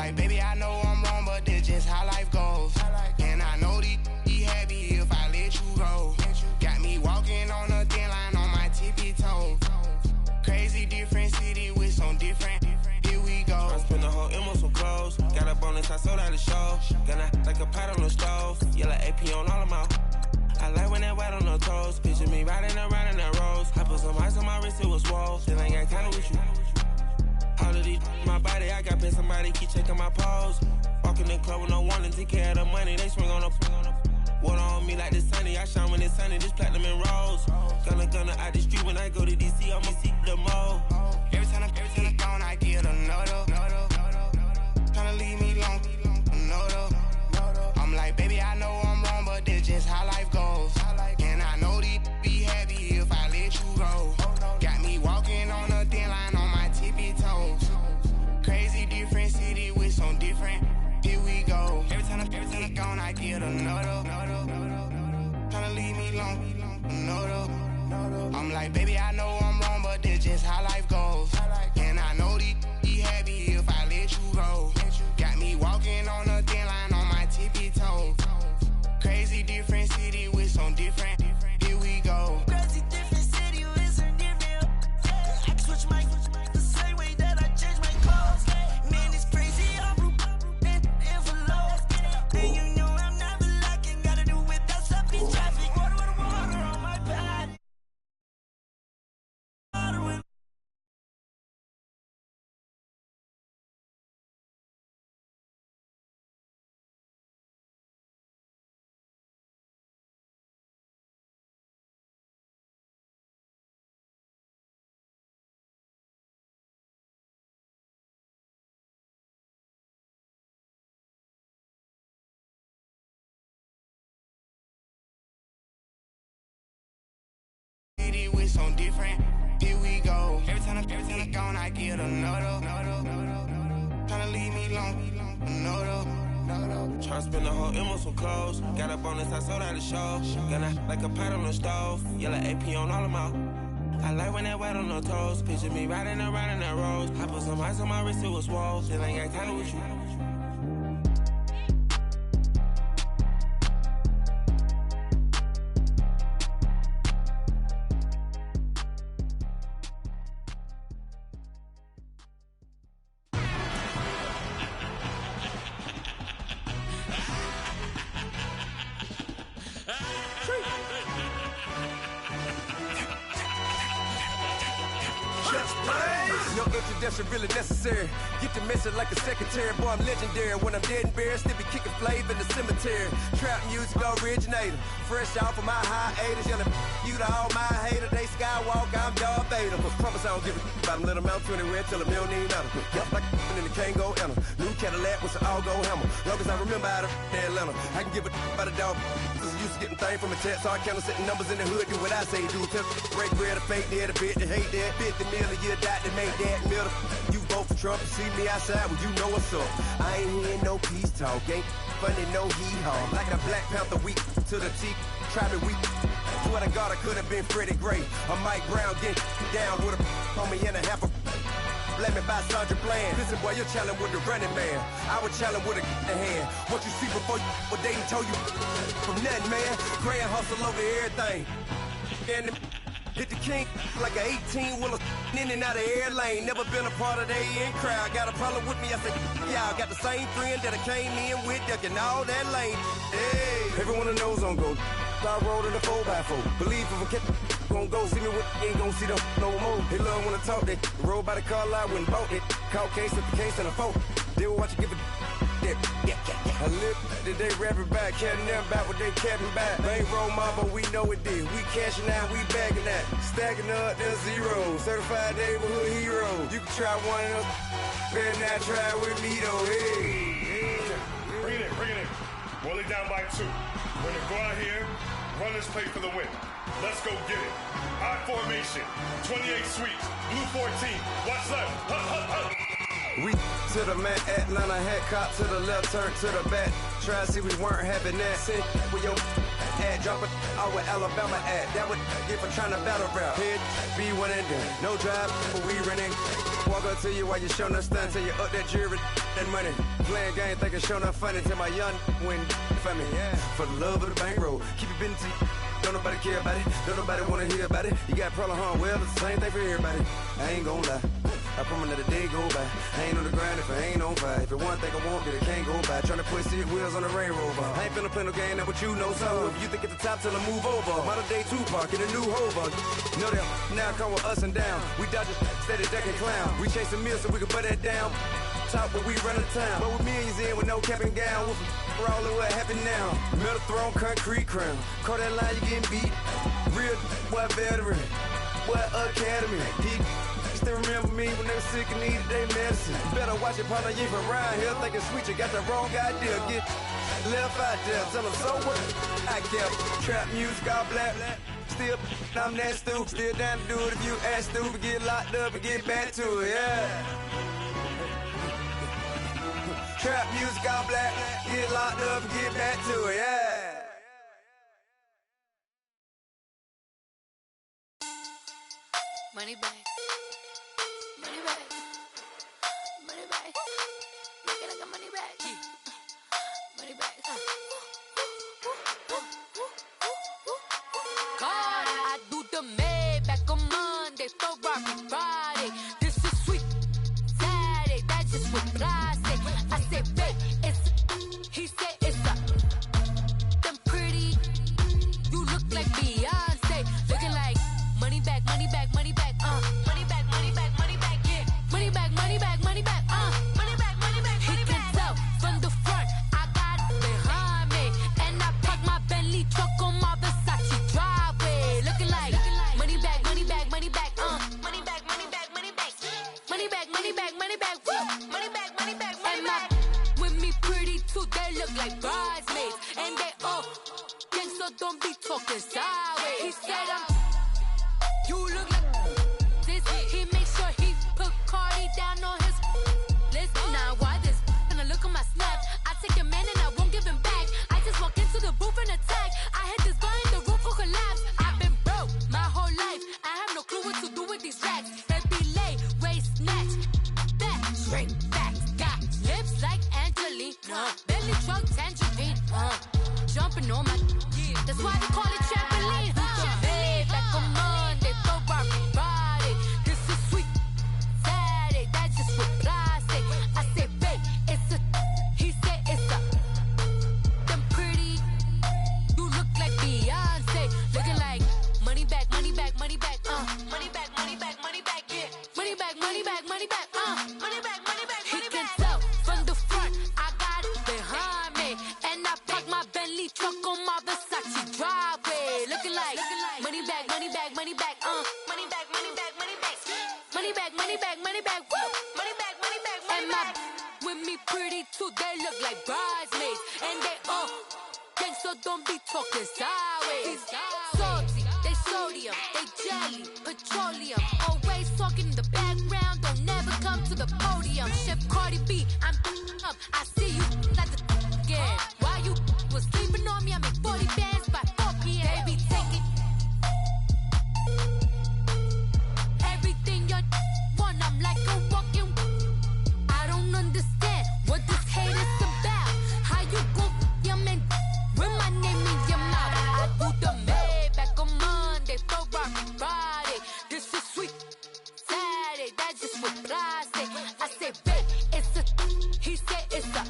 like, baby, I know I'm wrong, but that's just how life goes. And I know these happy if I let you go. Got me walking on a thin line on my tippy toes. Crazy different city with some different. Here we go. I spent the whole M on some clothes. Got a bonus, I sold out the show. Gonna like a pot on the stove. Yellow AP on all of my. I like when that white on the toes. Picture me riding around in that rose. I put some ice on my wrist, it was swole. Still ain't got time with you. All of these, my body, I got paid somebody keep checking my pose. Walking in the club with no warning, take care of the money. They swing on the water on me like the sunny. I shine when it's sunny, this platinum and rose. Gonna out the street when I go to DC, I'ma see the mo. Every time I'm gone, I get another. Tryna leave me long, another. I'm like, baby, I know I'm wrong, but that's just how life goes. And I know these be happy if I let you go. Got me walking on a thin line on my tippy toes. Crazy different city with some different. Here we go. Every time I'm gone, I get another. Tryna leave me long, another. I'm like, baby, I know I'm wrong, but that's just how life goes. And I know these be happy if I let you go. Got me walking on a thin line on my tippy toes. Crazy different city with some different. Here we go. Crazy different city with some different. I can switch my the same way that I change my clothes. Man, it's crazy. I'm envelope. And you know I'm never lacking. Gotta do with that stuff in traffic. Water on my pad. City with some different. Here we go. Every time I'm gone, I get another. Tryna leave me long, another. Tryna spend the whole M on some clothes. Got a bonus, I sold out the show. Gonna like a pot on the stove. Yellow AP on all of my. I like when that white on the toes. Picture me riding around in that rose. I put some ice on my wrist, it was swole. Still ain't got time with you. No introduction really necessary. Get the message like a secretary. Boy, I'm legendary. When I'm dead and buried, still be kicking flavor in the cemetery. Trap music originator. Fresh off of my hiatus. Yelling you to all my haters. They skywalk, I'm Darth Vader. Promise I don't give a about them. Let them out anywhere till a $1 million. Yup, like in the Kango enter. New Cadillac with an all-go hammer. Long as I remember out of Atlanta. I can give a about a dog. Used to getting things from a text, so I count setting numbers in the hood. Do what I say, do. Tell break bread, a fake dead, a bit, to hate that. 50 million, you die to make that middle. You vote for Trump, you see me outside, well, you know what's up. I ain't hearing no peace talk, ain't funny, no hee-haw. Like a Black Panther week to the teeth, try me weak. Swear to God, I could have been Freddie Gray. Or Mike Brown, get down with a homie and a half a. Let me buy Sandra Bland. Listen, boy, you're challenging with the running man. I would challenge with a hand. What you see before you, what they done told you from nothing, man. Grand hustle over everything. And hit the king like an 18-wheeler in and out of air lane. Never been a part of the in crowd. Got a problem with me, I said, y'all got the same friend that I came in with, ducking all that lane. Hey, everyone that knows on go. I rolled in a 4x4. Believe if I kept gon' go see me with ain't gon' see them no more. They love when I talk, they roll by the car lot when bought it. Call case at the case and a phone. They will watch you give it that. I live today rapping back, carrying them back what they capping back. They ain't roll mama, we know it did. We cashing out, we bagging that. Stacking up, there's zero. Certified neighborhood hero. You can try one of them, better not try with me though. Hey. Bring it in. Roll it down by 2. We're gonna go out here, run this play for the win. Let's go get it. I formation, 28 sweeps, blue 14. Watch left. We to the man, Atlanta head cop to the left, turn to the back. Try to see we weren't having that. Sit with your ad, drop it out with Alabama ad. That would get for trying to battle rap. Head, be one and done. No drive, but we running. Walk up to you while you showing us stun till you up that jury. that money. Playing game, thinking show not funny till my young win for me. Yeah. For the love of the bankroll. Keep it business. Don't nobody care about it. Don't nobody wanna hear about it. You got problem, huh? Well, it's the same thing for everybody. I ain't gon' lie. I promise that a day go by. I ain't on the grind if I ain't on fire. If it one thing I want, then it can't go by. Tryna put seat wheels on the railroad bar. I ain't finna play no game, that what you know. So if you think at the top, tell them move over. Model day Tupac in a new Hova. Know them, now come with us and down. We dodge a steady deck and clown. We chasing meals so we can butt that down. Top where we run the town. But with millions in with no cap and gown. We're all in what happened now. Metal throne, concrete crown. Call that line, you getting beat. Real, what veteran. What academy. He still remember me when they were sick and needed their medicine. Better watch it, partner, you ain't from around here. Thinking sweet, you got the wrong idea. Get left out there, tell them so what? I kept trap music all black. Still, I'm that stupid. Still down to do it if you ask stupid. Get locked up and get back to it, yeah. Trap music all black. Get locked up and get back to it, yeah. Money back. Money back. Money back. Make it like a money back. Money back. God, I do the Maybach on Monday, Ferrari Friday. This is sweet Saturday. That's just what I say. I say, babe, it's. He said it's a. Them pretty. You look like Beyonce. Looking like money back, money back, money back. Money back, money back, money back, yeah. Money back, money back, money back, money back, money back, money back. He can tell from the front, I got it behind me. And I park my Bentley truck on my Versace driveway. Looking like money back, money back, money back, money back, money back, money back. Money back, money back, money back, money back, money back, money back. With me pretty too, they look like bridesmaids. And they all gang, so don't be talking sideways. He said you look like this. He make sure he put Cardi down on his list. Now why this? Gonna look on my snap. I take a man and I won't give him back. I just walk into the booth and attack. I hit this guy in the roof will collapse. I've been broke my whole life. I have no clue what to do with these racks. Heavy lay, waist snatch, back, straight back. Got lips like Angelina, belly truck tangerine. Jumping on my, that's why they call it trampoline. Back on Monday, Ferrari Friday. This is sweet Saturday. That's just what I say. I say, babe, it's a. He said it's a. Them pretty. You look like Beyonce. Looking like money back, money back, money back. Money back, money back, money back, yeah. Money back, money back, money back. Money back, money back, money back. He can tell from the front, I got it behind me. And I park my Bentley truck on my Versace driveway. Looking like money back, money back, money back, money back, money back, money back, money back, money back, money back, money back, money back, money back. With me pretty too, they look like bridesmaids, and they all gang, so don't be talking sideways. Salty, they sodium, they jelly, petroleum. Always talking in the background, don't never come to the podium. Chef Cardi B, I'm up. I see you at the again. While you was sleeping on me, I make 40 bands by 4 p.m. Baby, take it. Everything you want, I'm like a walking. I don't understand what this hate is about. How you go, your man, with my name in your mouth. I do the Maybach on Monday, Ferrari Friday. This is sweet Saturday, that's just what I say. I say, babe, it's a. He said it's a.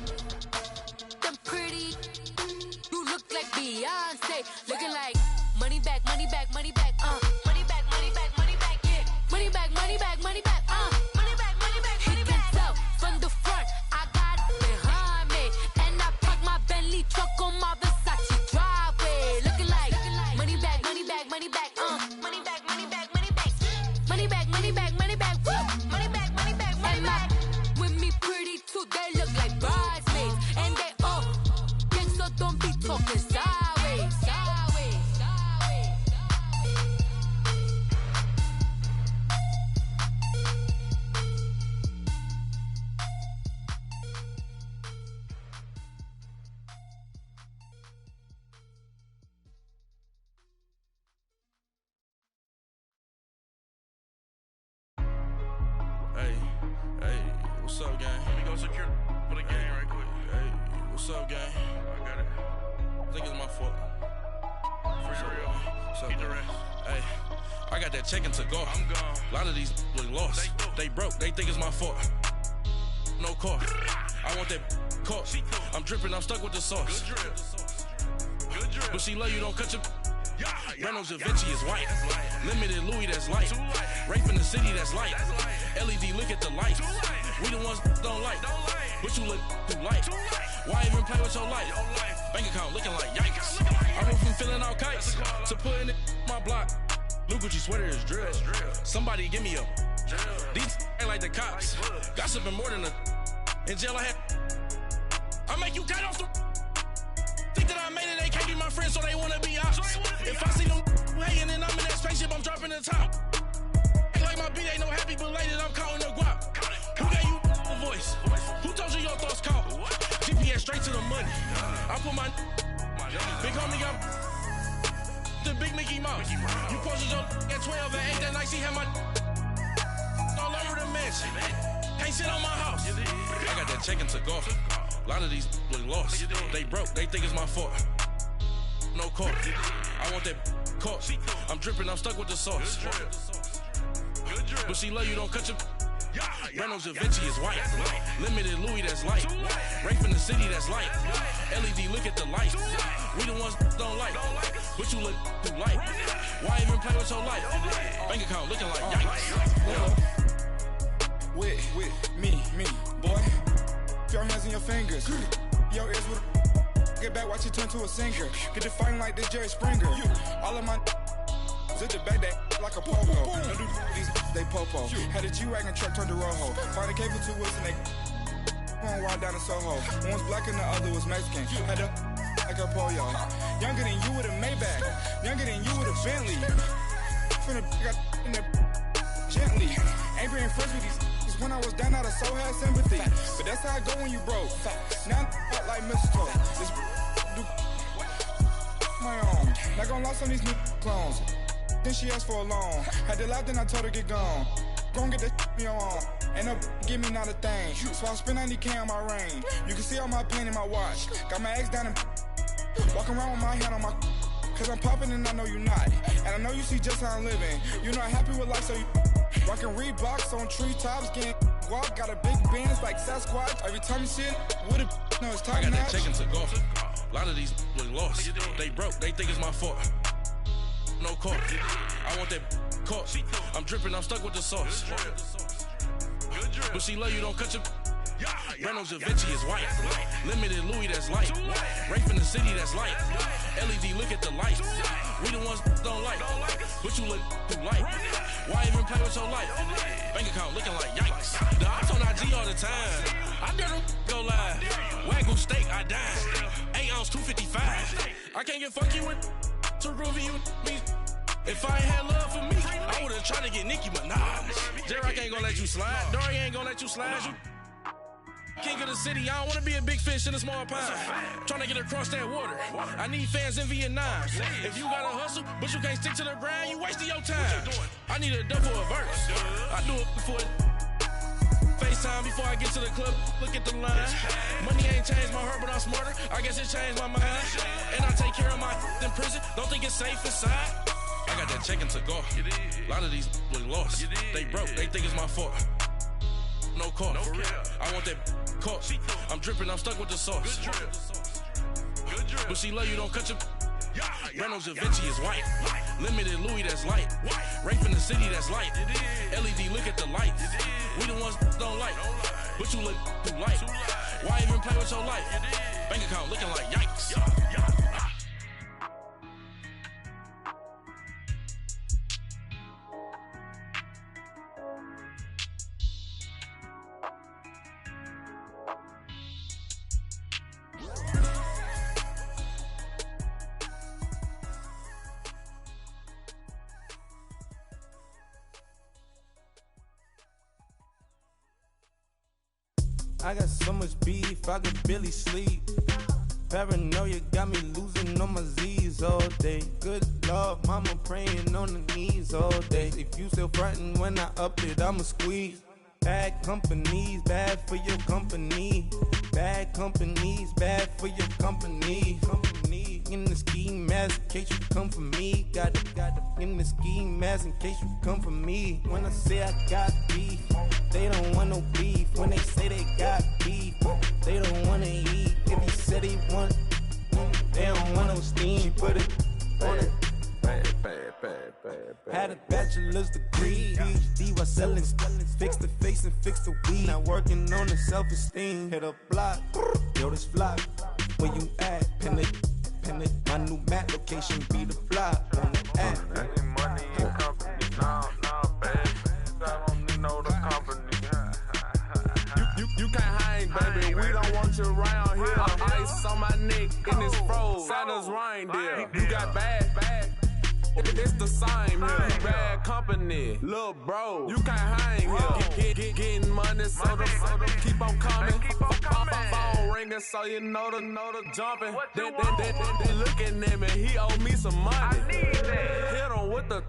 Them pretty. You look like Beyonce. Looking like money back, money back, money back. Money back, money back, money back, yeah. Money back, money back, money back. Money back, money back, money back. He can tell from the front, I got it behind me. And I park my Bentley truck on my Versace driveway. Looking like money back, money back, money back. Money back, money back, money back. Money back, money back, money back. Money back, money back, money back. With me pretty too, they look like bridesmaids. And they all gang, so don't be talking sideways. Sideways, sideways. Hey, what's up, gang? Let me go secure. What's up, gang? I got it. I think it's my fault. For real. What's up, keep the rest. Hey, I got that check into go. I'm gone. A lot of these look lost. They broke. They think it's my fault. No car. I want that car. I'm dripping. I'm stuck with the sauce. Good drip. Good drip. But she love you. Don't cut your. Reynolds Da Vinci is white. Limited Louis, that's light. Rape in the city, that's light. LED, look at the light. We the ones don't like. But you look too light. Why even play with your life? Bank account looking like yikes. I went from feeling all kites to putting it in my block. Blue Gucci sweater is drill. Somebody give me a. These ain't like the cops. Gossiping more than a. In jail I had. I make you cut off the. Think that I made it, they can't be my friends, so they wanna be ops. If I see them hating and I'm in that spaceship, I'm dropping the top. Ain't like my beat ain't no happy belated, I'm counting the guap. Who gave you a voice? Who told you your thoughts count? GPS straight to the money. I put my big homie got the big Mickey Mouse. You posted your at 12 and 8 that night, she had my all over the mansion. Can't sit on my house. I got that check into golf. A lot of these look lost. They broke, they think it's my fault. No car. I want that car. I'm dripping, I'm stuck with the sauce. But she love you, don't cut your. Reynolds Da Vinci is white. Limited Louis, that's light. Rape in the city, that's light. LED, look at the light. We the ones don't like. But you look too light. Why even play with your life? Bank account looking like yikes. With me, boy. Your hands and your fingers. Your ears with get back, watch it turn to a singer. Get it fighting like this Jerry Springer. All of my zip the back that like a pogo. No do these they popo. Had a G-Wagon truck turned to Rojo. Find a cable 2 wheels and they going wild down in Soho. One was black and the other was Mexican. Had a like a pollo. Younger than you with a Maybach. Younger than you with a Bentley. From the got in there gently. Ain't being friends with these. When I was down out, I so had sympathy. But that's how I go when you broke. Now I'm like mistletoe. This do my own. Not gonna lie on these new clones. Then she asked for a loan. Had to laugh, then I told her get gone. Gon' get that me on. Ain't no give me not a thing. So I spend 90K on my range. You can see all my pain in my watch. Got my ex down and walking around with my hand on my. Cause I'm popping and I know you not. And I know you see just how I'm living. You're not happy with life, so you. Rockin' Reeboks on treetops, getting walk, got a big Benz like Sasquatch. Every time you see it, with it, no, it's time. I got that check into golf. A lot of these look lost. They broke, they think it's my fault. No car. I want that car. I'm dripping, I'm stuck with the sauce. But she love you, don't cut your. Reynolds Da Vinci is white. Limited Louis, that's light. Rape in the city, that's light. LED, look at the light. We the ones don't like. But you look too light. Why even play with your life? Bank account looking like yikes. The ops on IG all the time. I dare them go live. Wagyu steak, I dine. 8 ounce, 255. I can't get funky with to groovy you me. If I ain't had love for me, I would've tried to get Nicki Minaj. J-Rock ain't gonna let you slide. Dory ain't gonna let you slide. You king of the city, I don't wanna be a big fish in a small pond. Tryna get across that water. I need fans in Vietnam. If you gotta hustle, but you can't stick to the grind, you wasting your time. I need a double a verse. I do it before FaceTime before I get to the club. Look at the line. Money ain't changed my heart, but I'm smarter. I guess it changed my mind. And I take care of my in prison. Don't think it's safe inside. I got that check into golf. A lot of these look lost. They broke, they think it's my fault. No car. I want that car. I'm dripping, I'm stuck with the sauce. But she love you, don't cut your. Reynolds Da Vinci is white. Limited Louis, that's light. Rape in the city, that's light. LED, look at the light. We the ones don't like. But you look too light. Why even play with your life? Bank account looking like yikes. I got so much beef, I could barely sleep. Paranoia got me losing on my Z's all day. Good Lord, mama praying on the knees all day. If you still frontin' when I up it, I'ma squeeze. Bad companies, bad for your company. Bad companies, bad for your company. In the ski mask, in case you come for me. Got it in the ski mask, in case you come for me. When I say I got beef, they don't want no beef. When they say they got beef, they don't wanna eat. If he said he want, they don't want no steam. She put it on it. Had a bachelor's degree, PhD while selling. Fix the face and fix the weed. Now working on the self-esteem. Hit a block, yo, this flock. Where you at? Pin it. My new map location be the flop on the app. Money and company, nah, baby. I don't need no company. You can't hang, baby. We don't want you around here. Ice on my neck in this froze. Santa's reindeer. You got bad. It's the same here. Bad company, little bro. You can't hang here. Getting money, so the keep on coming. Phone ringing, so you know the jumping. They looking at me, he owe me some money. I need that. Hit him with the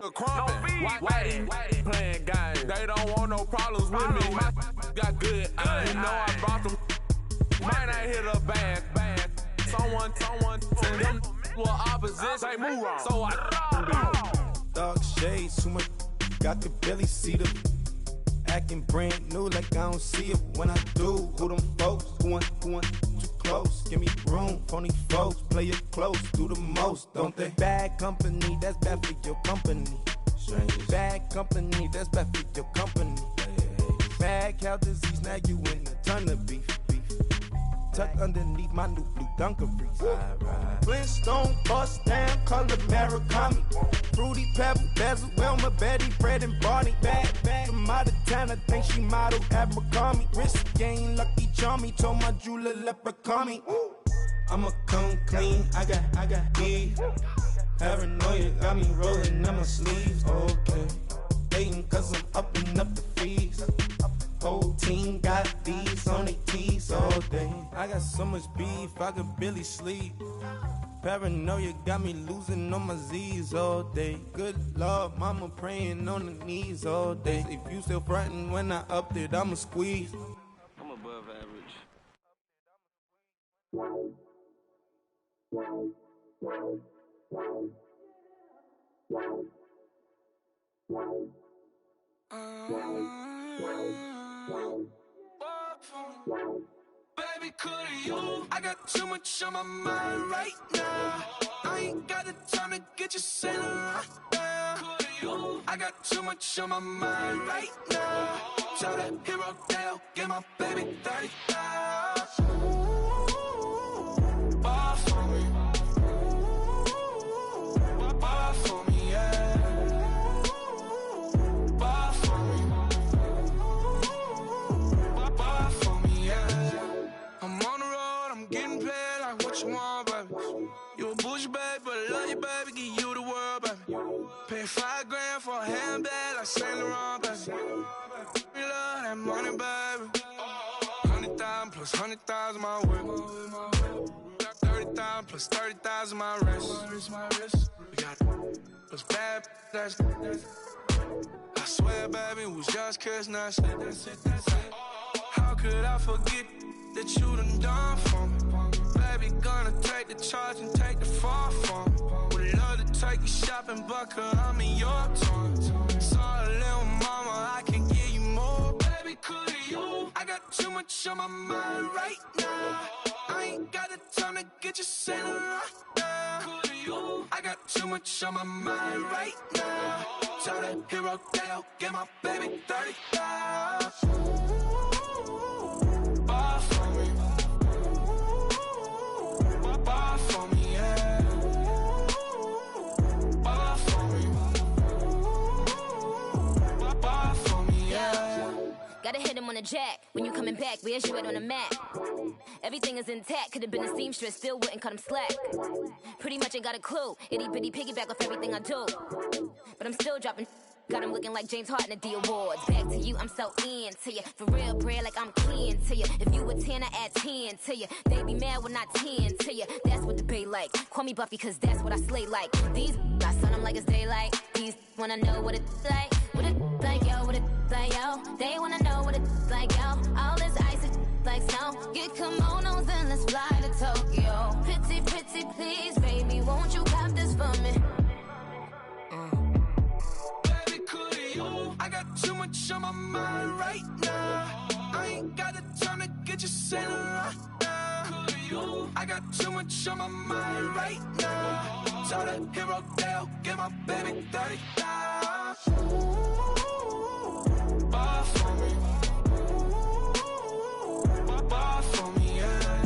the crumping. Why they playing games? They don't want no problems with me. My got good. You know I brought them. Might not hit a bad. Someone send them. Well, opposition, they move wrong. So I dark shades, too much. I could barely see them. Acting brand new, like I don't see it when I do. Who them folks? Who want too close? Give me room, phony folks. Play it close, do the most, don't they? Bad company, that's bad for your company. Strangers. Bad company, that's bad for your company. Bad cow disease, now you in a ton of beef. Tucked underneath my new blue dungarees. Flintstone bust down, color Murakami. Fruity Pebble, Bezel, Wilma, Betty, Fred and Barney. Bad from out of town, I think she modeled Abercrombie. Wrist game, Lucky Charmy, told my jeweler leprechaun. I'ma come clean, I got beef. Paranoia got me rolling in my sleeves. Okay, hating cause I'm upping up the fees. Whole team got these on their tees all day. I got so much beef, I could barely sleep. Paranoia got me losing on my Z's all day. Good Lord, mama praying on the knees all day. If you still frontin' when I upped it, I'ma squeeze. I'm above average. Baby, couldn't you? I got too much on my mind right now. I ain't got the time to get you sailing right now. Couldn't you? I got too much on my mind right now. Tell that hero Dale, get my baby 30,000. Bar for me. Bar for me, yeah. Bar for me. Bar for me, yeah. I'm on the road, I'm getting paid like what you want, baby. You a bougie, baby, but I love you, baby, give you the world, baby. Pay $5 grand for a handbag like Saint Laurent, baby. We love that money, baby. 100,000 plus 100,000 my whip. Got 30,000 plus 30,000 my wrist. We got those bad, that's I swear, baby, it was just kissing us. How could I forget that you done for me? Baby, gonna take the charge and take the fall from me. Would love to take you shopping, but I'm in your town. Sorry, little mama, I can give you more. Baby, could you? I got too much on my mind right now. I ain't got the time to get you sailing right now. Could you? I got too much on my mind right now. Tell that hero Dale, get my baby 30,000. Bar for me. Bar for me, yeah. Bar for me. Bar for me, yeah. Gotta hit him on the jack. When you coming back, where's you at on the map? Everything is intact. Could've been a seamstress, still wouldn't cut him slack. Pretty much ain't got a clue. Itty bitty piggyback off everything I do. But I'm still dropping. Got him looking like James Harden at the awards. Back to you, I'm so into you. For real, bread, like I'm keen to you. If you a 10, I add 10 to you. They be mad when I 10 to you. That's what the bay like. Call me Buffy, cause that's what I slay like. These, I sun them like it's daylight. These wanna know what it's like. What it like, yo, what it like, yo. They wanna know what it's like, yo. All this ice is like snow. Get kimonos and let's fly to Tokyo. Pretty, pretty, please, baby, won't you cop this for me? Baby, could you? I got too much on my mind right now. I ain't got the time to get you sent right now. Could you? I got too much on my mind right now. Tell the hero Dale, get my baby 30,000. Buy for me. Buy for me, yeah.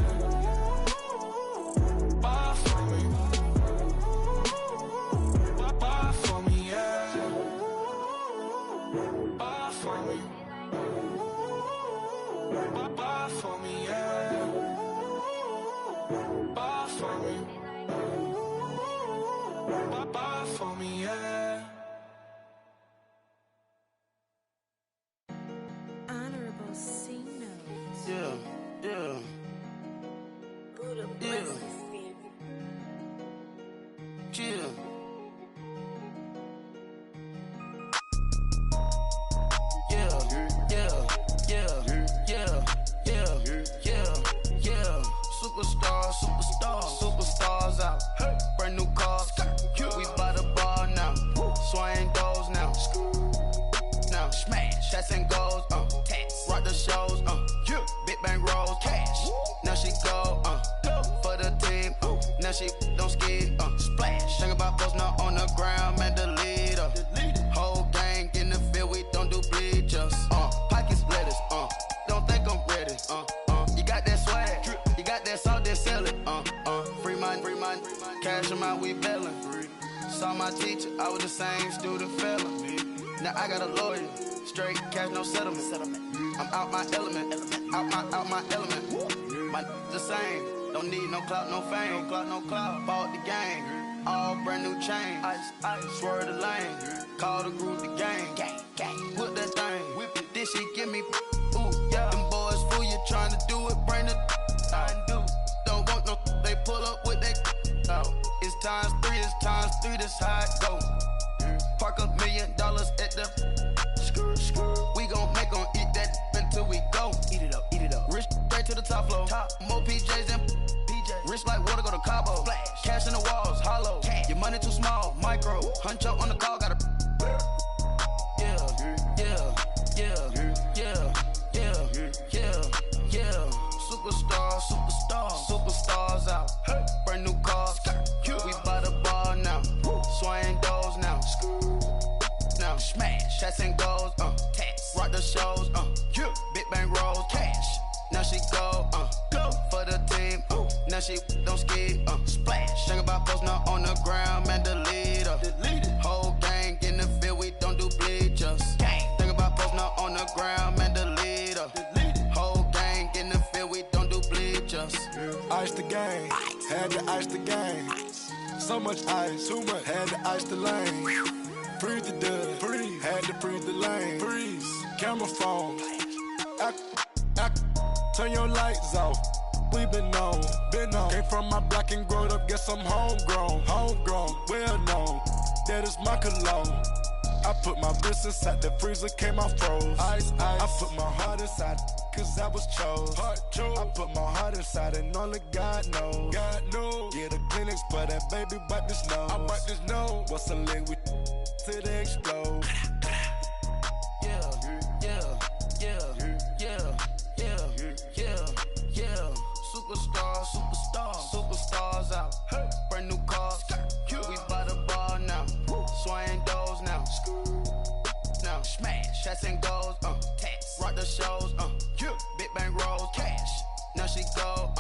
Buy for me. Buy for me, yeah. Buy for me. Buy for me, yeah. Buy for me. Buy for me, yeah. Honorable C notes. Yeah, yeah. Buddha Yeah. Chill. Yeah, yeah, yeah, yeah, yeah, yeah, yeah. Superstars, superstars, superstars out. Brand new cars, we by the bar now. Swaying doors now. Now smash, shots and goals, tax. Rock the shows, big bang rolls, cash. Now she go, for the team, now she don't skid, splash. Think about post now on the ground, man, the leader. Whole gang in the field, we don't do bleachers. Pockets lettuce, don't think I'm ready. You got that swag, you got that salt, then sell it. Free mind, cash them out, we bellin'. Saw my teacher, I was the same student fella. Now I got a lawyer, straight cash, no settlement. I'm out my element, out my element. My the same, don't need no clout, no fame. No clout, bought the game, all brand new chain. Ice, swerve the lane, call the group the gang. Whip that thing, whip it, this shit give me, ooh, yeah. Them boys fool you trying to do it, bring the don't want no, they pull up with that It's times three, this how it go. Park $1 million at the we gon' make 'em eat that until we go. Eat it up. Rich straight to the top floor. More PJs than PJs. Rich like water, go to Cabo. Splash. Cash in the walls, hollow. Cash. Your money too small, micro. Hunch up on the call, gotta. Yeah. Superstars out. Brand new cars. We by the bar now. Swaying doors now. Now smash, shots and goals, tax. Rock the shows, big bang rolls, cash. Now she go for the team, now she don't skid, splash. Think about post now on the ground, man, the leader. Whole gang in the field, we don't do bleachers. Think about post now on the ground, man, the leader. Whole gang in the field, we don't do bleachers. Ice the game, had to ice the game. So much ice, too much, had to ice the lane. Freeze the dud, freeze, had to freeze the lane. Freeze, camera phone. Turn your lights off. We been on. Came from my block and growed up, guess I'm homegrown, well known. That is my cologne. I put my wrist inside the freezer, came out froze. Ice. I put my heart inside, cause I was chose. I put my heart inside and only God knows. Yeah, the clinics for that baby, wipe this nose. I wipe this nose. What's a leg with till they explode? Superstars out. Brand new cars. We by the bar now. Swaying doors now. Now smash, shots and goals, tax. Rock the shows, big bang rolls, cash. Now she go,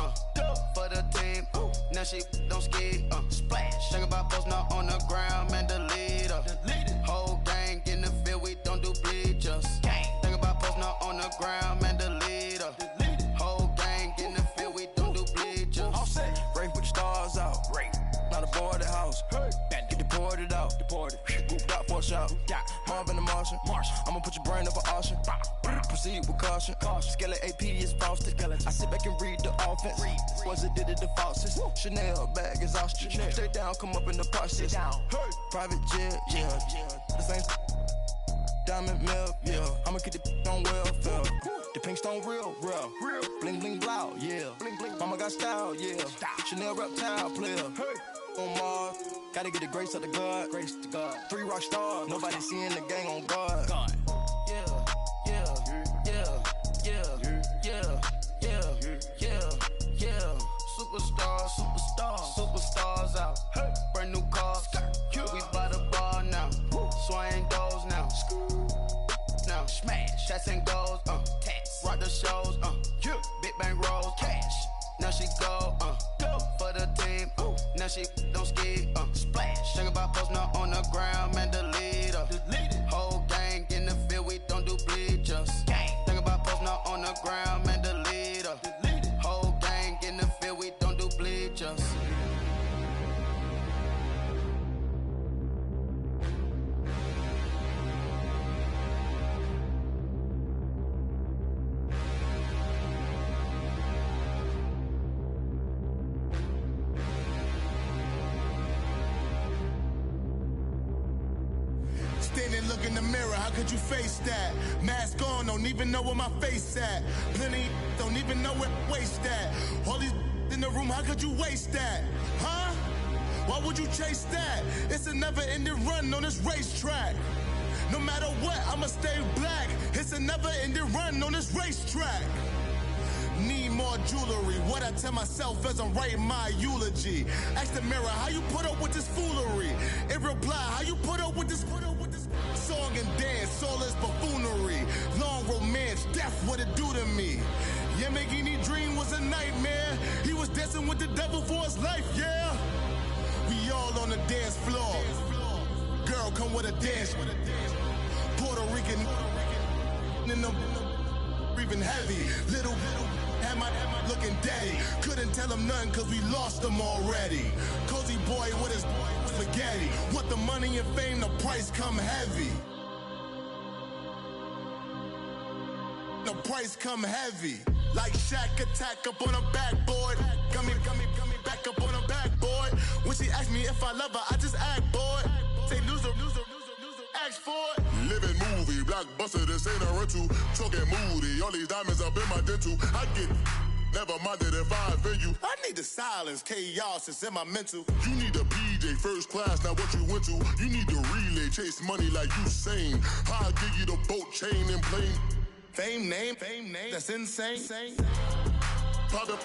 for the team, now she don't skid, splash. Think about post now on the ground, man, the leader. Whole gang in the field, we don't do bleachers. Think about post now on the ground, man, the leader. Whole gang in the field, we don't do bleachers. Race with the stars out. Not a boarded house. Get deported out. Group got for a shot. Marvin the Martian. I'ma put your brain up for auction. Proceed with caution. Skeleton AP is frosted. I sit back and read the offense. Was it did it the faucets? Chanel bag is ostrich. Stay down, come up in the process. Private jet, yeah. The same diamond milk, yeah. I'ma get the on welfare. The pink stone real. Bling bling blow, yeah. Bling bling. Mama got style, yeah. Chanel reptile player. Hey. On Mars, gotta get the grace of the God. 3 rock stars, nobody seeing the gang on guard. Superstars out. Hey. Brand new cars. We by the bar now. Swaying doors now. Now smash. Shots and goals. Rock the shows. Big bang rolls. Cash. Now she go. For the team. Now she don't ski. Splash. Think about posting up on the ground, man. The leader. Whole gang in the field. We don't do bleachers. Think about posting up on the ground, man. The leader. Whole gang in the field. We don't do bleachers. Standing, look in the mirror, how could you face that? Mask on, don't even know where my face at. Plenty, don't even know where waist at. All these in the room, how could you waste that? Huh? Why would you chase that? It's a never-ending run on this racetrack. No matter what, I'ma stay black. It's a never-ending run on this racetrack. Need more jewelry. What I tell myself as I'm writing my eulogy. Ask the mirror, how you put up with this foolery? It reply, how you put up with this song and dance, all this buffoonery. Long romance, death, what it do to me? Yamagini dream was a nightmare. He was dancing with the devil for his life, yeah. We all on the dance floor. Girl, come with a dance. Puerto Rican in the breathing heavy. Little had my looking daddy. Couldn't tell him nothing cause we lost him already. Cozy boy with his spaghetti. What the money and fame, the price come heavy. The price come heavy. Like Shaq attack up on a backboard. Got me back up on a backboard. When she asked me if I love her, I just act bored. Say loser, ask for it. Living movie, blockbuster, this ain't a rental. Talking moody, all these diamonds up in my dental. I get never minded if I offend you. I need the silence, chaos is in my mental. You need a PJ first class, not what you went to. You need to relay, chase money like you sane. How I give you the boat chain and plane. Fame name, that's insane. Private.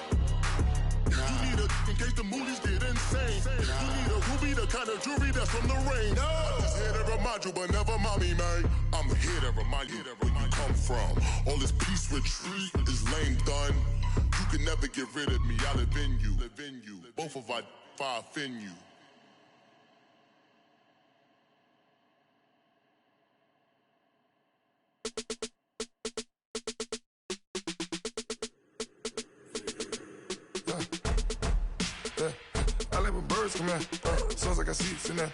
You need a in case the movies get insane. You need a ruby, the kind of jewelry that's from the rain. I'm just here to remind you, but never mind me, man. I'm here to remind you where you come from. All this peace retreat is lame done. You can never get rid of me. I live in you. Both of our if I offend you. I like when birds come in. Sounds like I see seats in there.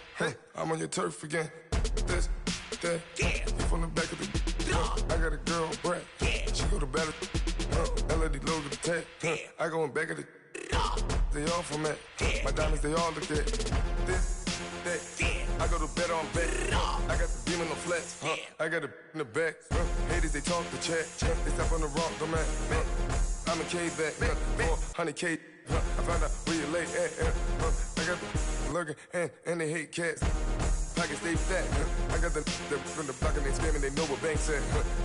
I'm on your turf again. This, that, you from the back of the. I got a girl, Brad. She go to battle. LED logo the tag. I go in back of the. They all from that. My diamonds, they all look at. This, that. I go to bed on bed. I got the demon on flats. I got it in the back. Haters, they talk the chat. They step on the rock, don't man. I'm a K back. 400K. I found out where you lay at. I got the lurking and they hate cats. Pockets stay fat. I got the from the block and they screaming, they know what banks at.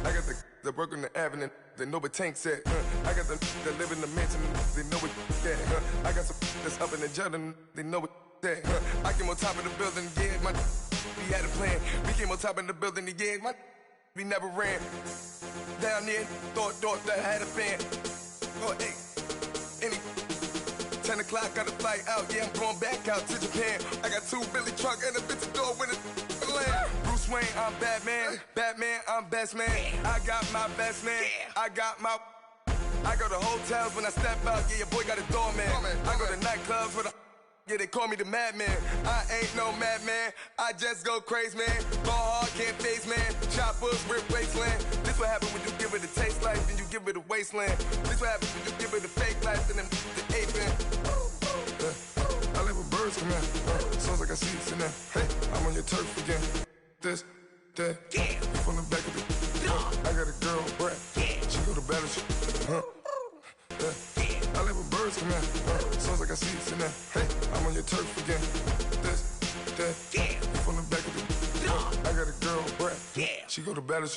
I got the work on the avenue, they know what tanks at. I got the that live in the mansion, they know what that. I got some that's up in the jungle, they know what that. I came on top of the building, yeah, we had a plan. We came on top of the building, yeah, we never ran. Down there, thought that I had a fan. Oh, hey, any 10 o'clock, got a flight out, yeah, I'm going back out to Japan. I got 2 Billy truck and a bitch door with a land. Bruce Wayne, I'm Batman, I'm best man. I got my best man, I go to hotels when I step out, yeah, your boy got a doorman. I go to nightclubs with a, yeah, they call me the madman. I ain't no madman, I just go crazy, man. Ball hard, can't face, man. Choppers, rip wasteland. This what happen when you give it a taste life, then you give it a wasteland. This what happens when you give it a fake life, then the ape in. I live with birds come in. Sounds like I see seats in there. I'm on your turf again. This, that, you from the back of the. I got a girl, Brad. She go to from here. Sounds like I see it in there. Hey, I'm on your turf again. This, that, yeah. From the back of the I got a girl, Brad. Yeah. She go to battle.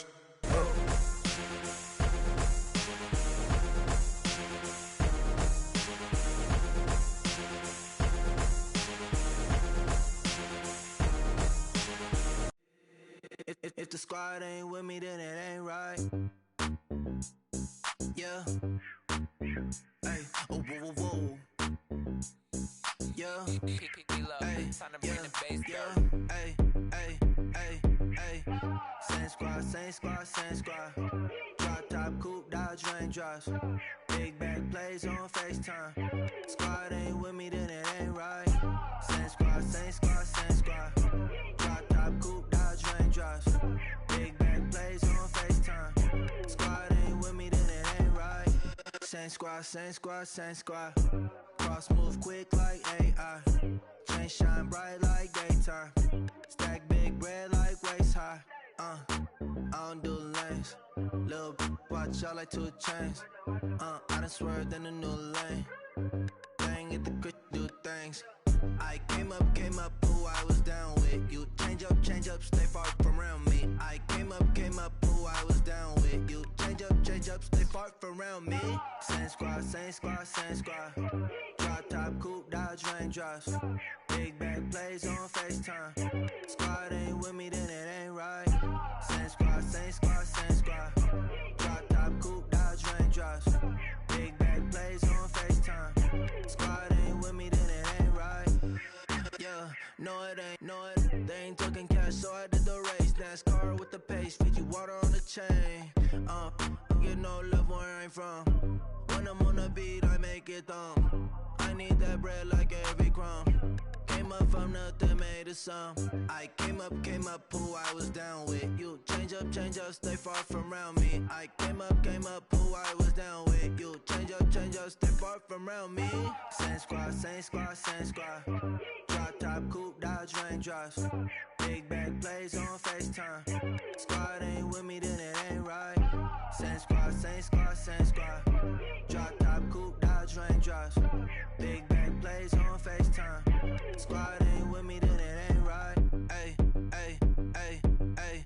If the squad ain't with me, then it ain't right. Yeah. Hey, oh, whoa, whoa, whoa. Yeah. Hey, yeah. Hey, hey, hey, hey. Same squad, same squad, same squad. Drop top, coupe, Dodge raindrops. Big back plays on FaceTime. Squad ain't with me, then it ain't right. Same squad, same squad, same squad. Drop top, coupe, Dodge raindrops. Big back plays on FaceTime. Squad ain't with me, then it ain't right. Same squad, same squad, same squad. Cross move quick like AI. Chain shine bright like daytime. Stack big bread like waist high. I don't do lanes. Little watch out like 2 chains. I done swerved in a new lane. Bang at the crit, do things. I came up, who I was down with. You change up, stay far from around me. I came up, who I was down with. You change up, stay far from around me. Same squad, same squad, same squad. Drop top, coupe, Dodge raindrops. Big back plays on FaceTime. Squad ain't with me, then it ain't right. Same squad, same squad, same squad. Drop top, coupe, Dodge raindrops. Big back plays on FaceTime. Squad ain't with me, then it ain't right. Yeah, no it ain't, they ain't talking cash, so I did the race. NASCAR with the pace, feed you water on the chain. Get no love where I'm from. When I'm on the beat, I make it thumb. I need that bread like every crumb. Came up from nothing, made a sum. I came up, who I was down with. You change up, stay far from around me. I came up, who I was down with. You change up, stay far from around me. Same squad, same squad, same squad. Drop top, coupe, Dodge raindrops. Big back plays on FaceTime. Squad ain't with me, then it ain't right. Same squad, same squad, same squad. Drop top, coupe, Dodge raindrops. Big back plays on FaceTime. Squad ain't with me, then it ain't right. Ay, ay, ay, ay.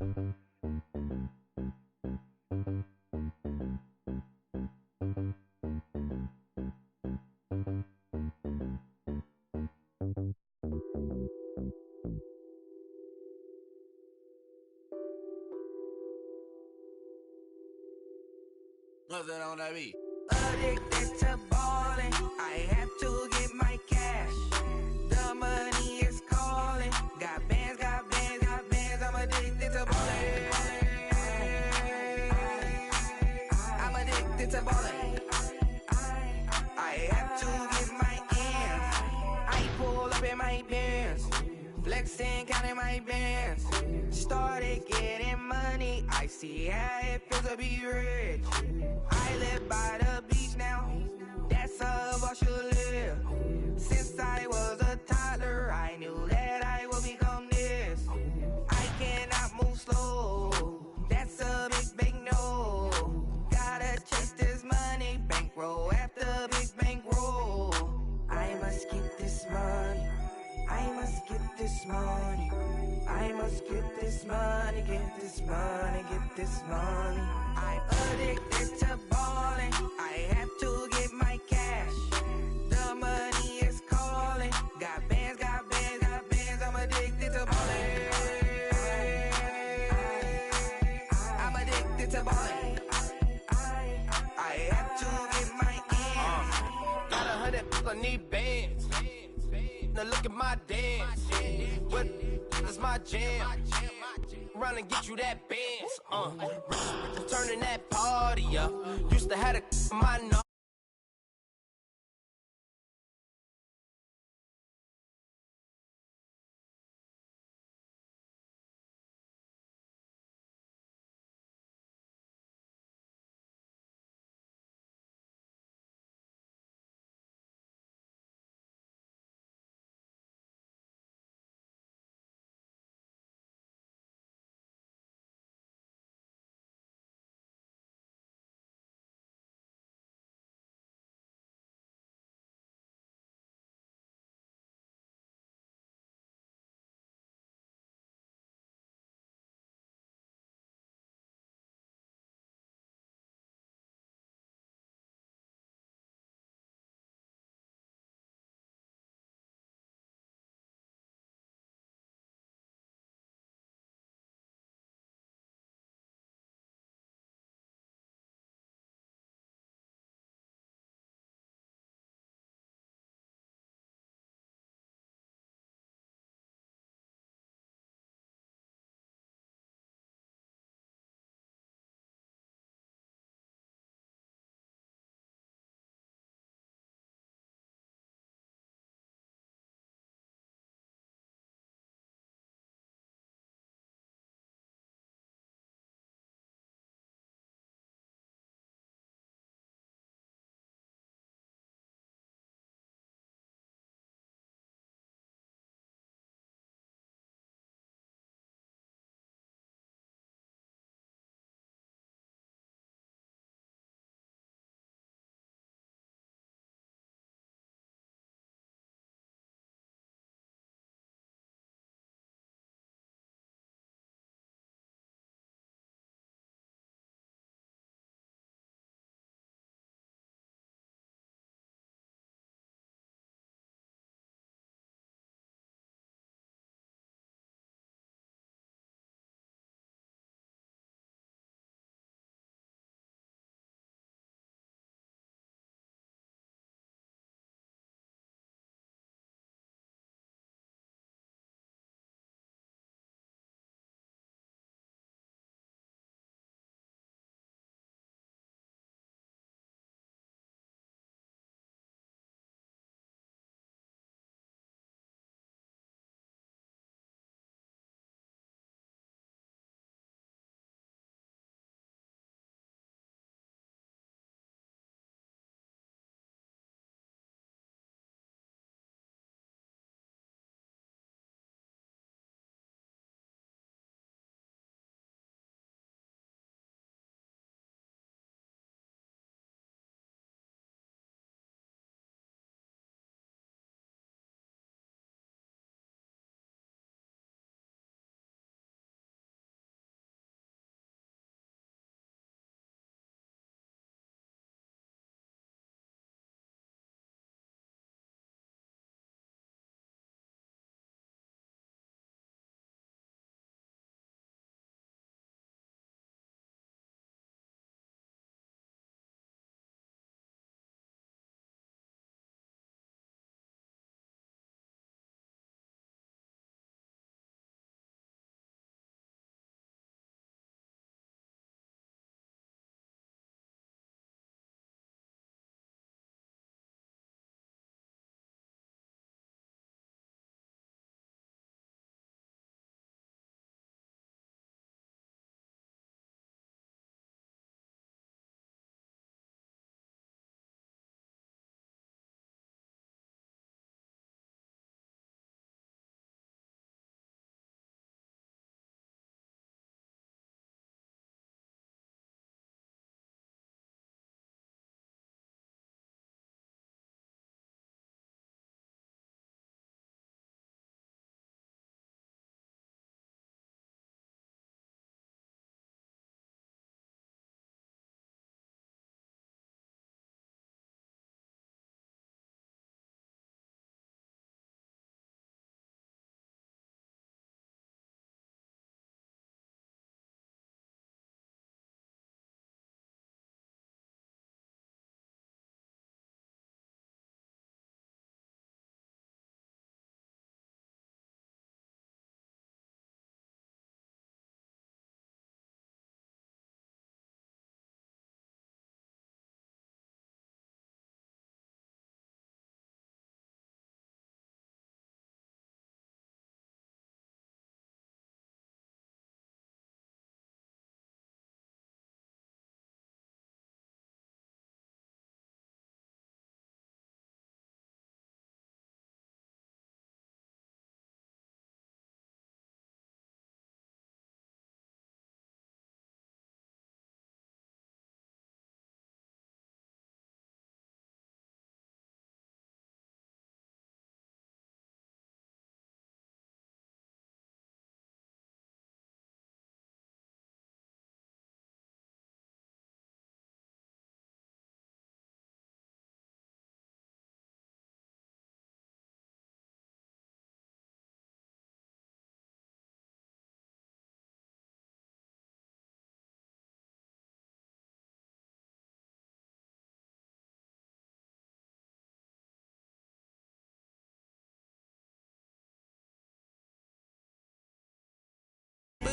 What's that on that beat? Addicted to ballin', I have to get my cash. The money is calling. Got bands, got bands, got bands. I'm addicted to ballin'. I'm addicted to ballin'. I have to get my ends. I pull up in my pants, flexing, counting my bands. Started getting money. I see how it feels to be rich. I live by the beach now. That's how I should live. Since I was a toddler, I knew that I would become this. I cannot move slow. That's a big no. Gotta chase this money, bankroll after big bankroll. I must get this money. I must get this money. I must get this money, get this money, get this money. I'm addicted to ballin'. I have to get my cash. The money is calling. Got bands, got bands, got bands. I'm addicted to ballin'. I'm addicted to ballin'. I have to get my ends. Got 100, I need bands. Now look at my dance. What is my jam? Run and get you that bands. Turning that party up. Used to have my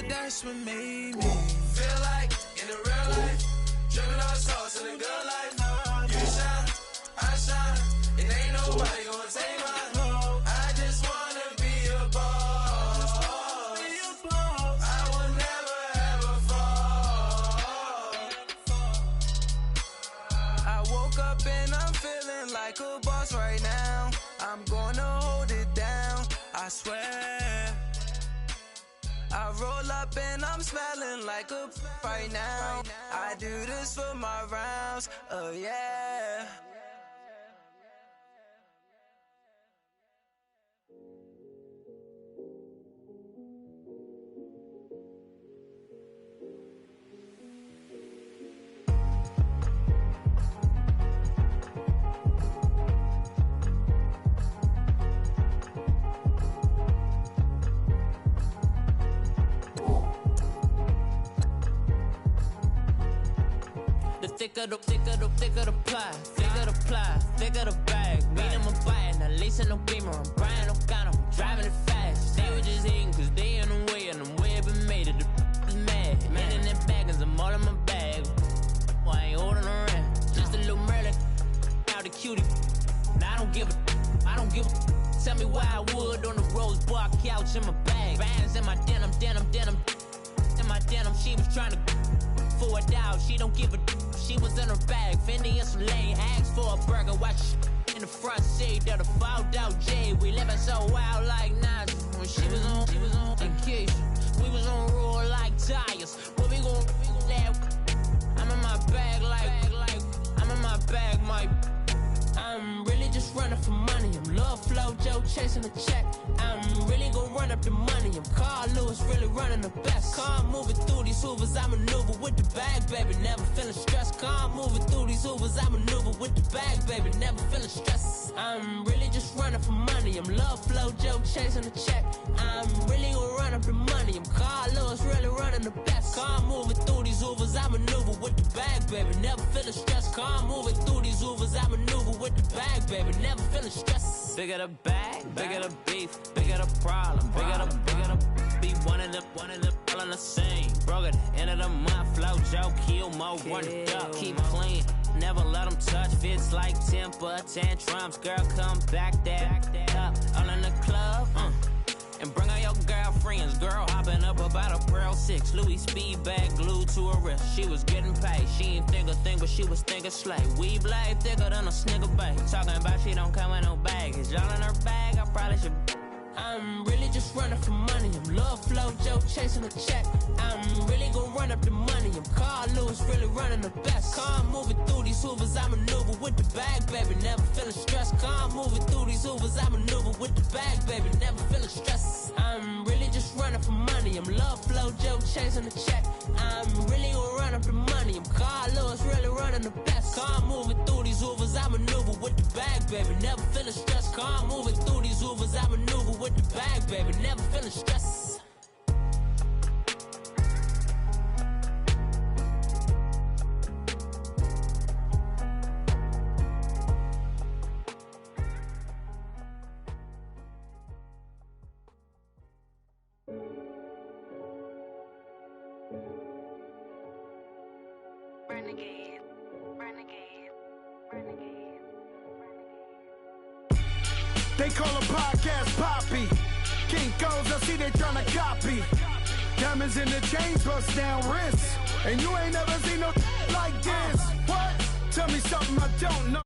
that's what made me feel like in the real life, dripping on sauce in the good life. You shine, I shine, and ain't nobody gonna take mine. I just wanna be a boss. I will never ever fall. I woke up and I'm feeling like a boss right now. I'm gonna hold it down, I swear. I roll up and I'm smelling like a right now. I do this for my rounds, oh yeah. Thicker the pie, thicker the bag. Meet them a buying, at least in no beamer. I'm Brian O'Connor, I'm driving it fast. They were just hating cause they in the way, and the way it been made it, the is mad. Man in them baggins, I'm all in my bag. Well, I ain't holding around, just a little Merlin, out the cutie. Now I don't give a, tell me why I would on the rose bar couch in my bag. Bands in my denim, in my denim, she was trying to for a doubt, she don't give a. She was in her bag, Fendi and some lane hags for a burger. Watch in the front seat of the fouled out J. We living so wild like Nas. When she was on vacation, we was on roll like tires. What we gon' that? I'm in my bag like I'm in my bag, my. I'm really just running for money. I'm Love Flow Joe chasing a check. I'm really gon' run up the money. I'm Carl Lewis, really running the best. Car moving through these hoovers, I maneuver with the bag, baby. Never feeling stressed. Car moving through these hoovers, I maneuver with the bag, baby. Never feeling stressed. I'm really just running for money. I'm Love Flow Joe chasing a check. I'm really gon' run up the money. I'm Carl Lewis, really running the best. Car moving through these hoovers, I maneuver with the bag, baby. Never feeling stressed. Car moving through these hoovers, I maneuver with the bag, baby. Never feeling stressed. Bigger the bag, bigger the beef, bigger the problem, bigger the be one of the all in the same. Broke at the end of the month, flow Joe, kill mo, run it up, keep clean. Never let them touch, fits like temper tantrums. Girl, come back up, all in the club, and bring all your girlfriends. Girl hopping up about a Pearl 6 Louis speed bag glued to her wrist. She was getting paid, she ain't think a thing, but she was thinking slay. We blade thicker than a snicker bag. Talking about she don't come with no baggage. All in her bag, I probably should. I'm really just running for money. I'm Love Flow Joe chasing a check. I'm really gon' run up the money. I'm Carl Lewis, really running the best. Car moving through these hoovers, I maneuver with the bag, baby. Never feeling stressed. Car moving through these hoovers, I maneuver with the bag, baby. Never feeling stressed. I'm really just running for money. I'm Love Flow Joe chasing a check. I'm really gon' run up the money. I'm Carl Lewis, really running the best. Car moving through these hoovers, I maneuver with the bag, baby. Never feeling stressed. Car moving through these hoovers, I maneuver with the bag, baby. Never feeling stressed. Renegade, renegade, renegade. They call a podcast Poppy. King goes, I see they tryna copy. Diamonds in the chains, bust down wrists. And you ain't never seen no like this. What? Tell me something I don't know.